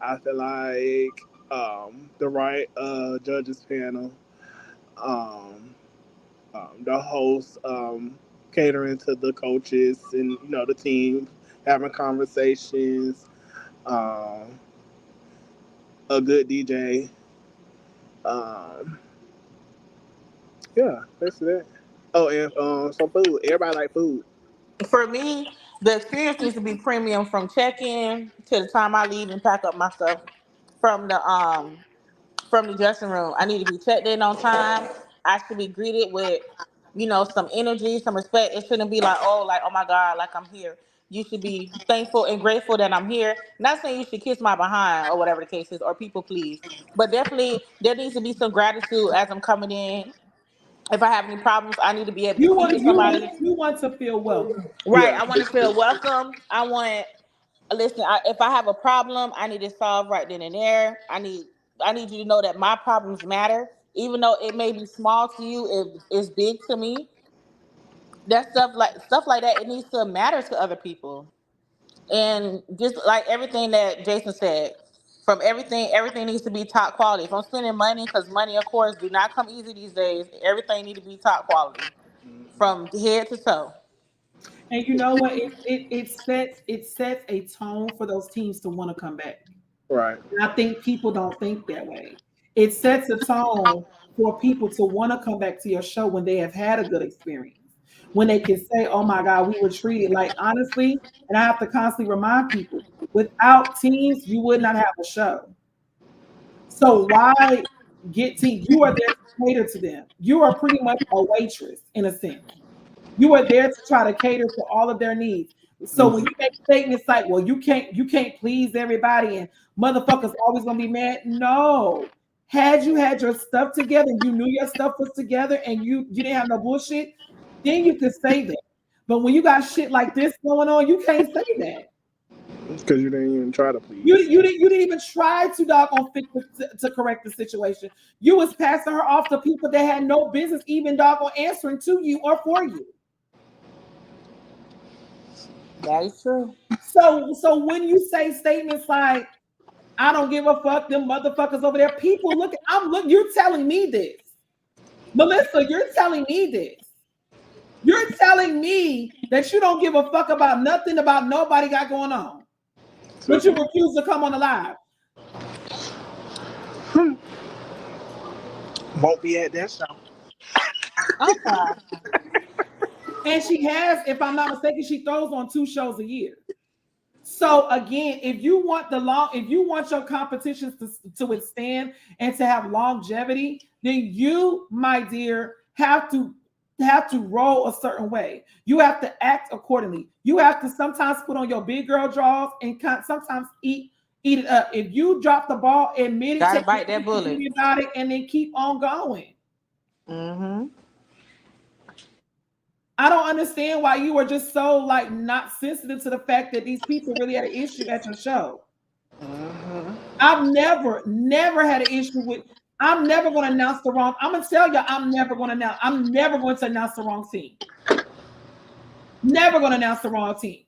I feel like the right judges panel. Um, the host catering to the coaches and the team, having conversations. Um, a good DJ. Um, yeah, that's it. Oh, and some food. Everybody like food. For me, the experience needs to be premium from check-in to the time I leave and pack up my stuff from the dressing room. I need to be checked in on time. I should be greeted with, some energy, some respect. It shouldn't be like, oh my God, like I'm here. You should be thankful and grateful that I'm here. Not saying you should kiss my behind or whatever the case is, or people please. But definitely there needs to be some gratitude as I'm coming in. If I have any problems, I need to be able to You speak want to you want somebody. you want to feel welcome. Right. Yeah. I want to feel welcome. Listen, if I have a problem, I need it solved right then and there. I need you to know that my problems matter. even though it may be small to you, it's big to me. That stuff like that, it needs to matter to other people. And just like everything that Jason said, from everything needs to be top quality. If I'm spending money, because money, of course, do not come easy these days. Everything need to be top quality from head to toe. And you know what? It sets a tone for those teams to want to come back. Right. And I think people don't think that way. It sets a tone for people to want to come back to your show when they have had a good experience. When they can say, oh my God, we were treated like honestly, and I have to constantly remind people, without teams, you would not have a show. So why get teams? You are there to cater to them. You are pretty much a waitress in a sense. You are there to try to cater to all of their needs. So when you make statements like, "Well, you can't please everybody," and motherfuckers always gonna be mad. No, had you had your stuff together, you knew your stuff was together, and you didn't have no bullshit, then you could say that. But when you got shit like this going on, you can't say that. Because you didn't even try to please. You didn't even try to doggone fix to correct the situation. You was passing her off to people that had no business even doggone answering to you or for you. That is true. So when you say statements like, I don't give a fuck, them motherfuckers over there, people look, you're telling me this. Melissa, you're telling me this. You're telling me that you don't give a fuck about nothing about nobody got going on. But you refuse to come on the live. Won't be at that show. Okay. And she has, if I'm not mistaken, she throws on 2 shows a year. So again, if you want your competitions to withstand and to have longevity, then you, my dear, have to roll a certain way. You have to act accordingly. You have to sometimes put on your big girl draws and sometimes eat it up. If you drop the ball, admit it, Gotta take bite that bullet about it, and then keep on going. Mm-hmm. I don't understand why you were just so like not sensitive to the fact that these people really had an issue at your show. Mm-hmm. I've never had an issue with. I'm never going to announce the wrong. I'm gonna tell you, I'm never going to announce the wrong team. Never going to announce the wrong team.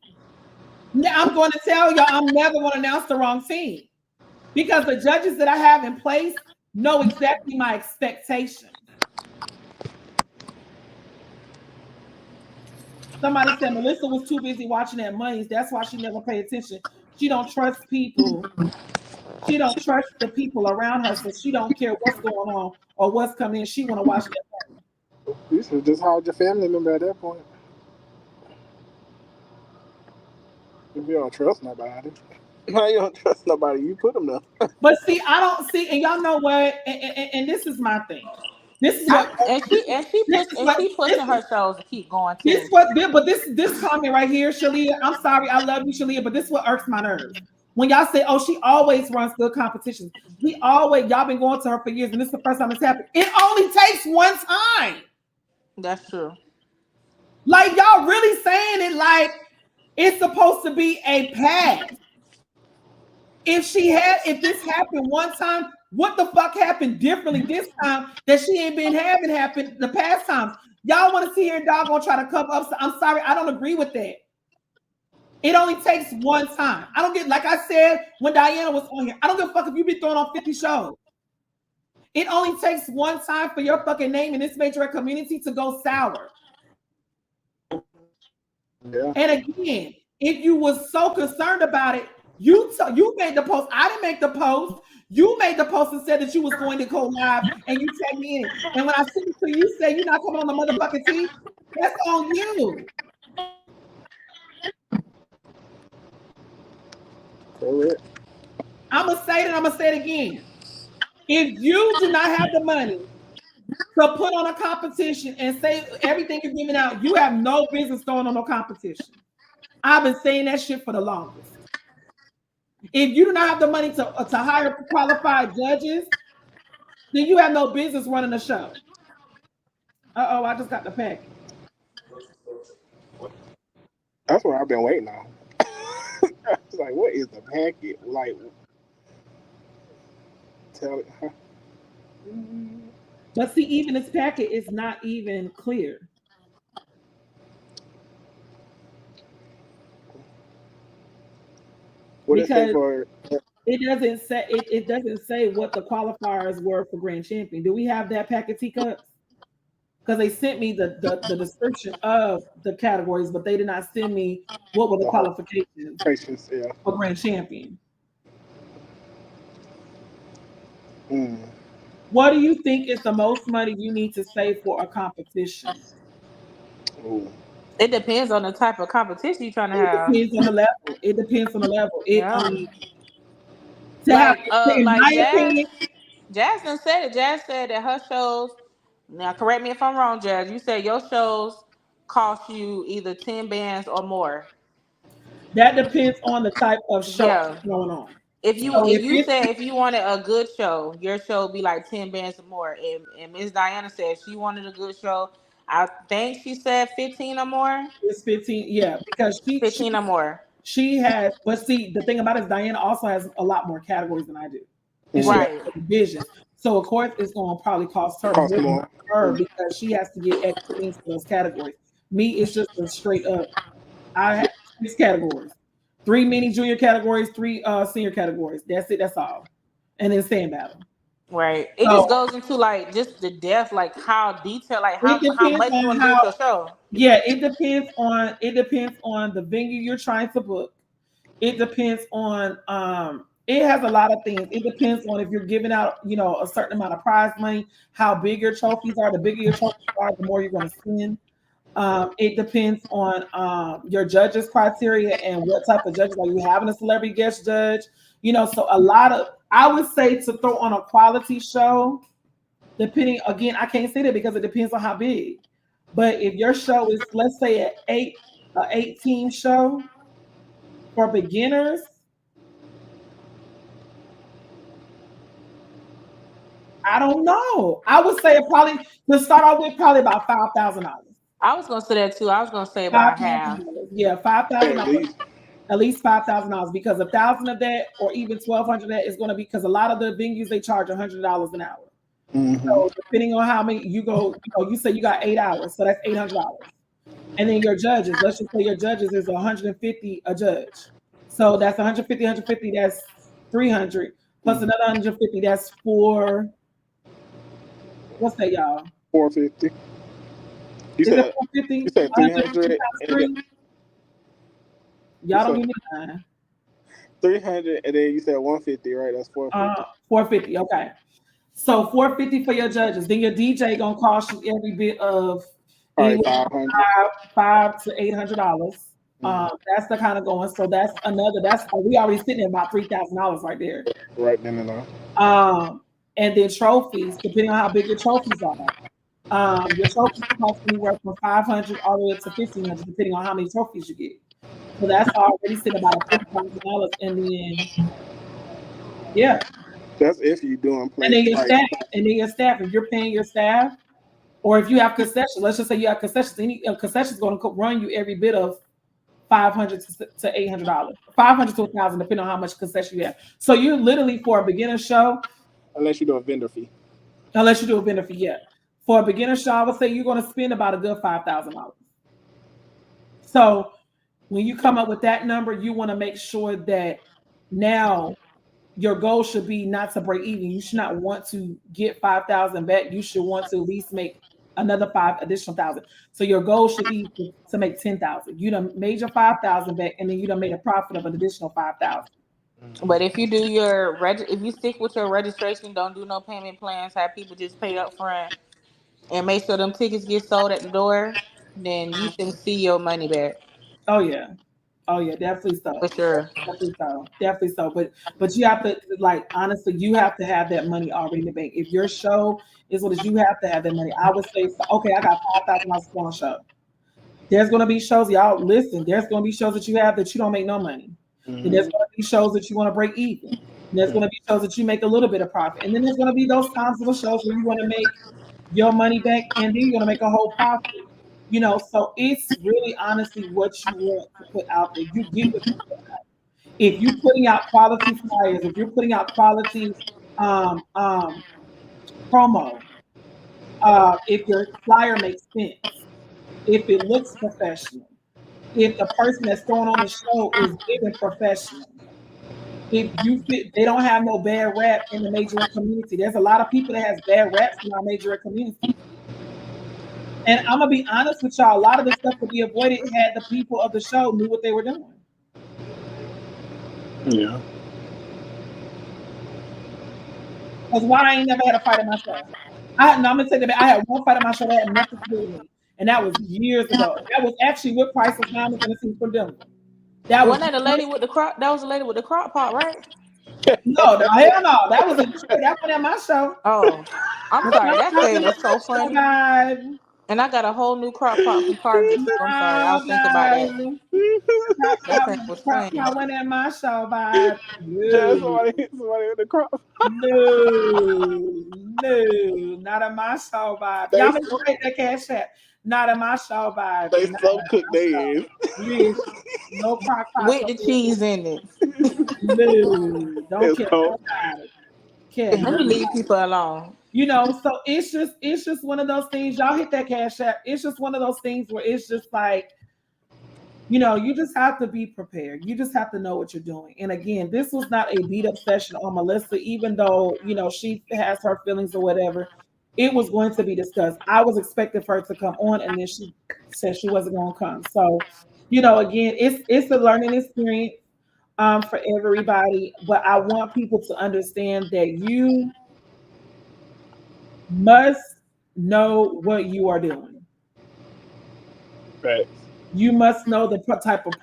I'm going to tell you, I'm never going to announce the wrong team because the judges that I have in place know exactly my expectations. Somebody said Melissa was too busy watching that Money's. That's why she never paid attention. She don't trust people. She don't trust the people around her, so she don't care what's going on or what's coming in. She want to watch that. You should just hide your family member at that point. If you don't trust nobody. Now you don't trust nobody. You put them there. But see, I don't see, and y'all know what? And this is my thing. This is what She pushing her shows to keep going too. This comment right here, Shalia. I'm sorry, I love you, Shalia, but this is what irks my nerves. When y'all say, "Oh, she always runs good competitions," y'all been going to her for years, and this is the first time it's happened. It only takes one time. That's true. Like y'all really saying it like it's supposed to be a pass. If this happened one time, what the fuck happened differently this time that she ain't been having happen the past times? Y'all want to see her dog gonna try to cover up? I'm sorry, I don't agree with that. It only takes one time. I don't get, like I said when Diana was on here, I don't give a fuck if you've been throwing on 50 shows. It only takes one time for your fucking name in this Majorette community to go sour. Yeah. And again, if you was so concerned about it, you made the post. I didn't make the post. You made the post and said that you was going to go live, and you tagged me in it. And when I sent it to you, say you're not coming on the motherfucking team. That's on you. Correct. I'm gonna say it, and I'm gonna say it again. If you do not have the money to put on a competition and say everything you're giving out, you have no business throwing on no competition. I've been saying that shit for the longest. If you do not have the money to hire qualified judges, then you have no business running a show. Uh-oh, I just got the packet. That's what I've been waiting on. I was like, what is the packet? Like, tell it. Huh? But see, even this packet is not even clear. What it say Because for? it doesn't say what the qualifiers were for grand champion. Do we have that packet, teacups? Because they sent me the description of the categories, but they did not send me what were the The whole qualifications patience, yeah. for grand champion. Mm. What do you think is the most money you need to save for a competition? Ooh. It depends on the type of competition you're trying to It have. depends on the level. It depends on the level. Yeah. To have, in Like my opinion, Jasmine said it. Jazz said that her shows. Now, correct me if I'm wrong, Jazz. You said your shows cost you either 10 bands or more. that depends on the type of show Yeah. going on. If you So if if you it's said if you wanted a good show, your show would be like 10 bands or more. And Miss Diana said she wanted a good show. I think she said 15 or more. it's 15, yeah, because 15 or more. she has, but see, the thing about it is Diana also has a lot more categories than I do. And she has Right. divisions. So of course it's gonna probably cost her Cost more more. for her because she has to get extra things for those categories. Me, it's just a straight up, I have 6 categories. 3 mini junior categories, 3 senior categories. That's it, that's all. And then stand battle. Right. It So just goes into like just the depth, like how detailed, like it how depends much you on want to do how, with your show. yeah, it depends on the venue you're trying to book. It depends on it has a lot of things. It depends on if you're giving out, a certain amount of prize money, how big your trophies are. The bigger your trophies are, the more you're going to spend. It depends on your judges' criteria and what type of judges are you having a celebrity guest judge. So a lot of, I would say, to throw on a quality show, depending, again, I can't say that because it depends on how big. But if your show is, let's say, a 8 team show for beginners, I don't know. I would say probably, to start off with, probably about $5,000. I was gonna say that too. I was gonna say Five about half. thousand dollars. Yeah, $5,000. At least. At least $5,000, because 1,000 of that, or even 1,200 of that, is going to be, because a lot of the venues they charge $100 an hour. Mm-hmm. So depending on how many you go, you say you got 8 hours, so that's $800. And then your judges, let's just say your judges is 150 a judge. So that's 150, 150, that's 300 plus another 150, that's four. What's that, y'all? 450. You Is it said 450? you said 150 300 times and then, 3? Y'all don't give me nine. 300 and then you said 150, right? That's 450. 450. Okay. So 450 for your judges. Then your DJ gonna cost you every bit of Probably anywhere from 500. five to $800. That's the kind of going. So that's another. That's, we already sitting at about $3,000 right there. Right then and there. And then trophies, depending on how big your trophies are. Your trophies cost anywhere from 500 all the way up to 1,500, depending on how many trophies you get. So that's already sitting about $50,000, and then yeah, That's if you're doing and then place your like staff, if you're paying your staff, or if you have concessions, let's just say you have concessions, any concession is going to run you every bit of $500 to $800, $500 to $1,000, depending on how much concession you have. So you literally, for a beginner show, unless you do a vendor fee. unless you do a vendor fee, yeah, for a beginner show, I would say you're going to spend about a good $5,000. So when you come up with that number, you want to make sure that now your goal should be not to break even. You should not want to get 5,000 back. You should want to at least make another additional thousand. So your goal should be to make 10,000. You done made your 5,000 back, and then you done made a profit of an additional 5,000. But if you do if you stick with your registration, don't do no payment plans, have people just pay up front and make sure them tickets get sold at the door, then you should see your money back Oh yeah. Oh yeah, definitely for so. sure. Definitely so. Definitely so. But you have to, like, honestly, you have to have that money already in the bank. If your show is what is, you have to have that money. I would say, okay, I got $5,000 for a show. There's gonna be shows, y'all listen, there's gonna be shows that you have that you don't make no money. And there's gonna be shows that you want to break even. And there's gonna be shows that you make a little bit of profit. And then there's gonna be those times of the shows where you want to make your money back, and then you're gonna make a whole profit. So it's really honestly what you want to put out there. You get what you put out. If you're putting out quality flyers, if you're putting out quality promo, if your flyer makes sense, if it looks professional, if the person that's throwing on the show is giving professional, if you fit, they don't have no bad rap in the majorette community. There's a lot of people that has bad raps in our majorette community. And I'm gonna be honest with y'all, a lot of the stuff to be avoided had the people of the show knew what they were doing. Yeah. Because why I ain't never had a fight in my show. I'm gonna take it back. I had one fight in my show that had nothing to do with me. And that was years ago. That was actually with Priceless Diamonds and the team from Denver. That was Wasn't that the lady with the crop? That was the lady with the crop pot, right? no, hell no. That was a that one at my show. Oh, I'm sorry. That thing was so funny. Vibe. And I got a whole new crop pot from Target. So I'm sorry. I was thinking about that. That thing was funny. I went at my show, vibe. Just somebody hit somebody with the crop. No, not at my show, vibe. Y'all make sure that cash app. Not at my show, vibe. They so cooked they is. No crock pot. With the cheese in it. No, don't care about it. Let me leave people alone. You know, so it's just one of those things. Y'all hit that cash app. It's just one of those things where it's just like, you know, you just have to be prepared. You just have to know what you're doing. And again, this was not a beat up session on Melissa, even though, you know, she has her feelings or whatever. It was going to be discussed. I was expecting for her to come on, and then she said she wasn't going to come. So, you know, again, it's a learning experience for everybody. But I want people to understand that you must know what you are doing. Right. You must know the type of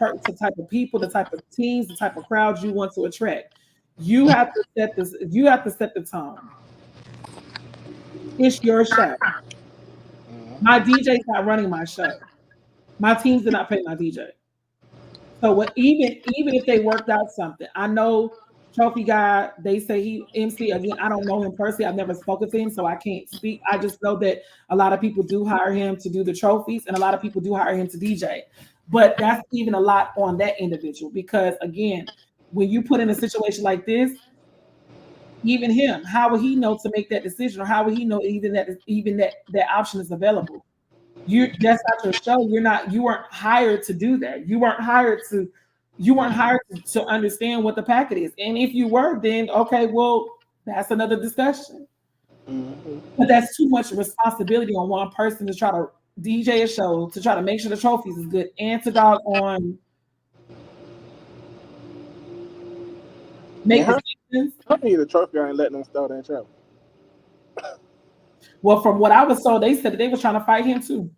people, the type of teams, the type of crowds you want to attract. You have to set this. You have to set the tone. It's your show. My DJ's not running my show. My teams did not pay my DJ. So even if they worked out something, I know Trophy Guy, they say he MC. Again, I don't know him personally. I've never spoken to him, so I can't speak. I just know that a lot of people do hire him to do the trophies, and a lot of people do hire him to DJ. But that's even a lot on that individual, because again, when you put in a situation like this, even him, how will he know to make that decision, or how will he know even that option is available? That's not your show. You weren't hired to do that. You weren't hired to understand what the packet is. And if you were, then okay, well, that's another discussion. Mm-hmm. But that's too much responsibility on one person to try to DJ a show, to try to make sure the trophies is good, and to dog on make decisions. I need a trophy. I ain't letting them start that show. Well, from what I was told, they said that they were trying to fight him too.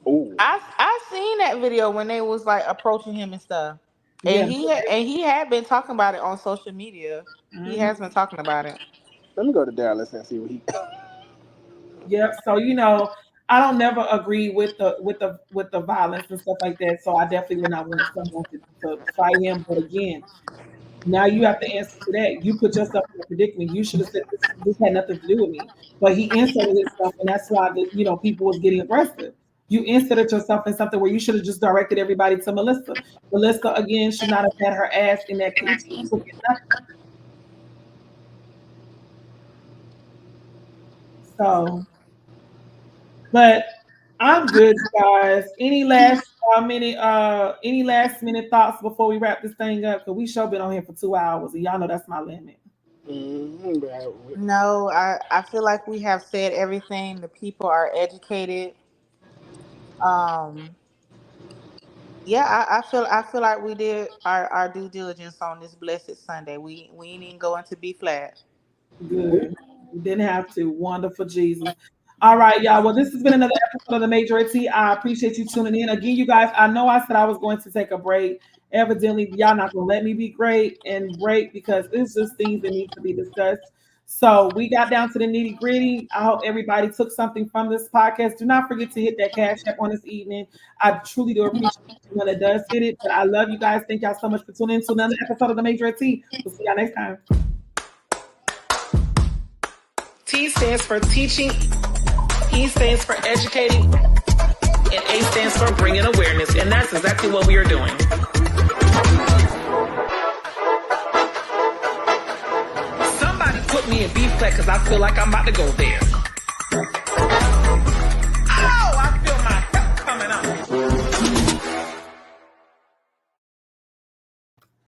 Ooh. I seen that video when they was like approaching him and stuff. And he had been talking about it on social media. Mm-hmm. He has been talking about it. Let me go to Dallas and see what he. Yep. So you know, I don't never agree with the violence and stuff like that. So I definitely would not want someone to fight him. But again, now you have to answer to that. You put yourself in a predicament. You should have said this had nothing to do with me. But he inserted himself, and that's why people was getting aggressive. You inserted yourself in something where you should have just directed everybody to Melissa. Melissa, again, should not have had her ass in that case. So, but I'm good, guys. Any last minute thoughts before we wrap this thing up? Because we sure been on here for 2 hours, and y'all know that's my limit. No, I feel like we have said everything. The people are educated. Yeah, I feel like we did our due diligence on this blessed Sunday. We ain't even going to be flat. Good. You didn't have to. Wonderful Jesus. All right, y'all. Well, this has been another episode of the Majorette. I appreciate you tuning in. Again, you guys, I know I said I was going to take a break. Evidently, y'all not going to let me be great and break, because it's just things that need to be discussed. So we got down to the nitty gritty. I hope everybody took something from this podcast. Do not forget to hit that cash app on this evening. I truly do appreciate when it does hit it. But I love you guys. Thank y'all so much for tuning in to another episode of the Majorette. We'll see y'all next time. T stands for teaching, E stands for educating, and A stands for bringing awareness. And that's exactly what we are doing. Somebody put me in B flat because I feel like I'm about to go there.